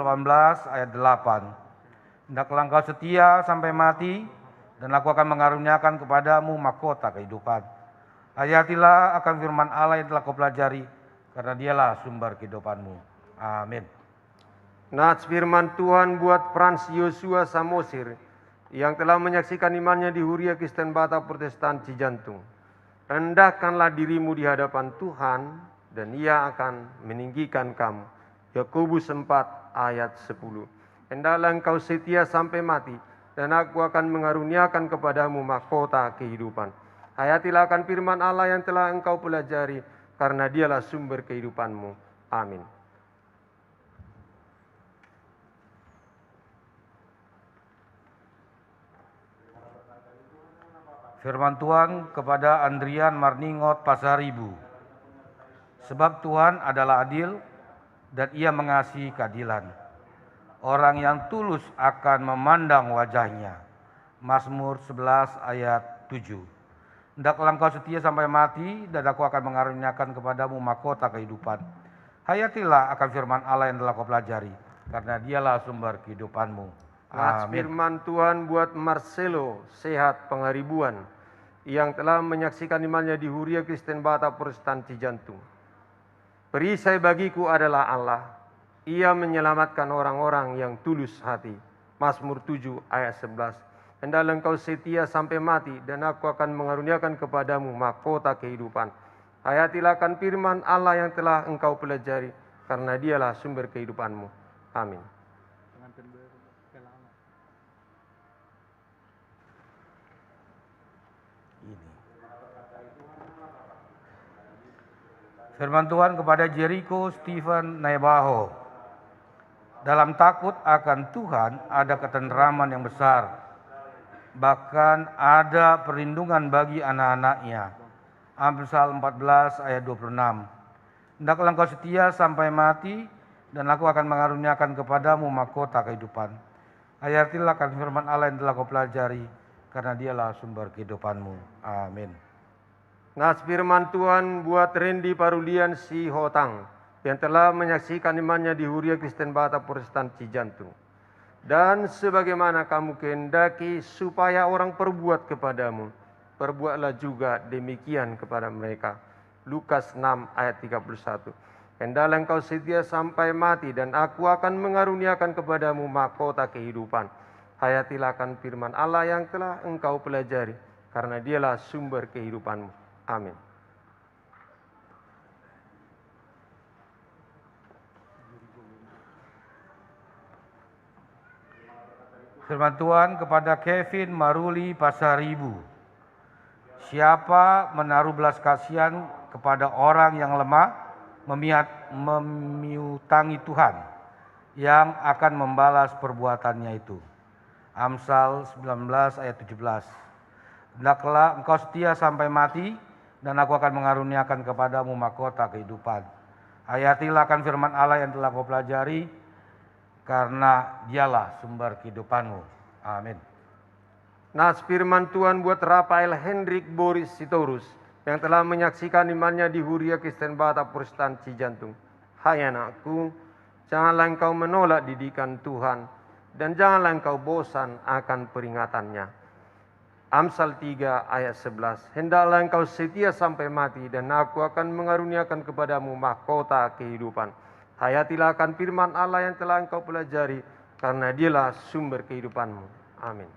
ayat 8. Hendaklah engkau setia sampai mati dan aku akan mengaruniakan kepadamu mahkota kehidupan. Hayatilah akan firman Allah yang telah kau pelajari, karena dialah sumber kehidupanmu. Amin. Nats firman Tuhan buat Frans Yosua Samosir yang telah menyaksikan imannya di Huria Kristen Batak Protestan Cijantung. Rendahkanlah dirimu di hadapan Tuhan dan Ia akan meninggikan kamu. Yakobus 4 ayat 10. Hendaklah engkau setia sampai mati dan aku akan mengaruniakan kepadamu mahkota kehidupan. Hayatilah akan firman Allah yang telah engkau pelajari, karena dialah sumber kehidupanmu. Amin. Firman Tuhan kepada Andrian Marningot Pasaribu. Sebab Tuhan adalah adil dan ia mengasihi keadilan. Orang yang tulus akan memandang wajahnya. Mazmur 11 ayat 7. Hendaklah engkau setia sampai mati dan aku akan mengaruniakan kepadamu mahkota kehidupan. Hayatilah akan firman Allah yang telah kau pelajari, karena dialah sumber kehidupanmu. Nats Amin. firman Tuhan buat Marcelo Sehat Pangaribuan yang telah menyaksikan imannya di Huria Kristen Batak Protestan Cijantung. Perisai bagiku adalah Allah. Ia menyelamatkan orang-orang yang tulus hati. Mazmur 7 ayat 11. Hendaklah engkau setia sampai mati dan aku akan mengaruniakan kepadamu mahkota kehidupan. Hayatilah akan firman Allah yang telah engkau pelajari, karena dialah sumber kehidupanmu. Amin. Firman Tuhan kepada Jericho Stephen Naibaho. Dalam takut akan Tuhan ada ketenteraman yang besar. Bahkan ada perlindungan bagi anak-anaknya. Amsal 14 ayat 26. Hendaklah engkau setia sampai mati dan aku akan mengaruniakan kepadamu mahkota kehidupan. Hayatilah akan firman Allah yang telah kau pelajari, karena dialah sumber kehidupanmu. Amin. Nats firman Tuhan buat Randy Parulian Si Hotang yang telah menyaksikan imannya di Huria Kristen Batak Protestan Cijantung. Dan sebagaimana kamu kehendaki supaya orang perbuat kepadamu, perbuatlah juga demikian kepada mereka. Lukas 6 ayat 31. Hendaklah engkau setia sampai mati dan aku akan mengaruniakan kepadamu mahkota kehidupan. Hayatilah akan firman Allah yang telah engkau pelajari, karena dialah sumber kehidupanmu. Amin. Firman Tuhan kepada Kevin Maruli Pasaribu. Siapa menaruh belas kasihan kepada orang yang lemah, memiutangi Tuhan yang akan membalas perbuatannya itu. Amsal 19 ayat 17. Hendaklah engkau setia sampai mati dan aku akan mengaruniakan kepadamu mahkota kehidupan. Hayatilah akan firman Allah yang telah kau pelajari, karena dialah sumber kehidupanmu. Amin. Nats firman Tuhan buat Rafael Hendrik Boris Sitorus yang telah menyaksikan imannya di Huria Kristen Batak Protestan Cijantung. Hai anakku, janganlah engkau menolak didikan Tuhan dan janganlah engkau bosan akan peringatannya. Amsal 3 ayat 11. Hendaklah engkau setia sampai mati dan aku akan mengaruniakan kepadamu mahkota kehidupan. Hayatilah akan firman Allah yang telah engkau pelajari, karena dialah sumber kehidupanmu. Amin.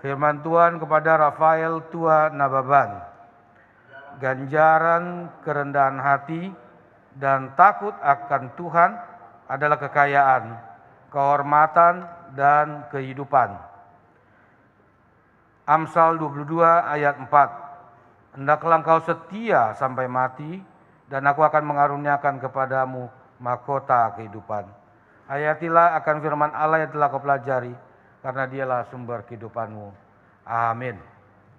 Firman Tuhan kepada Rafael Tua Nababan. Ganjaran kerendahan hati dan takut akan Tuhan adalah kekayaan, kehormatan, dan kehidupan. Amsal 22 ayat 4. Hendaklah engkau setia sampai mati dan aku akan mengaruniakan kepadamu mahkota kehidupan. Hayatilah akan firman Allah yang telah kau pelajari, karena dialah sumber kehidupanmu. Amin.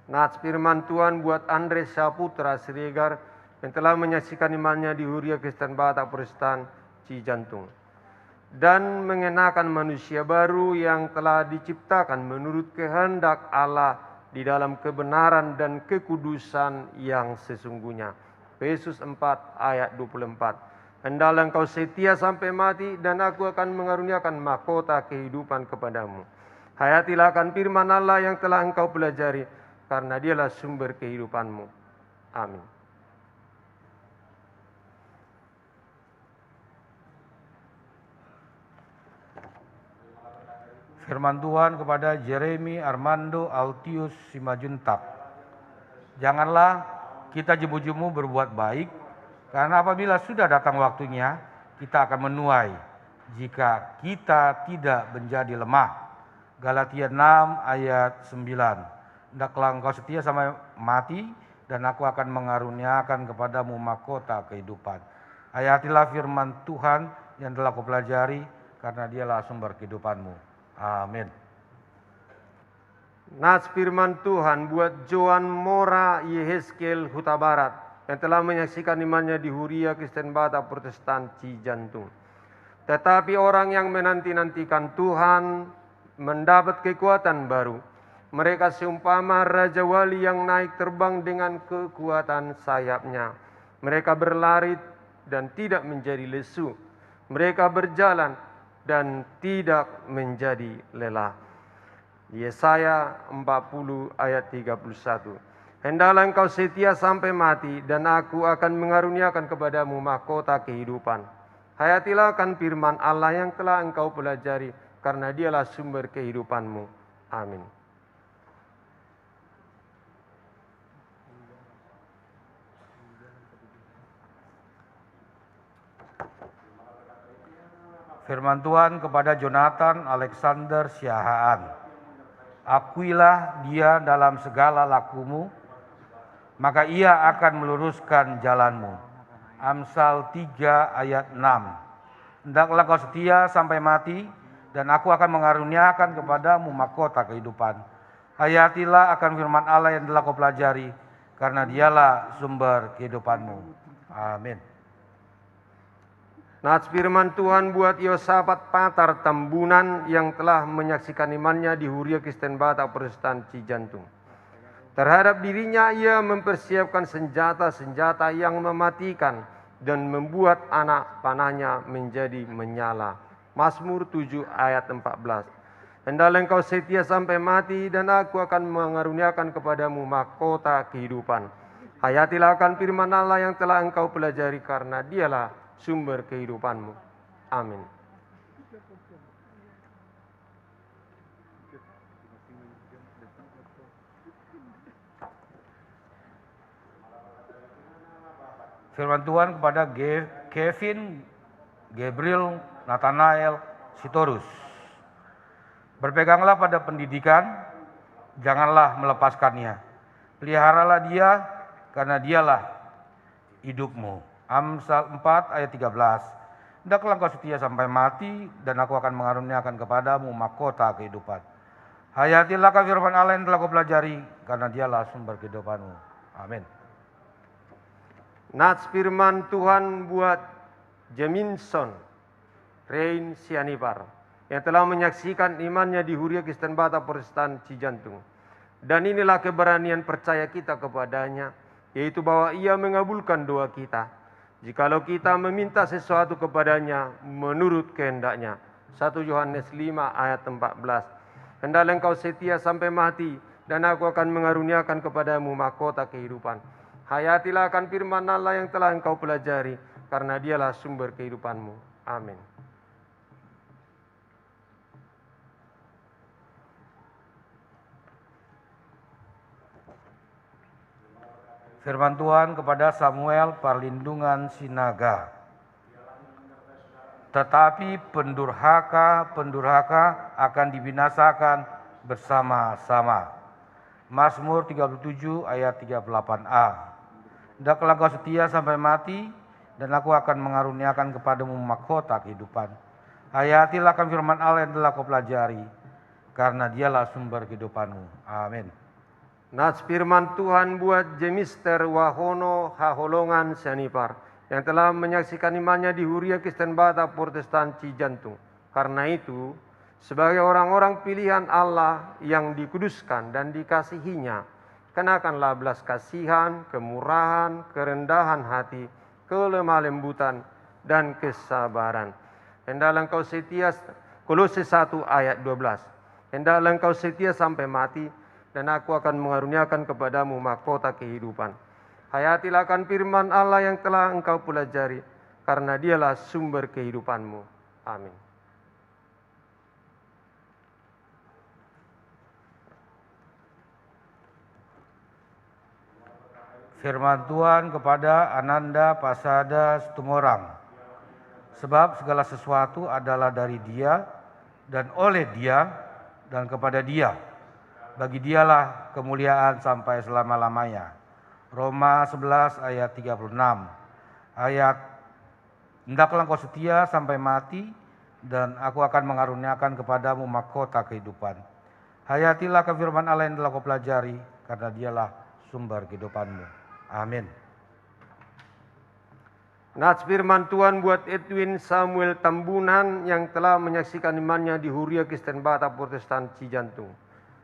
Nats firman Tuhan buat Andres Saputra Siregar yang telah menyaksikan imannya di Huria Kristen Batak Protestan Cijantung. Dan mengenakan manusia baru yang telah diciptakan menurut kehendak Allah di dalam kebenaran dan kekudusan yang sesungguhnya. Yesus 4 ayat 24. Hendaklah engkau setia sampai mati dan aku akan mengaruniakan mahkota kehidupan kepadamu. Hayatilah akan firman Allah yang telah engkau pelajari, karena dialah sumber kehidupanmu. Amin. Firman Tuhan kepada Jeremy Armando Altius Simajuntak. Janganlah kita jemu-jemu berbuat baik, karena apabila sudah datang waktunya, kita akan menuai jika kita tidak menjadi lemah. Galatia 6 ayat 9. Hendaklah engkau setia sampai mati, dan aku akan mengaruniakan kepadamu mahkota kehidupan. Hayatilah firman Tuhan yang telah kau pelajari, karena dialah sumber kehidupanmu. Amin. Nats firman Tuhan buat Joan Mora Yehezkiel Huta Barat yang telah menyaksikan imannya di Huria Kristen Batak Protestan Cijantung. Tetapi orang yang menanti-nantikan Tuhan mendapat kekuatan baru. Mereka seumpama Raja Wali yang naik terbang dengan kekuatan sayapnya. Mereka berlari dan tidak menjadi lesu. Mereka berjalan dan tidak menjadi lelah. Yesaya 40 ayat 31. Hendaklah engkau setia sampai mati dan aku akan mengaruniakan kepadamu mahkota kehidupan. Hayatilah akan firman Allah yang telah engkau pelajari karena dialah sumber kehidupanmu. Amin. Firman Tuhan kepada Jonathan Alexander Siahaan. Akuilah dia dalam segala lakumu, maka ia akan meluruskan jalanmu. Amsal 3 ayat 6. Hendaklah kau setia sampai mati, dan aku akan mengaruniakan kepadamu mahkota kehidupan. Hayatilah akan firman Allah yang telah kau pelajari, karena dialah sumber kehidupanmu. Amin. Nats firman Tuhan buat Yosafat Patar Tambunan yang telah menyaksikan imannya di Huria Kristen Batak Protestan Cijantung. Terhadap dirinya ia mempersiapkan senjata-senjata yang mematikan dan membuat anak panahnya menjadi menyala. Mazmur 7 ayat 14. Hendaklah engkau setia sampai mati dan aku akan mengaruniakan kepadamu mahkota kehidupan. Hayatilah akan firman Allah yang telah engkau pelajari karena dialah sumber kehidupanmu. Amin. Firman Tuhan kepada Kevin, Gabriel, Nathanael, Sitorus. Berpeganglah pada pendidikan, janganlah melepaskannya. Peliharalah dia, karena dialah hidupmu. Amsal 4 ayat 13. Hendaklah engkau setia sampai mati, dan aku akan mengaruniakan kepadamu mahkota kehidupan. Hayatilah firman Allah yang telah kau pelajari, karena dialah sumber kehidupanmu. Amin. Nats firman Tuhan buat Jeminson Rein Sianipar yang telah menyaksikan imannya di Huria Kristen Batak Protestan Cijantung. Dan inilah keberanian percaya kita kepadanya, yaitu bahwa ia mengabulkan doa kita jikalau kita meminta sesuatu kepadanya menurut kehendaknya. 1 Yohanes 5 ayat 14. Hendaklah engkau setia sampai mati dan aku akan mengaruniakan kepadamu mahkota kehidupan. Hayatilah akan firman Allah yang telah engkau pelajari, karena dialah sumber kehidupanmu. Amin. Firman Tuhan kepada Samuel Perlindungan Sinaga. Tetapi pendurhaka akan dibinasakan bersama-sama. Mazmur 37 ayat 38a. Hendaklah kau setia sampai mati, dan aku akan mengaruniakan kepadamu mahkota kehidupan. Hayatilah akan firman Allah yang telah kau pelajari, karena dialah sumber kehidupanmu. Amin. Nats firman Tuhan buat Jemister Wahono Haholongan Sianipar yang telah menyaksikan imannya di Huria Kristen Batak Protestan Cijantung. Karena itu, sebagai orang-orang pilihan Allah yang dikuduskan dan dikasihinya, kenakanlah belas kasihan, kemurahan, kerendahan hati, kelemah lembutan, dan kesabaran. Hendaklah engkau setia, Kolose 1 ayat 12. Hendaklah engkau setia sampai mati, dan aku akan mengaruniakan kepadamu mahkota kehidupan. Hayatilah akan firman Allah yang telah engkau pelajari, karena dialah sumber kehidupanmu. Amin. Firman Tuhan kepada Ananda Pasada Tumorang. Sebab segala sesuatu adalah dari Dia, dan oleh Dia, dan kepada Dia. Bagi dialah kemuliaan sampai selama-lamanya. Roma 11 ayat 36. Ayat, hendaklah engkau setia sampai mati, dan aku akan mengaruniakan kepadamu mahkota kehidupan. Hayatilah firman Allah yang telah kau pelajari, karena dialah sumber kehidupanmu. Amin. Nats firman Tuhan buat Edwin Samuel Tambunan yang telah menyaksikan imannya di Huria Kristen Batak Protestan Cijantung.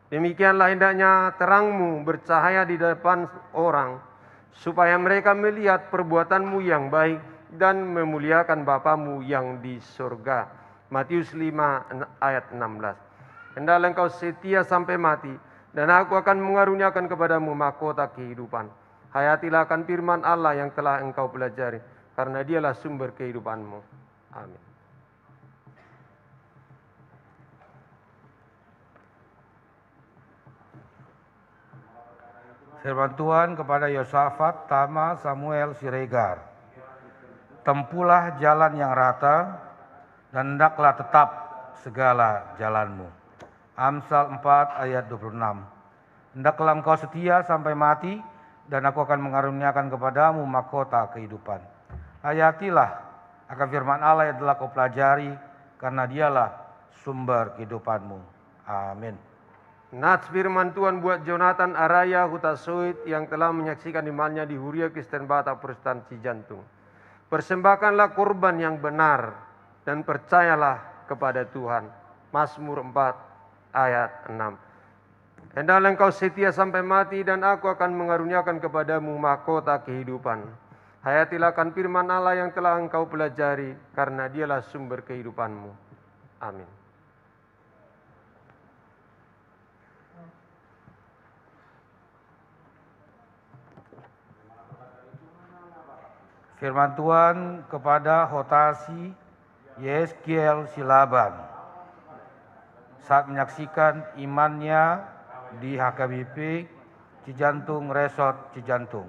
Demikianlah hendaknya terangmu bercahaya di depan orang, supaya mereka melihat perbuatanmu yang baik dan memuliakan Bapamu yang di surga. Matius 5 ayat 16. Hendaklah engkau setia sampai mati, dan aku akan mengaruniakan kepadamu mahkota kehidupan. Hayatilah akan firman Allah yang telah engkau pelajari, karena dialah sumber kehidupanmu. Amin. Firman Tuhan kepada Yosafat, Tama, Samuel, Siregar. Tempuhlah jalan yang rata, dan hendaklah tetap segala jalanmu. Amsal 4 ayat 26. Hendaklah engkau setia sampai mati, dan aku akan mengaruniakan kepadamu mahkota kehidupan. Hayatilah akan firman Allah yang telah kau pelajari, karena dialah sumber kehidupanmu. Amin. Nats firman Tuhan buat Jonathan Araya Hutasoit yang telah menyaksikan imannya di Huria Kristen Batak Protestan Cijantung. Persembahkanlah korban yang benar dan percayalah kepada Tuhan. Mazmur 4 ayat 6. Hendaklah engkau setia sampai mati, dan aku akan mengaruniakan kepadamu mahkota kehidupan. Hayatilah akan firman Allah yang telah engkau pelajari, karena dialah sumber kehidupanmu. Amin. Firman Tuhan kepada Hotasi Yeskiel Silaban saat menyaksikan imannya di HKBP Cijantung Resort Cijantung.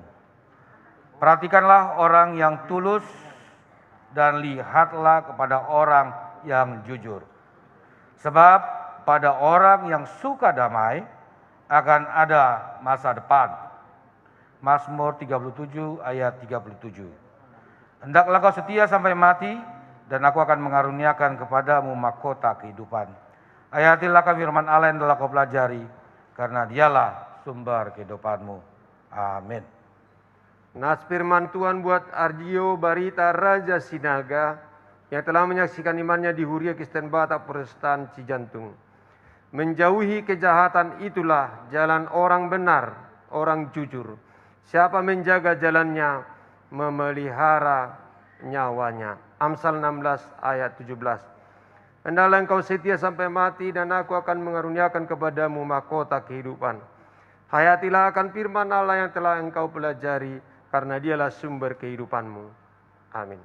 Perhatikanlah orang yang tulus dan lihatlah kepada orang yang jujur. Sebab pada orang yang suka damai akan ada masa depan. Mazmur 37 ayat 37. Hendaklah kau setia sampai mati, dan aku akan mengaruniakan kepadamu mahkota kehidupan. Hayatilah firman Allah yang telah kau pelajari, karena dialah sumber kehidupanmu. Amin. Nats firman Tuhan buat Ardio Barita Raja Sinaga yang telah menyaksikan imannya di Huria Kristen Batak Protestan Cijantung. Menjauhi kejahatan itulah jalan orang benar, orang jujur. Siapa menjaga jalannya, memelihara nyawanya. Amsal 16 ayat 17. Hendaklah engkau setia sampai mati, dan aku akan mengaruniakan kepadamu mahkota kehidupan. Hayatilah akan firman Allah yang telah engkau pelajari, karena dialah sumber kehidupanmu. Amin.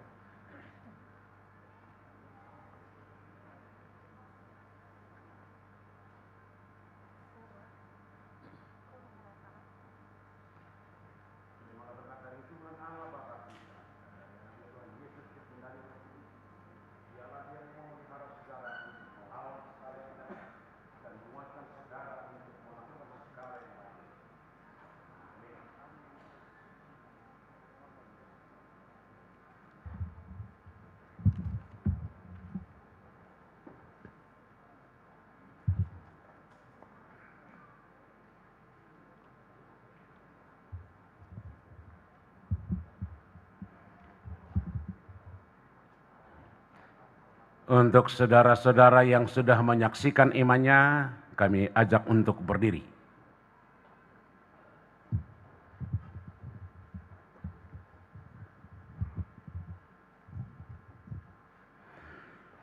Untuk saudara-saudara yang sudah menyaksikan imannya, kami ajak untuk berdiri.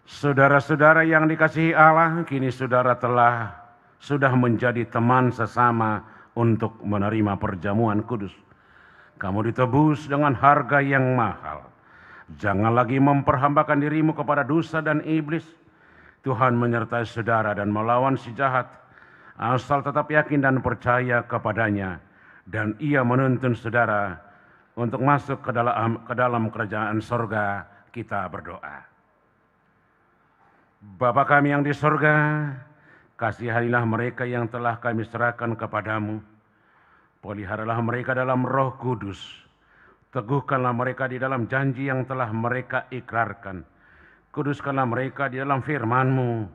Saudara-saudara yang dikasihi Allah, kini saudara sudah menjadi teman sesama untuk menerima perjamuan kudus. Kamu ditebus dengan harga yang mahal. Jangan lagi memperhambakan dirimu kepada dosa dan iblis. Tuhan menyertai saudara dan melawan si jahat. Asal tetap yakin dan percaya kepadanya. Dan ia menuntun saudara untuk masuk ke dalam kerajaan sorga. Kita berdoa. Bapa kami yang di sorga, kasihanilah mereka yang telah kami serahkan kepadamu. Peliharalah mereka dalam Roh Kudus. Teguhkanlah mereka di dalam janji yang telah mereka ikrarkan. Kuduskanlah mereka di dalam firman-Mu,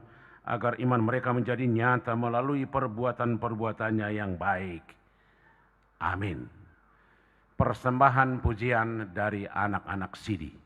agar iman mereka menjadi nyata melalui perbuatan-perbuatannya yang baik. Amin. Persembahan pujian dari anak-anak Sidi.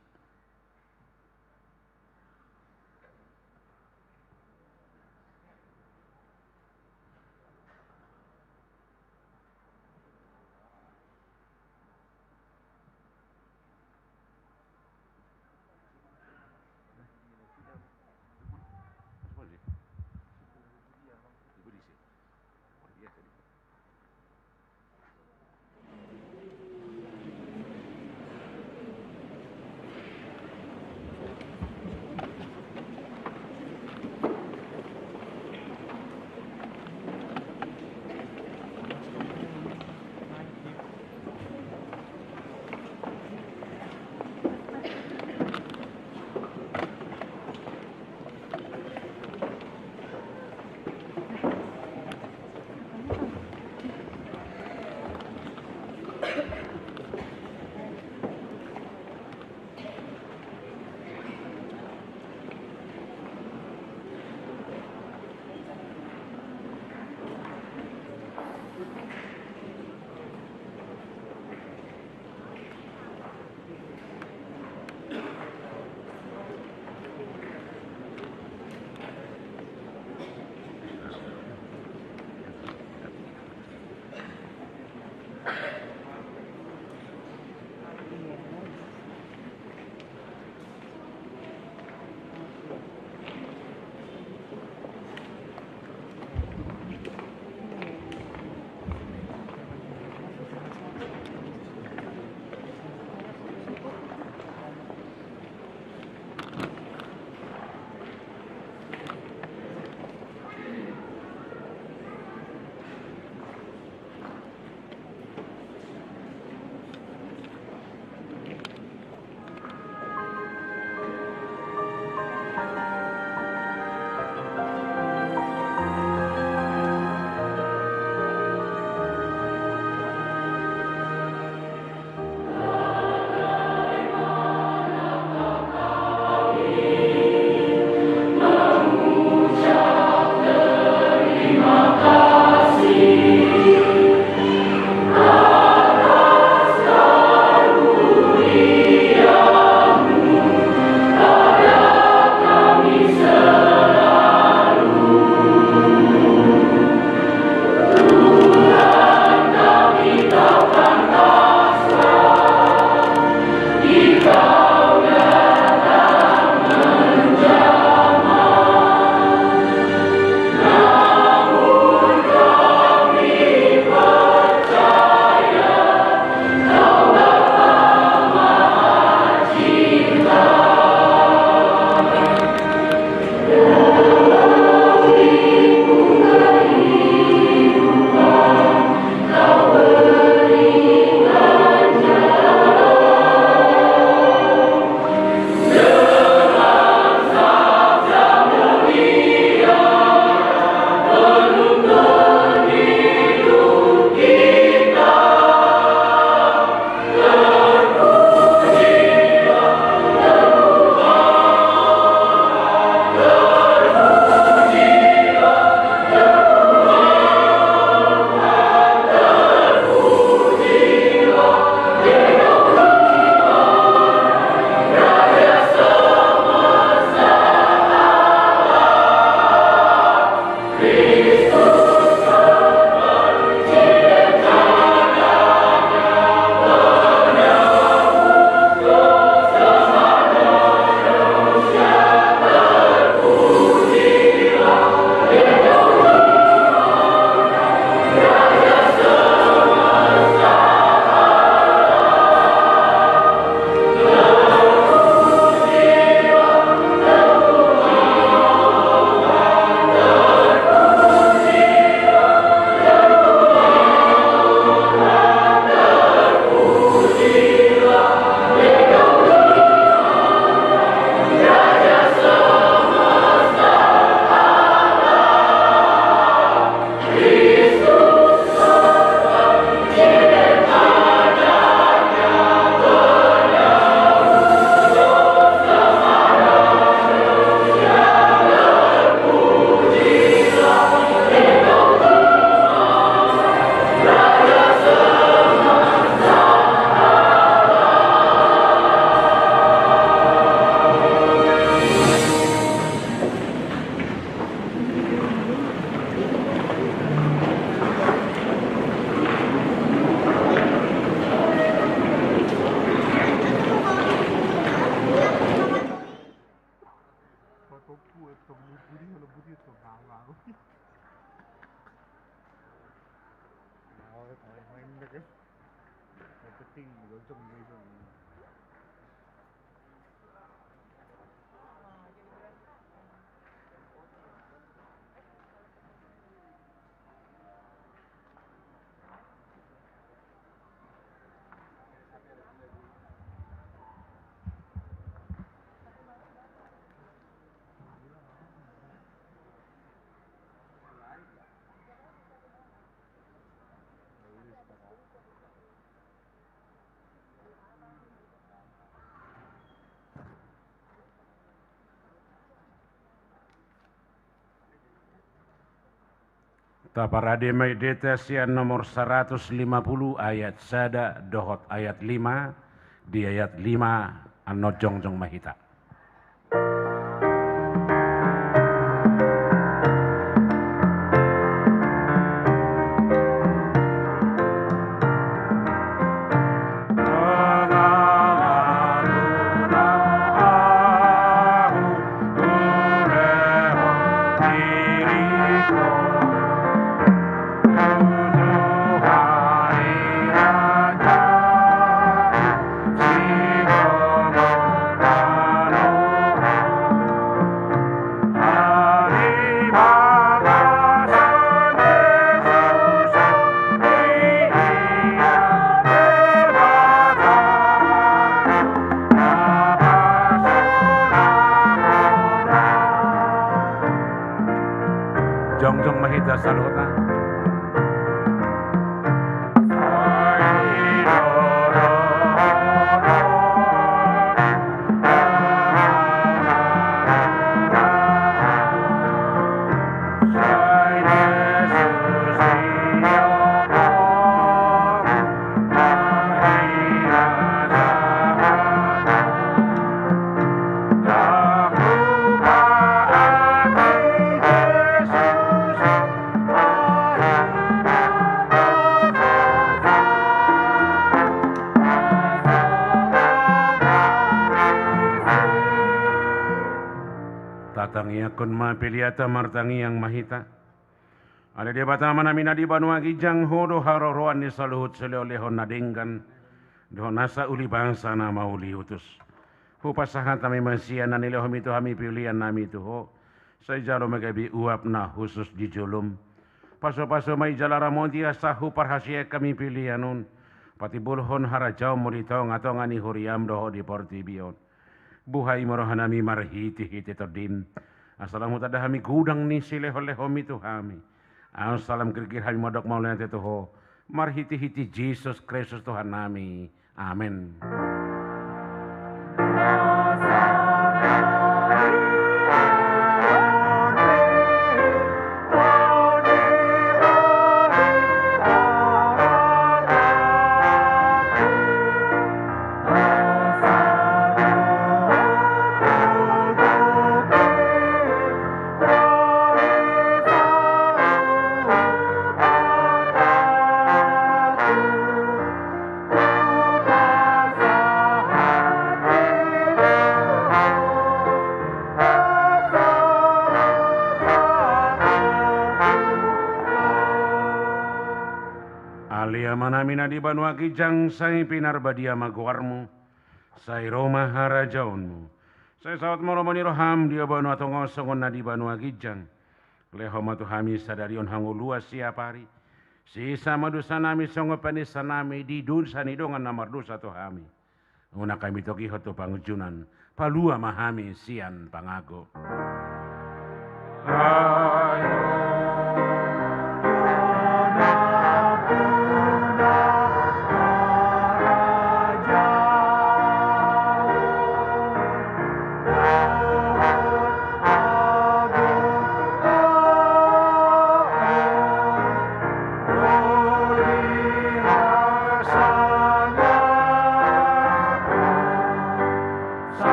Taparade Maideta sian nomor 150 ayat sada dohot ayat 5 di ayat 5 Ano Jongjong Mahita. Jongjong Mahita Saluta. Tatangia kun mapiliata martangi yang mahita. Ada dia batama namina di banua gijang hodo haroroan ni saluhut selolehon nadingkan. Doh nasa uli bangsa nama uli utus. Hupasahan tami masian na nilehom itu hami pilihan nami itu ho. Saya jalo magabi uap na khusus di julum. Paso-paso may jalara monti asahu parhasia kami pilihanun. Pati bulhon harajau muritong atau ngani huriam doho di portibion. Buhay marohanami marhiti-hiti terdin. Assalamu tada hami gudang ni sileho-lehom itu hami. Assalam kirkir hami modok maulana tetuho. Marhiti-hiti Jesus Kristus Tuhan nami. Amin. Manamina di banua kijang sai pinarbadia maguarmu sai Roma harajaunmu sai sawat moromoni roham dia banua tongosongon na di banua kijang lehoma tu hami sadarion hangu luas siapari si sama dosa nami songo panisa nami di dosa ni dongan namar dosa tu hami una kami toki hoto pangujunan palua mahami sian pangago.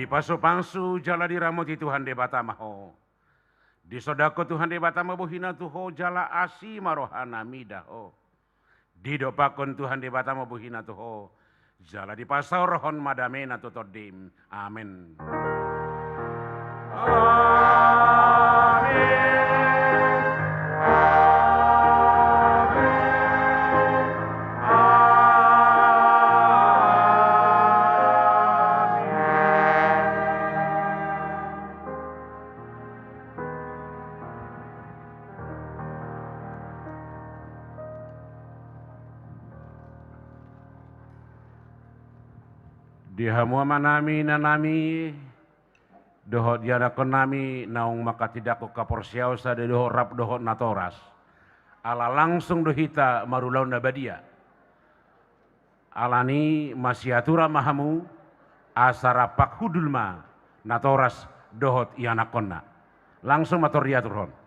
Paso pangsu jala diramoti Tuhan debata maho. Di sodako Tuhan di batama buhina tuho jala asi marohana midaho. Di dopakon Tuhan di batama buhina tuho jala di pasau rohon madamena tutodim. Amin. Di hamua manami nanami dohot diana konami naung maka tidak ko kaporsiau sa de dohot rap dohot natoras ala langsung dohita marulaun nabadia alani masiatura mahamu asara pak hudulma natoras dohot iana konna langsung matoriaturhon.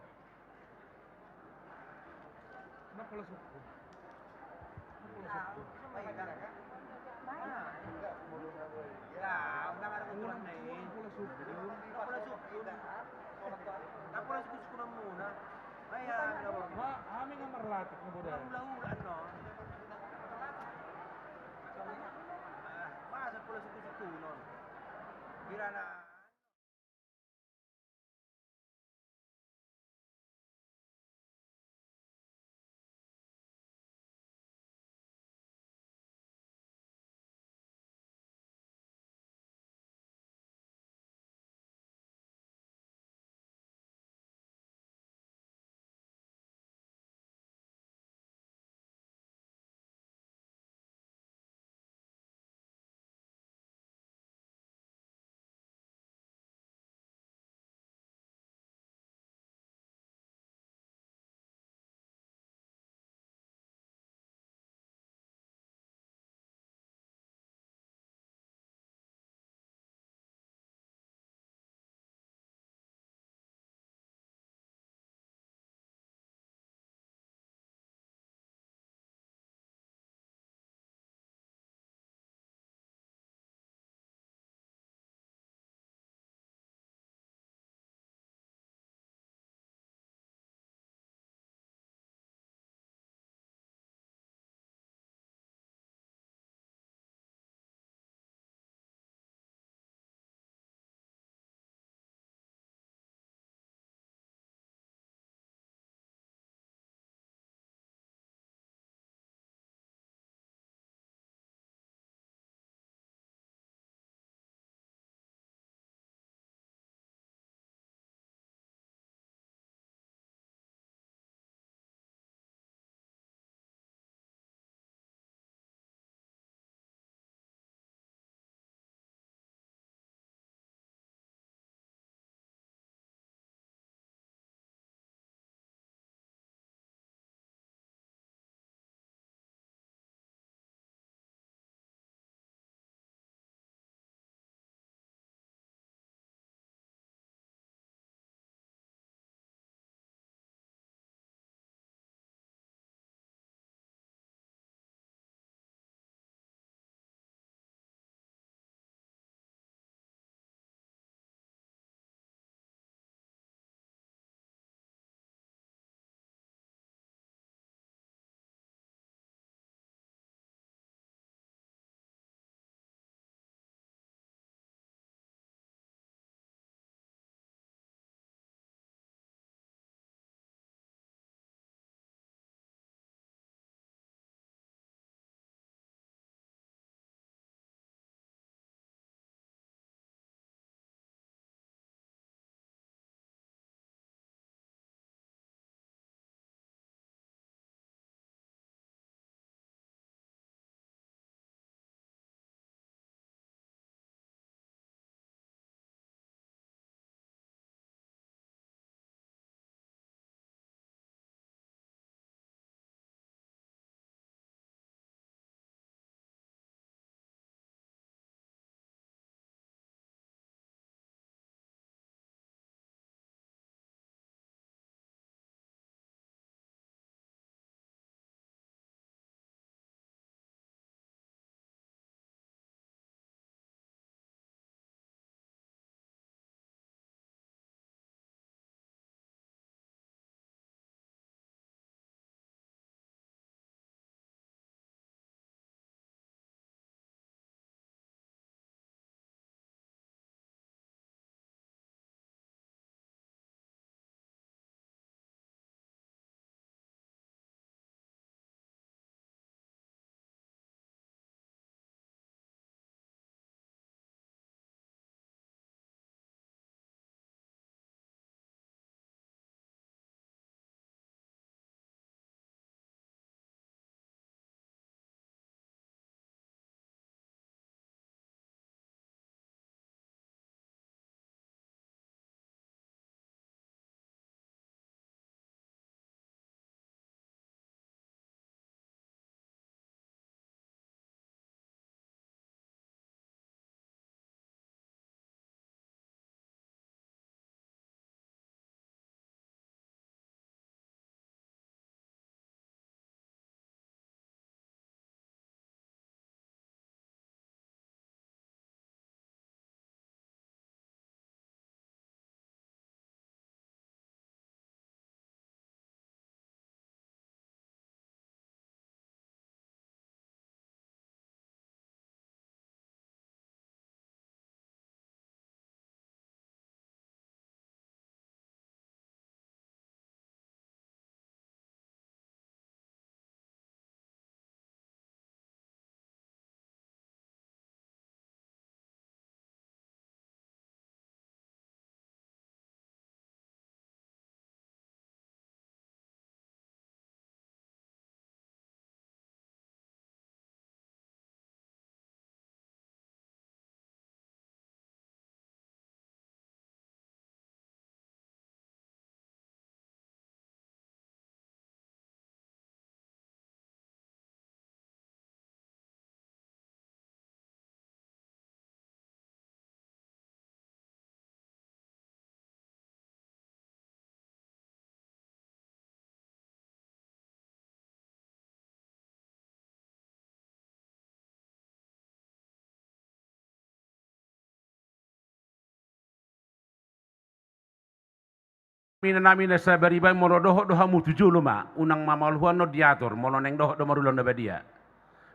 Mina sa bariban mo doho doha mo tujulo ma unang mamaluhan no diator mo neng doho do marulon na badia.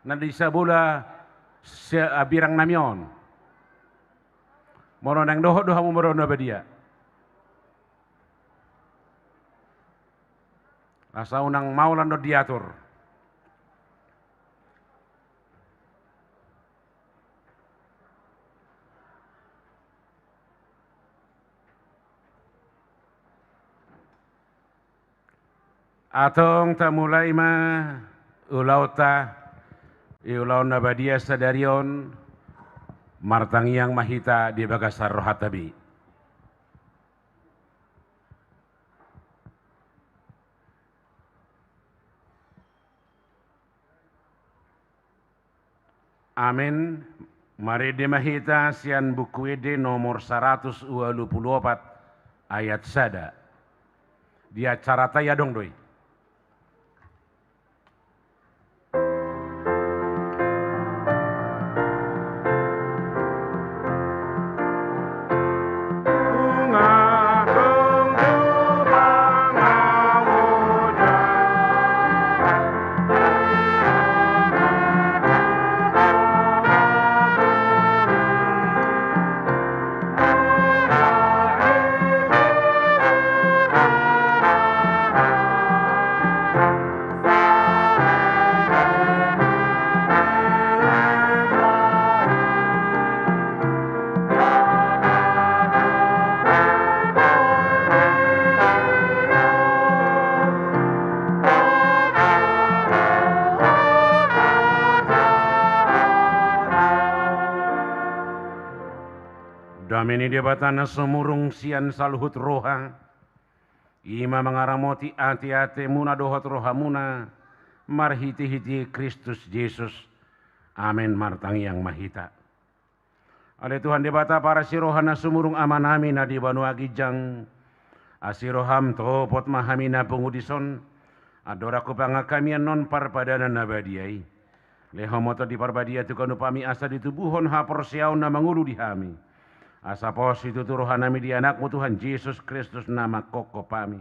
Nandi sa bula sa birang namyon. Mo neng doho doha mo marulon na badia. Asa unang maulan no diator. Atong tamulay ma ulaw ta iulaw na badia sa darion martangiang mahita di bagasar rohatabi. Amin. Mari di mahita sian bukuede nomor 124 ayat sada. Dia carata ya dong doi. Damini debatana semurung sian saluhut roha. Ima mengaramoti ati-ati muna dohot rohamuna. Marhiti-hiti Kristus Yesus. Amin martangi yang mahita. Ale Tuhan debata para sirohana semurung amanami na di banu agijang. Asiroham topot mahamina pengudison. Adoraku pangakamian non parpadanan nabadiai. Lehomoto di parbadia tukanu pami asa ditubuhon hapor siaw na mangulu di hami. Asa pos itu turuhanami di anakmu Tuhan Yesus Kristus nama koko pami.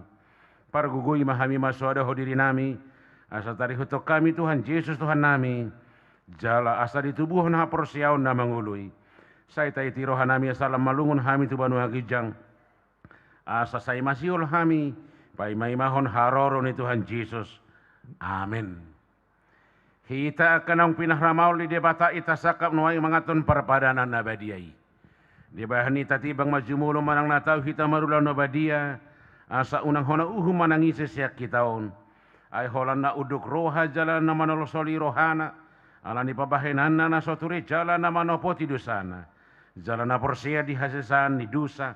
Pargugui mahami maswada hodiri nami. Asa tari hutok kami Tuhan Yesus Tuhan nami. Jala asa ditubuhon hapor siaw na mangului. Saita iti rohanami asalam malungun hami tu banu agijang. Asa say masiul hami. Paimaimahon haroron ni Tuhan Yesus. Amin. Hita kanang pinahramaw li debata itasakap nuay mangaton parpadanan nabadiyay. Di bahani tatibang majumulo manang nataw hita marulaw na badia. Asa unang hona manangisi siya kitaon. Ay holan na uduk roha jalan na manolosoli rohana. Ala ni pabahenan na nasoturi jalan na manopoti dusana. Jalan na porsia di hasisan ni dusa.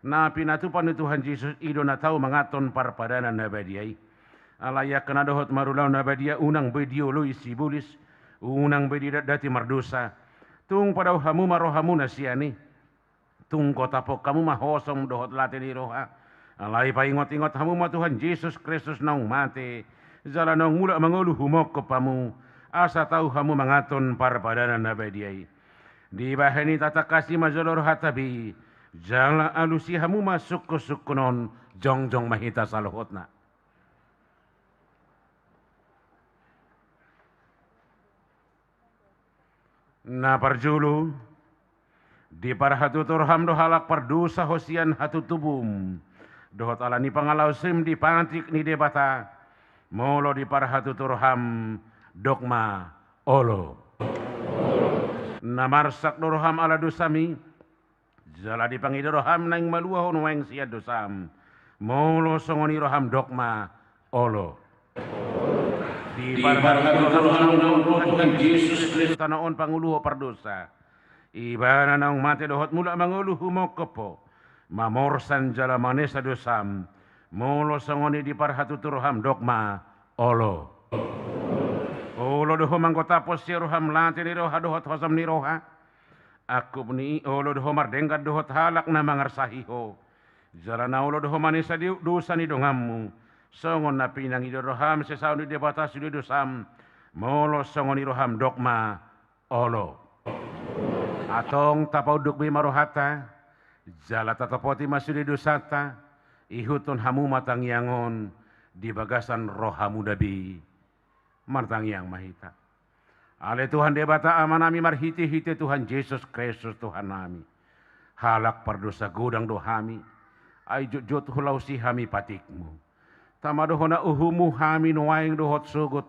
Na pinatupan ni Tuhan Yesus ido na tao mangaton parpadanan na badiyay. Alaya kanadohot marulaw na badia unang bedio luis sibulis. Unang bedio dati mardusa. Tung padaw hamu marohamu na siya ni. Tung kotapok kamu mahosom dohot lati ni roha. Alay pa ingot-ingot hamu ma Tuhan Yesus Kristus naung mati. Jalan naung mula mangulu humok kepamu. Asa tahu hamu mangaton parpadanan na badiyay. Di bahani tata kasih majolor hatabi. Jala alusi hamu masuk ke sukunon jongjong mahita salohotna. Na parjulu di parhatu turham dohalak pardusa hosian hatu tubum. Dohot alani pangalaw sim di pantik ni debata. Molo di parhatu turham dogma olo. Namarsak dorham ala dosami. Jala di pangidoroham nang maluahon weng siya dosam. Molo songoni roham dogma olo. Di parhatu turham Tuhan Yesus Kristus tanaon panguluho pardosa. Ibana naung mati dohot mula mangulu humok kepo. Mamorsan jala manesa dosam. Molo songoni di parhatu turham dogma olo. Olo doho manggota pos si roham lati ni roha dohot hosam ni roha. Aku ni olo doho mardengkat dohot halak na mangarsahiho. Jala na olo doho manesa dosa ni dongammu. Songon na pinang ido roham sesaw ni debatasi di dosam. Molo songoni roham dogma olo. Atong tapauduk bi marohata. Jala tatapoti masudi dosata. ihutun hamu matang yangon di bagasan roh hamu dabi martang yang mahita. Ale Tuhan debata amanami marhiti-hiti Tuhan Yesus Kristus Tuhan nami. Halak perdosa gudang dohami. Ay jujut hulau si hami patikmu. Tamadohona uhumu hami nuwaing dohot sugut.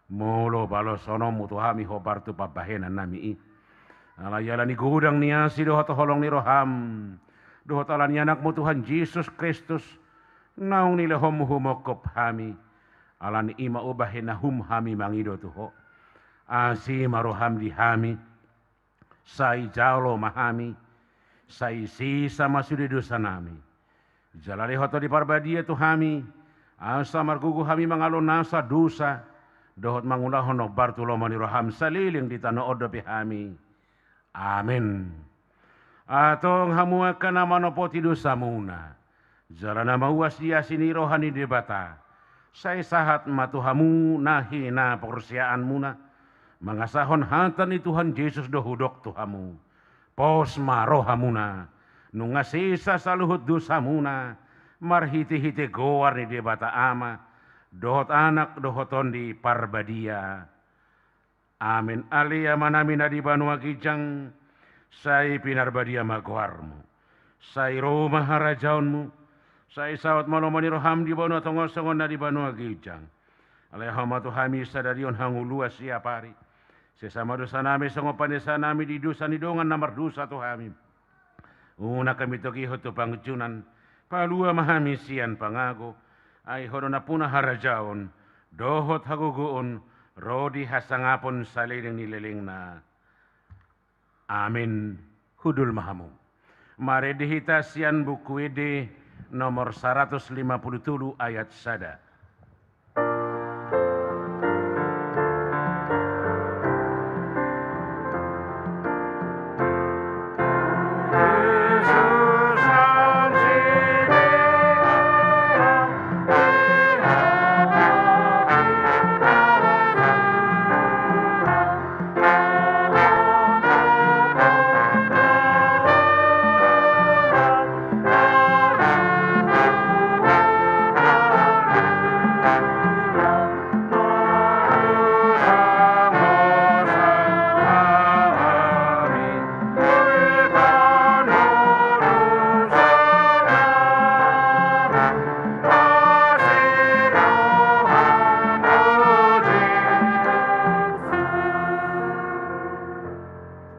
Molo balos sonomu tuhami hobar tu pabahenan nami i. Alayala ni gudang niya si dohot holong ni roham. Dohot ala ni anakmu Tuhan Yesus Kristus. Naung nila homu humokop hami. Ala ni ima ubahena hum hami mangido tuho. Asi maroham di hami. Sai jaulo mahami. Sai sisa masudi dosa nami. Jalali hoto di parbadia tu hami. Asa margugu hami mangalon nasa dosa. Dohot mangulahon no bartulomo ni roham saliling di tanah odopi hami. Amin. Atong hamuakan nama nopoti dosa muna. Jalana mauas dia sini rohani debata. Saya sahat matuhamu nahi na pekerjaan muna. Mangasahon hatan ni Tuhan Yesus dohudok tuhamu. Posma rohamuna. Nungasisa saluhut dosamuna. Marhiti-hiti goar ni debata ama. Dohot anak dohoton di parbadia. Amin. Alia manamina di Banua Kijang. Sai pinarbadia magoarmu. Sai rumah harajaunmu. Sai sawat malomani roham di Banua Tongosongon na di Banua Kijang. Alehama tuhami sadarion hanguluas siapari. Sesama dosa nami songopan desa nami di dosa ni dongan namar dosa tuhami. Una kami toki hoto pangcunan. Palua mahami sian pangago. Ay horona puna harajaon. Dohot haguguon. Rodi hasangapon saliling nileling na. Amin. Hudul mahamu. Mari dihita sian buku ede nomor 157 ayat sada.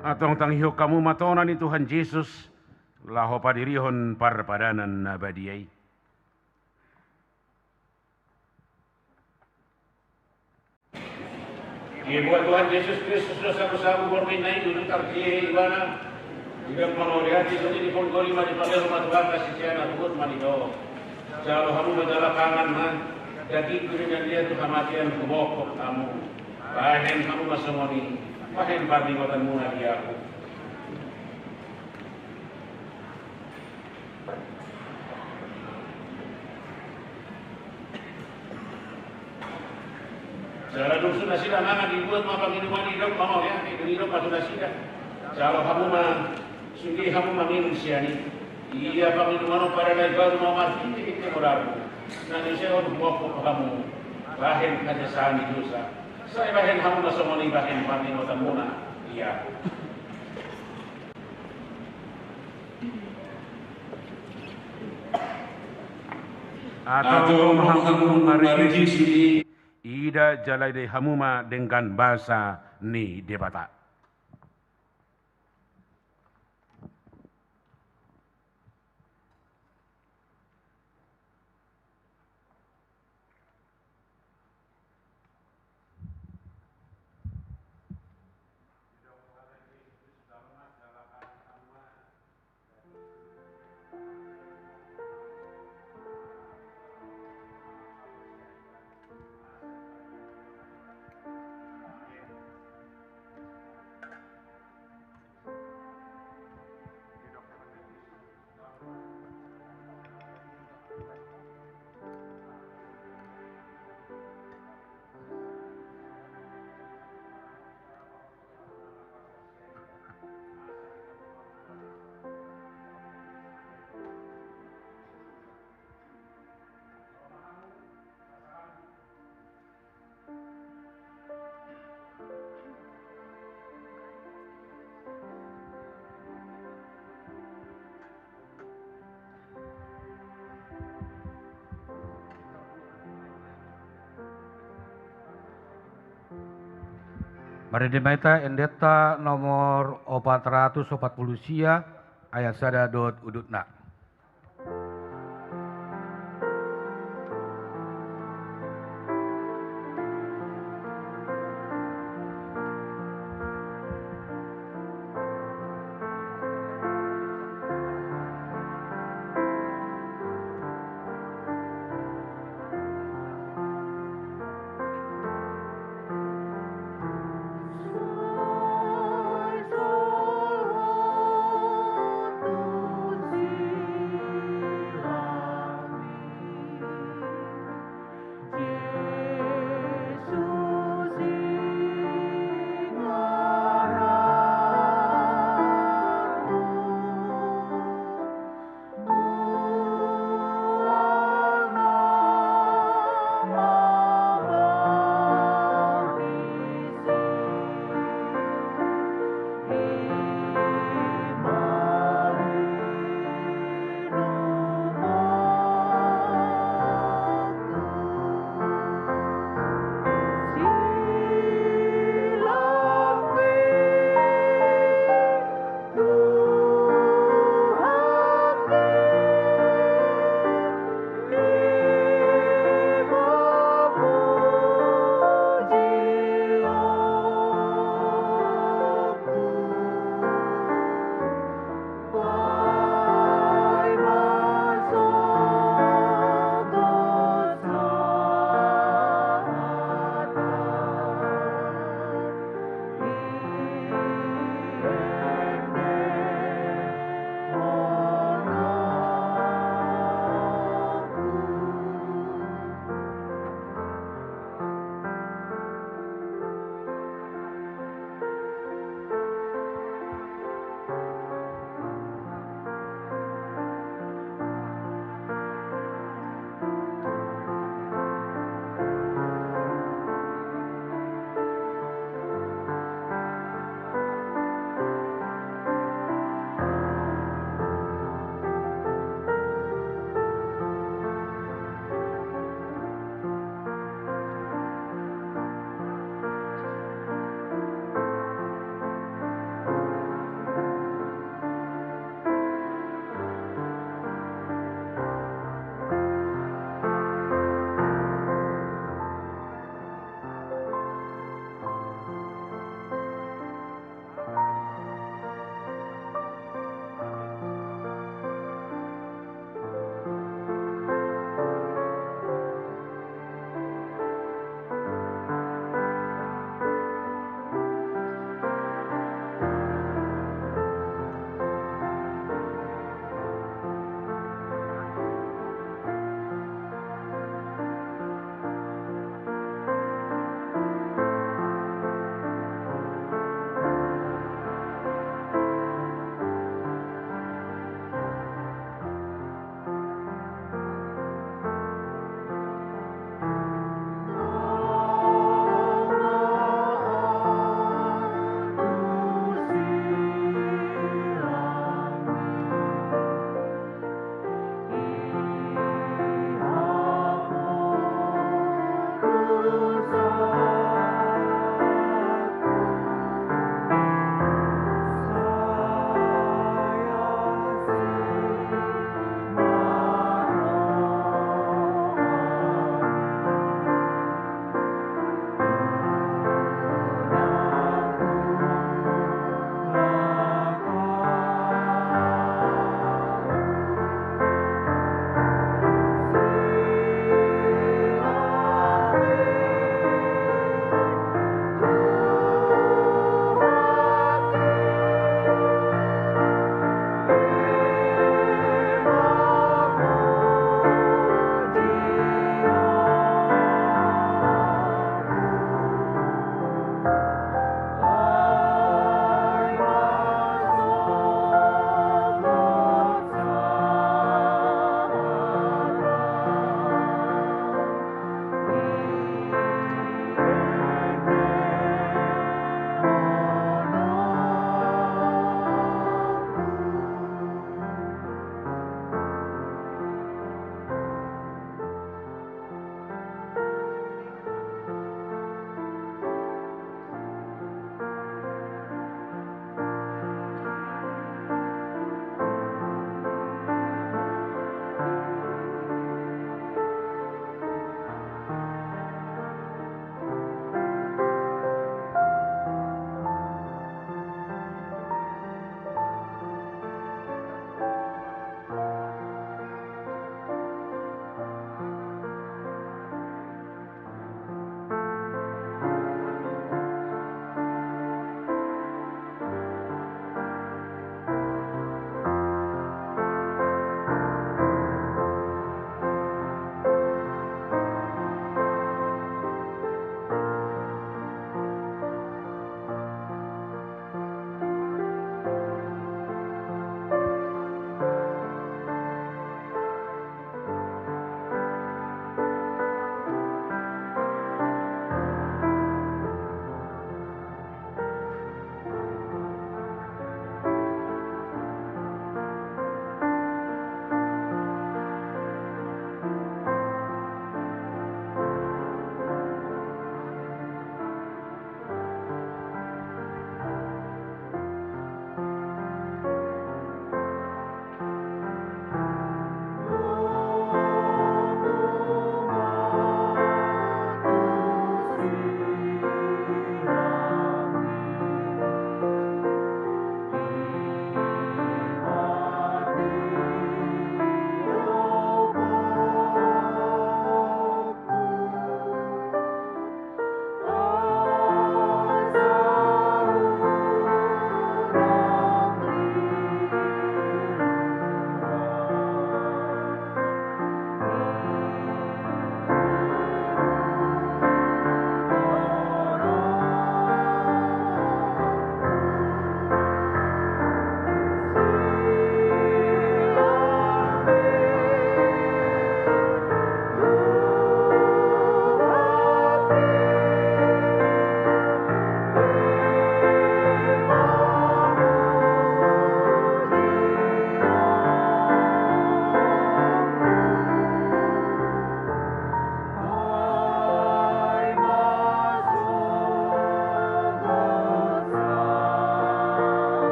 Atong tanghiyo kamu matonan ni Tuhan Yesus laho padirihon parpadanan nabadiay. Ibuat Tuhan Yesus Kristus dosa-dosamu berminai dulu tarjih ibana. Jika menolihati sunyi di pungkoli mani panggil rumah Tuhan kasih siana rukut mani do. Jalo kamu menjala kangen man. Jadi dengan dia Tuhan matian kubokok kamu. Bahen kamu masomoni. Bahen pardingotan muna di aku. Cara dusun nasi mangan dibuat mah minuman hidup mau ya, hidup atau nasi dah. Kalau kamu mah sungguh kamu minum siani. Iya minuman pada naik baru mau mati kita berlaku. Nanti saya untuk bawa kamu bahen kaca sani dosa. Saya bahen kamu masuk moni bahen pandi notan muna. Iya. Atau kamu mari di sini. Ida jalai de hamuma dengan bahasa ni debata. Mari dimaita endeta nomor 440 sia ayat sada dot udutna. Tuhan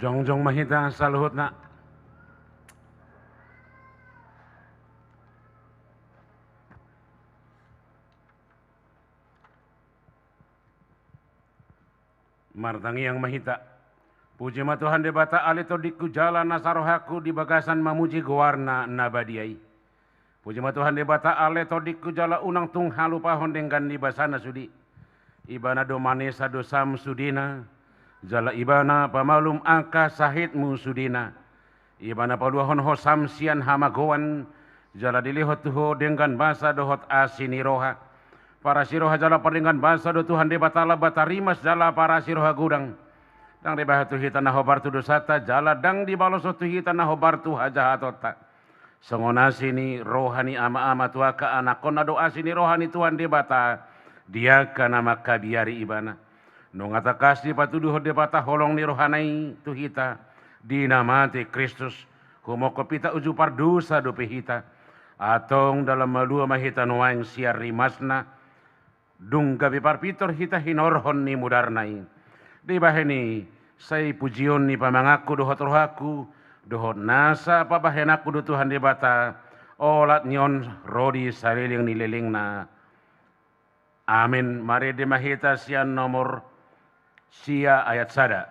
Jongjong mahita saluhutna. Martangi yang mahita. Puji ma Tuhan debata alito diku jalan nasarohaku di bagasan mamuji gowarna nabadiai. Puji ma Tuhan debata alito diku jala unang tung halupa hondenggan di basana sudi. Ibana domane sadosam sudina. Jala ibana pamalum angka sahidmu sudina. Ibana paluahon hosam sian hamagoan. Jala dilihot tuho dengan basa dohot asiniroha. Para siroha jala peringan basa do Tuhan debatala batarimas jala para siroha gudang. Dang debahatu hitana hobartu dosata jala dang dibalosotu hitana hobartu hajahatota. Sengona sini rohani ama-ama tuaka anakona doa sini rohani Tuhan debata. Dia kana maka biari ibana. Nongata kasih patuduh debata holong ni rohanai tuhita. Dinamati Kristus. Kumoko pita uju pardusa dope hita. Atong dalam malua mahita nuaing siar rimasna. Dung gabi parpitor hita hinorhon ni mudarnai. Di baheni say pujion ni pamangaku dohot rohaku. Dohot nasa pabahenaku do Tuhan debata. Olat nyon rodi sariling nililingna. Amin. Mari dimahita sian nomor sia ayat sada.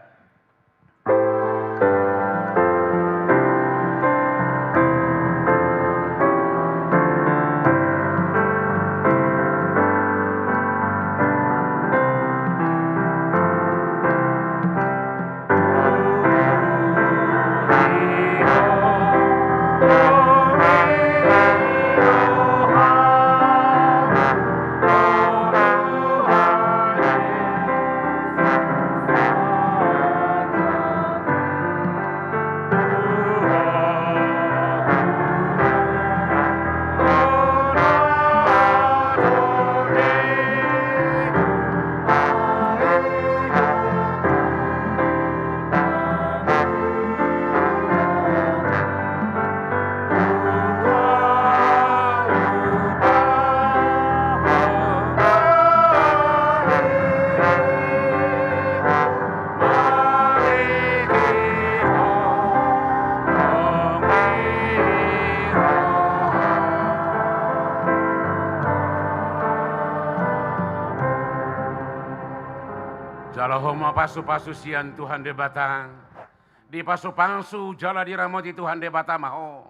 Jalahoma pasu-pasu sian Tuhan debatang. Di pasu-pasu jala diramoti Tuhan debata maho.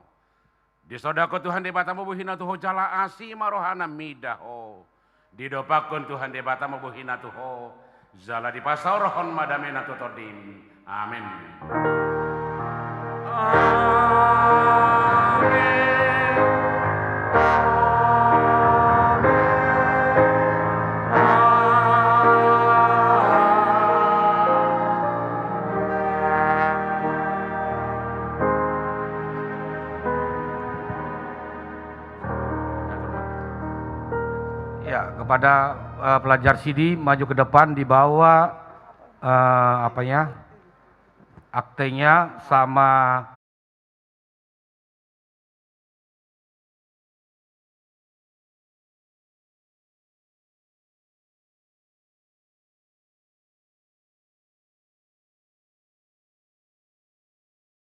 Di sodako Tuhan debata mabuhina tuho jala asi marohana midaho. Di dopakon Tuhan debata mabuhina tuho. Jala di pasaurohon madamena tutodim. Amin. Kepada pelajar CD maju ke depan dibawa aktenya sama